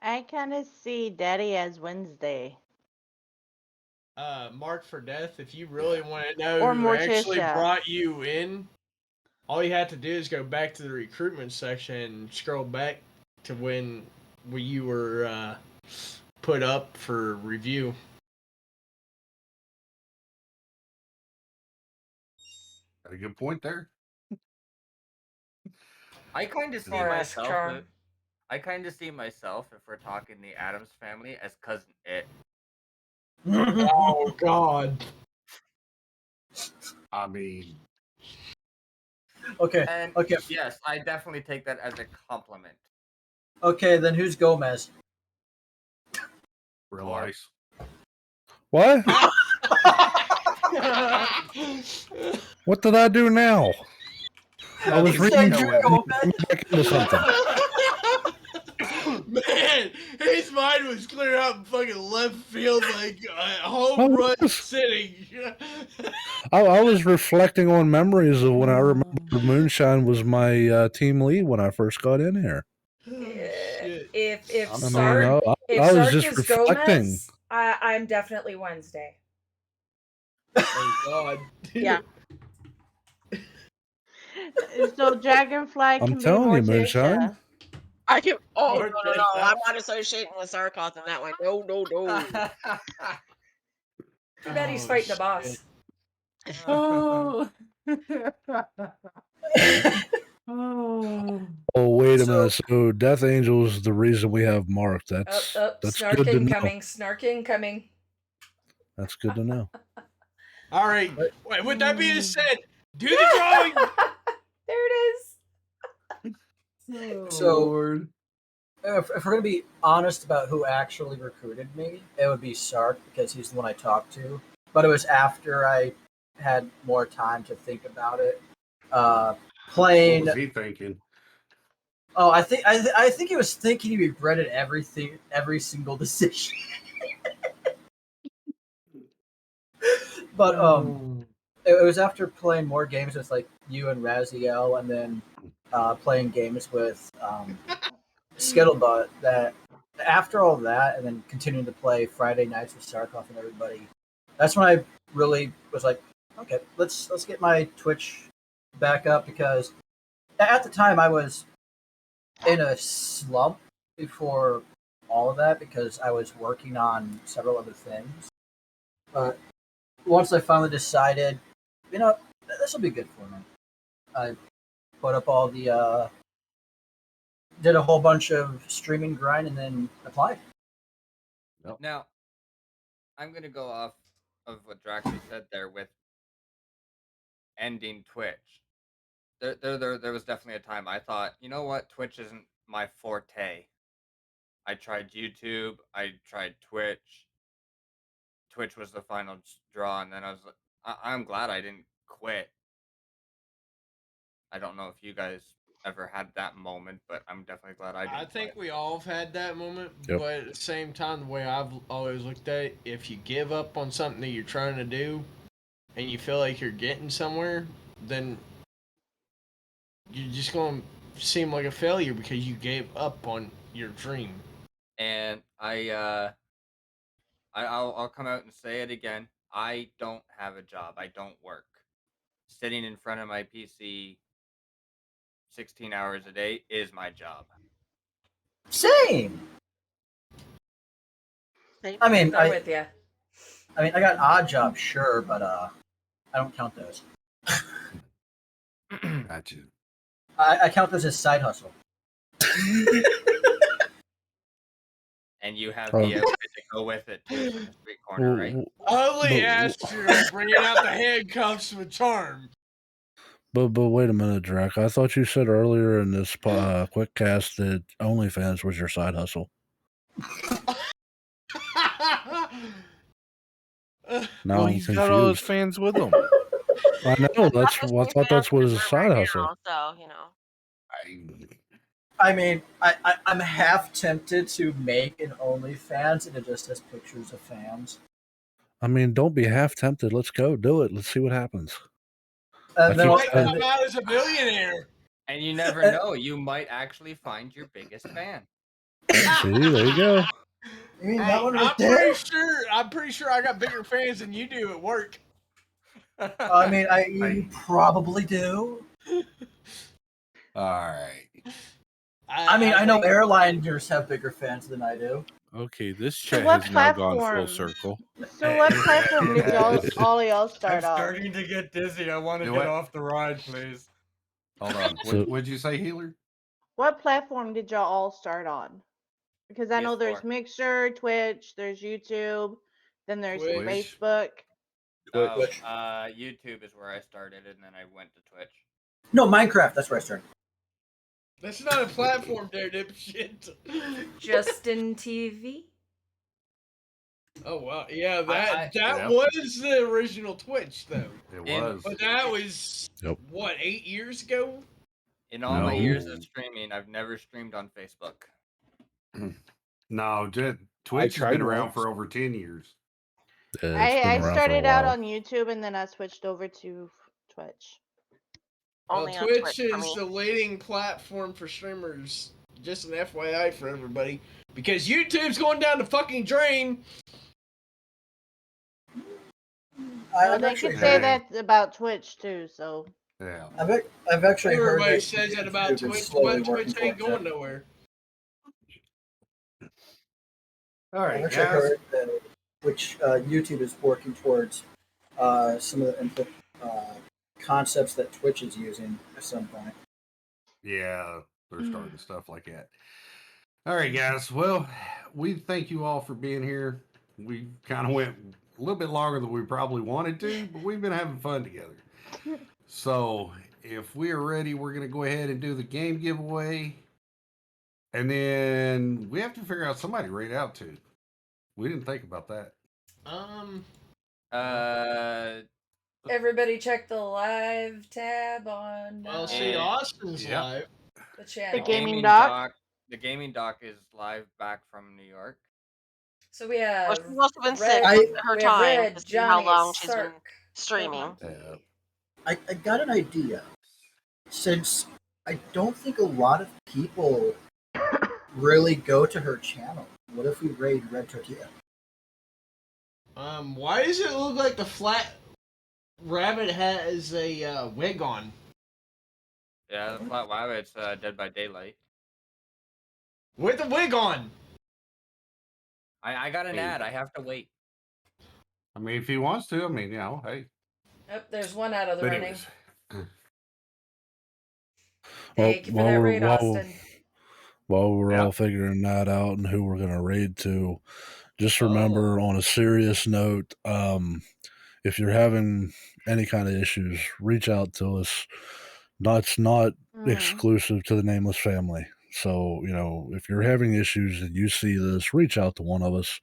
I kind of see Daddy as Wednesday. Mark for Death, if you really want to know Or who actually Morticia. brought you in, all you have to do is go back to the recruitment section and scroll back to when you were put up for review. Got a good point there. I kind of see Ask myself. Charm. I kind of see myself, if we're talking the Addams family, as cousin It. Oh God. I mean, Okay. And Okay. yes, I definitely take that as a compliment. Okay, then who's Gomez? real ice. What? What did I do now? I was reading back into something. Man, his mind was clear out in fucking left field like a home run sitting. I was reflecting on memories of when I remember Moonshine was my team lead when I first got in here. If I Sark was just is reflecting. Gomez, I'm definitely Wednesday. Oh God. Yeah. So Dragonfly I'm can be telling you, Morticia. Moonshine. I can. Oh Mark no! that I'm not associating with Sarkoth in that one. No. Too bad he's fighting the boss. Oh. Oh, wait a minute. So Death Angel is the reason we have Mark. That's good to Snarking know. coming. Snarking coming. That's good to know. All right. Wait, with that being said, do the drawing. There it Oh, So, Lord. if we're gonna be honest about who actually recruited me, it would be Sark because he's the one I talked to. But it was after I had more time to think about it. Playing. What was he thinking? Oh, I think he was thinking he regretted every single decision. But it was after playing more games with like you and Raziel, and then playing games with Skittlebutt. That after all that, and then continuing to play Friday nights with Sarkoff and everybody, that's when I really was like, okay, let's get my Twitch back up, because at the time I was in a slump before all of that because I was working on several other things. But once I finally decided, this will be good for me, I put up all the did a whole bunch of streaming grind and then applied. Now, I'm gonna go off of what Drax said there with ending Twitch. There was definitely a time I thought, you know what, Twitch isn't my forte. I tried YouTube, I tried Twitch. Twitch was the final draw, and then I was like, I'm glad I didn't quit. I don't know if you guys ever had that moment, but I'm definitely glad I didn't. I think we all have had that moment, Yep. but at the same time, the way I've always looked at it, if you give up on something that you're trying to do and you feel like you're getting somewhere, then you're just going to seem like a failure because you gave up on your dream. And I'll come out and say it again. I don't have a job. I don't work. Sitting in front of my PC 16 hours a day is my job. Same. I mean, I'm with you. I mean, I got odd jobs, sure, but I don't count those. Gotcha. I count those as side hustle. And you have the outfit to go with it too from the street corner, right? Only asked you bringing out the handcuffs with charm. But wait a minute, Drac. I thought you said earlier in this quick cast that OnlyFans was your side hustle. Now Well, I'm he's got all his confused. fans with him. I know. That's Got I the same thought fans that's what as his him side right hustle. now, so you know. I mean, I'm half tempted to make an OnlyFans and it just has pictures of fans. I mean, don't be half tempted. Let's go. Do it. Let's see what happens. And then You might come out as a billionaire. And you never know. You might actually find your biggest fan. See, there you go. You mean Hey, that one right I'm there? pretty sure I got bigger fans than you do at work. I mean, you probably do. All right. I mean, I know airliners have bigger fans than I do. Okay, this So chat what has now gone full platform? circle. So what platform did all y'all start I'm on? starting to get dizzy. I want to Do get what? off the ride, please. Hold on. What'd you say, Healer? What platform did y'all all start on? Because I know there's PS4. Mixer, Twitch, there's YouTube, then there's Twitch. Facebook. Twitch. YouTube is where I started, and then I went to Twitch. No, Minecraft. That's where I started. That's not a platform, there, dipshit. Justin TV. Oh wow, yeah, that Yep. was the original Twitch, though. It was. But that was Yep. what, 8 years ago? In all my years of streaming, I've never streamed on Facebook. No, Twitch has tried been around once. for over 10 years. I started out on YouTube and then I switched over to Twitch. Only on Twitch Twitch for is me. the leading platform for streamers. Just an FYI for everybody, because YouTube's going down the fucking drain. Well, they could say that about Twitch too. So yeah, I've actually heard Everybody that says that YouTube about is Twitch, slowly but working Twitch ain't towards going that. nowhere. All right, I've actually guys. heard that which YouTube is working towards some of the concepts that Twitch is using at some point. Yeah, they're starting stuff like that. All right, guys. Well, we thank you all for being here. We kind of went a little bit longer than we probably wanted to, but we've been having fun together. So, if we are ready, we're going to go ahead and do the game giveaway. And then we have to figure out somebody to rate out to. We didn't think about that. Everybody check the live tab on. Well, see, Austin's live. The channel. The gaming doc? The gaming doc is live back from New York. So we have. Well, she's also been sick. Red, Look at her we have time Red, to see how Johnny, long she's been Sark. streaming. I got an idea. Since I don't think a lot of people really go to her channel, what if we raid Red Tortilla? Why does it look like the flat rabbit has a wig on? Yeah, the flat rabbit's Dead by Daylight. With the wig on. I got an ad. I have to wait. I mean, if he wants to, I mean, you know, hey. Yep, there's one out of the But running. anyways. Thank you for that raid, Austin. While we're all figuring that out and who we're going to raid to, just remember on a serious note, if you're having any kind of issues, reach out to us. It's not exclusive to the Nameless family. So, you know, if you're having issues and you see this, reach out to one of us.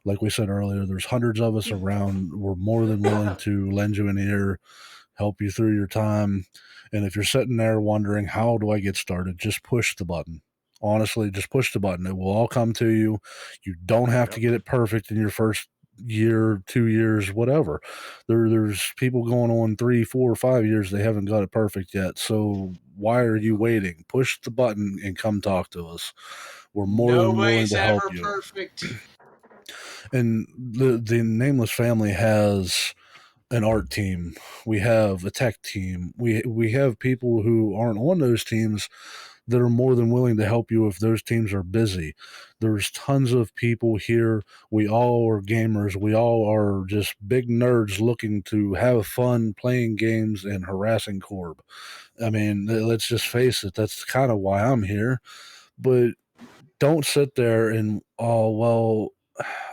Like we said earlier, there's hundreds of us around. We're more than willing to lend you an ear, help you through your time. And if you're sitting there wondering, how do I get started? Just push the button. Honestly, just push the button. It will all come to you. You don't have to get it perfect in your first year, 2 years, whatever. There's people going on 3, 4, 5 years. They haven't got it perfect yet. So why are you waiting? Push the button and come talk to us. We're more than willing to help you. Perfect. And the Nameless family has an art team. We have a tech team. We have people who aren't on those teams that are more than willing to help you if those teams are busy. There's tons of people here. We all are gamers. We all are just big nerds looking to have fun playing games and harassing Corb. I mean, let's just face it. That's kind of why I'm here. But don't sit there and, oh, well,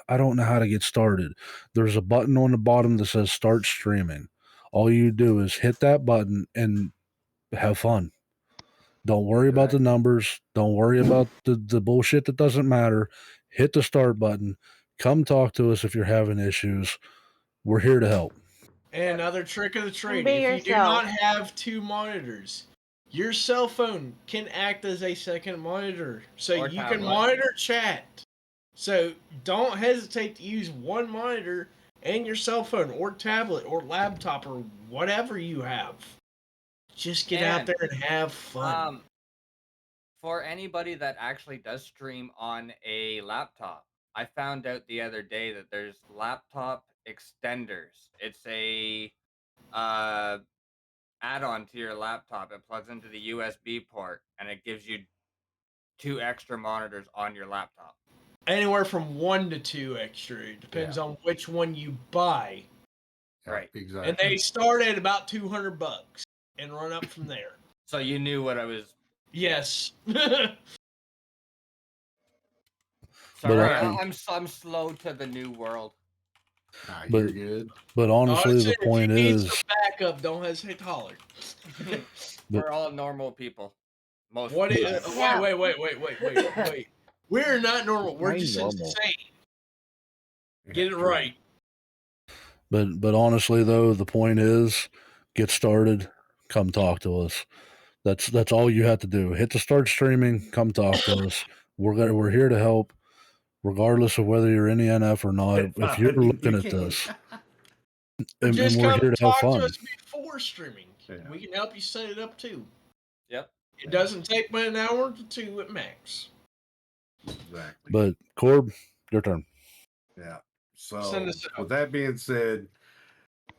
I don't know how to get started. There's a button on the bottom that says start streaming. All you do is hit that button and have fun. Don't worry about the numbers. Don't worry about the bullshit that doesn't matter. Hit the start button. Come talk to us if you're having issues. We're here to help. And another trick of the trade, be if you do yourself. not have two monitors, your cell phone can act as a second monitor. So Or you tablet. can monitor chat. So don't hesitate to use one monitor and your cell phone or tablet or laptop or whatever you have. Just get out And, there and have fun. For anybody that actually does stream on a laptop, I found out the other day that there's laptop extenders. It's a add-on to your laptop. It plugs into the USB port and it gives you 2 extra monitors on your laptop. Anywhere from 1 to 2 extra. It depends on which one you buy. Right. Exactly. And they start at about $200 and run up from there. So you knew what I was. Yes. Sorry, I'm slow to the new world. You're good. But honestly, the point if you need is, some backup, don't hesitate to holler. We're all normal people. Most. What of is, us. wait. We're not normal. We're just normal. insane. Get it right. but honestly though, the point is, get started. Come talk to us. That's all you have to do. Hit the start streaming. Come talk to us. We're here to help, regardless of whether you're in the NF or not. If you're looking at this, and Just we're come here to have talk fun. to us before streaming. Yeah. We can help you set it up too. Yep. It doesn't take but an hour to 2 at max. Exactly. But Corb, your turn. Yeah. So Send us out. with that being said,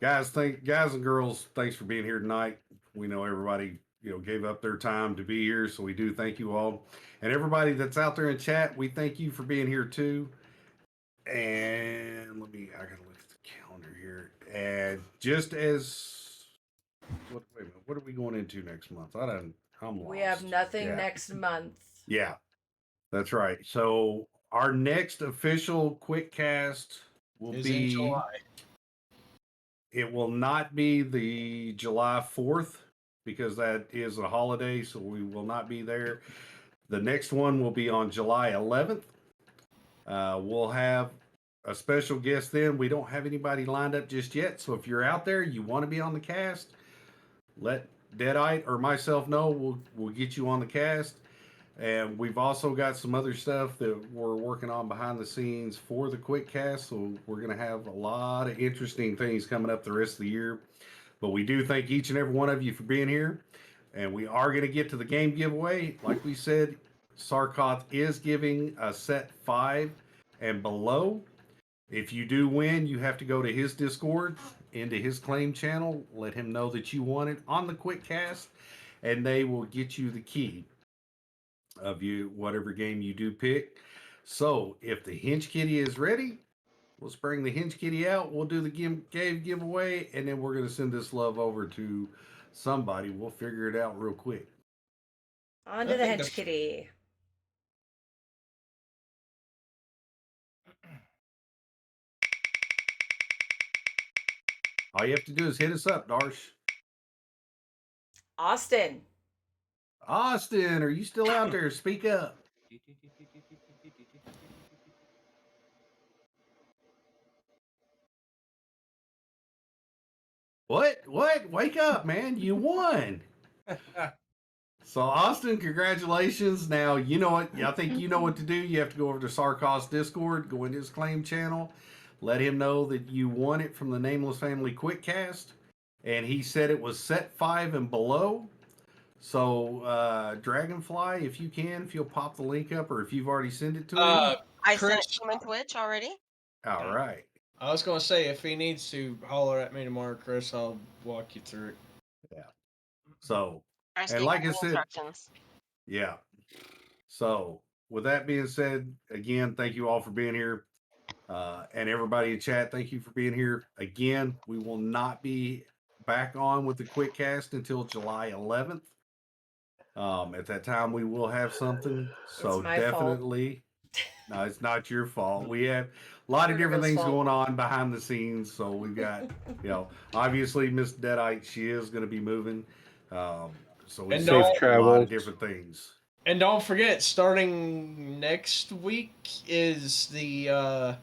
guys and girls, thanks for being here tonight. We know everybody, gave up their time to be here, so we do thank you all. And everybody that's out there in chat, we thank you for being here too. And I gotta look at the calendar here. And just as wait a minute, what are we going into next month? I'm lost. We have nothing Yeah. next month. Yeah, that's right. So our next official quick cast will Is be in July. It will not be the July 4th because that is a holiday, so we will not be there. The next one will be on July 11th. We'll have a special guest then. We don't have anybody lined up just yet, so if you're out there, you want to be on the cast, let Deadite or myself know. We'll get you on the cast. And we've also got some other stuff that we're working on behind the scenes for the quick cast. So we're going to have a lot of interesting things coming up the rest of the year. But we do thank each and every one of you for being here. And we are going to get to the game giveaway. Like we said, Sarkoth is giving a set 5 and below. If you do win, you have to go to his Discord, into his claim channel, let him know that you won it on the quick cast, and they will get you the key of whatever game you do pick. So if the Hinge Kitty is ready, let's bring the Hinge Kitty out. We'll do the game giveaway, and then we're going to send this love over to somebody. We'll figure it out real quick. On to the Hench Kitty. All you have to do is hit us up, Darsh. Austin. Austin, are you still out there? Speak up. What? Wake up, man. You won. So, Austin, congratulations. Now, you know what? I think you know what to do. You have to go over to Sarkos Discord, go into his claim channel, let him know that you won it from the Nameless Family Quickcast. And he said it was set 5 and below. So, Dragonfly, if you'll pop the link up, or if you've already sent it to him. I sent it to him on Twitch already. All right. I was going to say, if he needs to holler at me tomorrow, Chris, I'll walk you through it. Yeah. So, And like I said, instructions. yeah. So, with that being said, again, thank you all for being here. And everybody in chat, thank you for being here. Again, we will not be back on with the quick cast until July 11th. At that time, we will have something. So, definitely. No, it's not your fault. We have a lot of different things going on behind the scenes. So we've got, obviously Miss Deadite, she is going to be moving. So we And safe don't- a lot travel. of different things. And don't forget, starting next week is the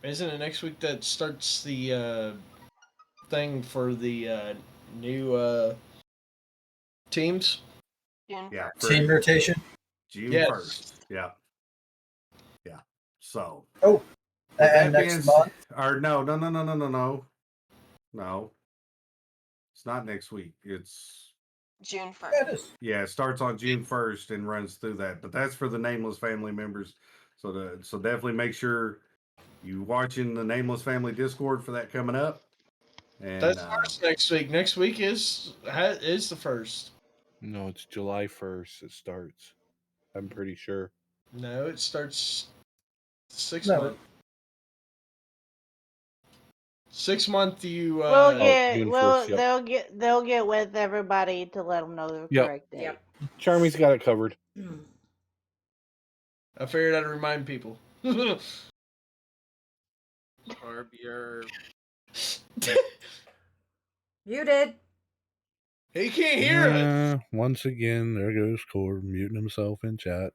isn't it next week that starts the thing for the new teams? June Yeah, 1st. for Team rotation. June Yes. 1st. Yeah. Yeah. So. Oh, with that and being next month. or no. No. It's not next week. It's June 1st. Yeah, it is. yeah, it starts on June 1st and runs through that. But that's for the Nameless family members. So definitely make sure you watching the Nameless family Discord for that coming up. And That's first next week. Next week is the first. No, it's July 1st. It starts. I'm pretty sure. No, it starts 6 No. month. 6 month. You We'll June get, 1st, yep. they'll get with everybody to let them know the Yep. correct date. Yep. Charmy's got it covered. I figured I'd remind people. Or your Muted. He can't hear us. Once again, there goes Cord muting himself in chat.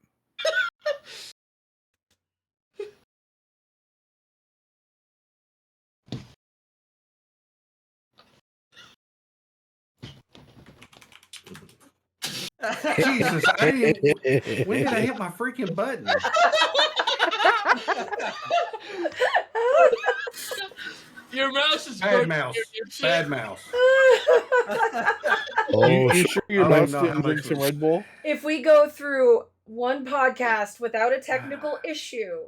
Jesus, I didn't. When did I hit my freaking button? Your mouse is Bad broken. mouse. Your shit. Bad mouse. You sure your I don't mouse know how didn't drink much some was- Red Bull? If we go through one podcast without a technical issue,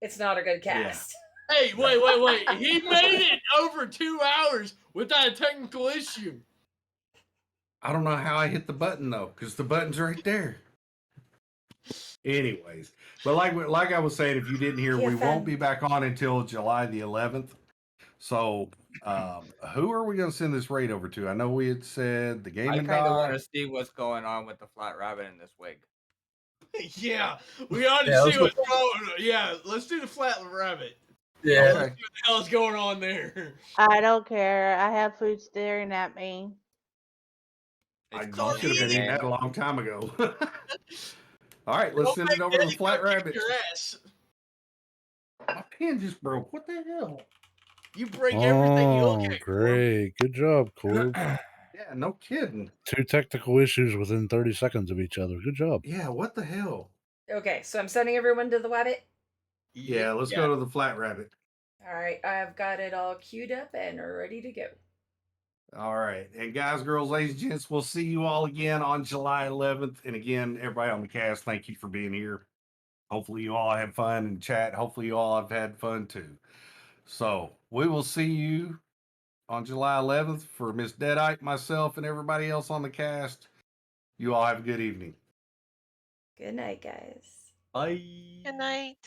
it's not a good cast. Hey, wait. He made it over 2 hours without a technical issue. I don't know how I hit the button though, because the button's right there. Anyways, but like I was saying, if you didn't hear, we won't be back on until July the 11th. So, who are we going to send this raid over to? I know we had said the I gaming kind of dog. want to see what's going on with the flat rabbit in this wig. Yeah, we ought to Yeah, see what's going on. Yeah, let's do the flat rabbit. Yeah. Let's see what the hell is going on there. I don't care. I have food staring at me. I It's you should have been eating that a long time ago. All right, let's send it over to the flat rabbit. Your ass. My pen just broke. What the hell? You break everything you look Oh, at. great. Good job, Cord. Yeah, no kidding. 2 technical issues within 30 seconds of each other. Good job. Yeah, what the hell? Okay, so I'm sending everyone to the Wabbit. Yeah, let's go to the flat rabbit. All right, I've got it all queued up and ready to go. All right. And guys, girls, ladies, and gents, we'll see you all again on July 11th. And again, everybody on the cast, thank you for being here. Hopefully you all had fun in chat. Hopefully you all have had fun too. So we will see you on July 11th. For Miss Deadite, myself, and everybody else on the cast, you all have a good evening. Good night, guys. Bye. Good night.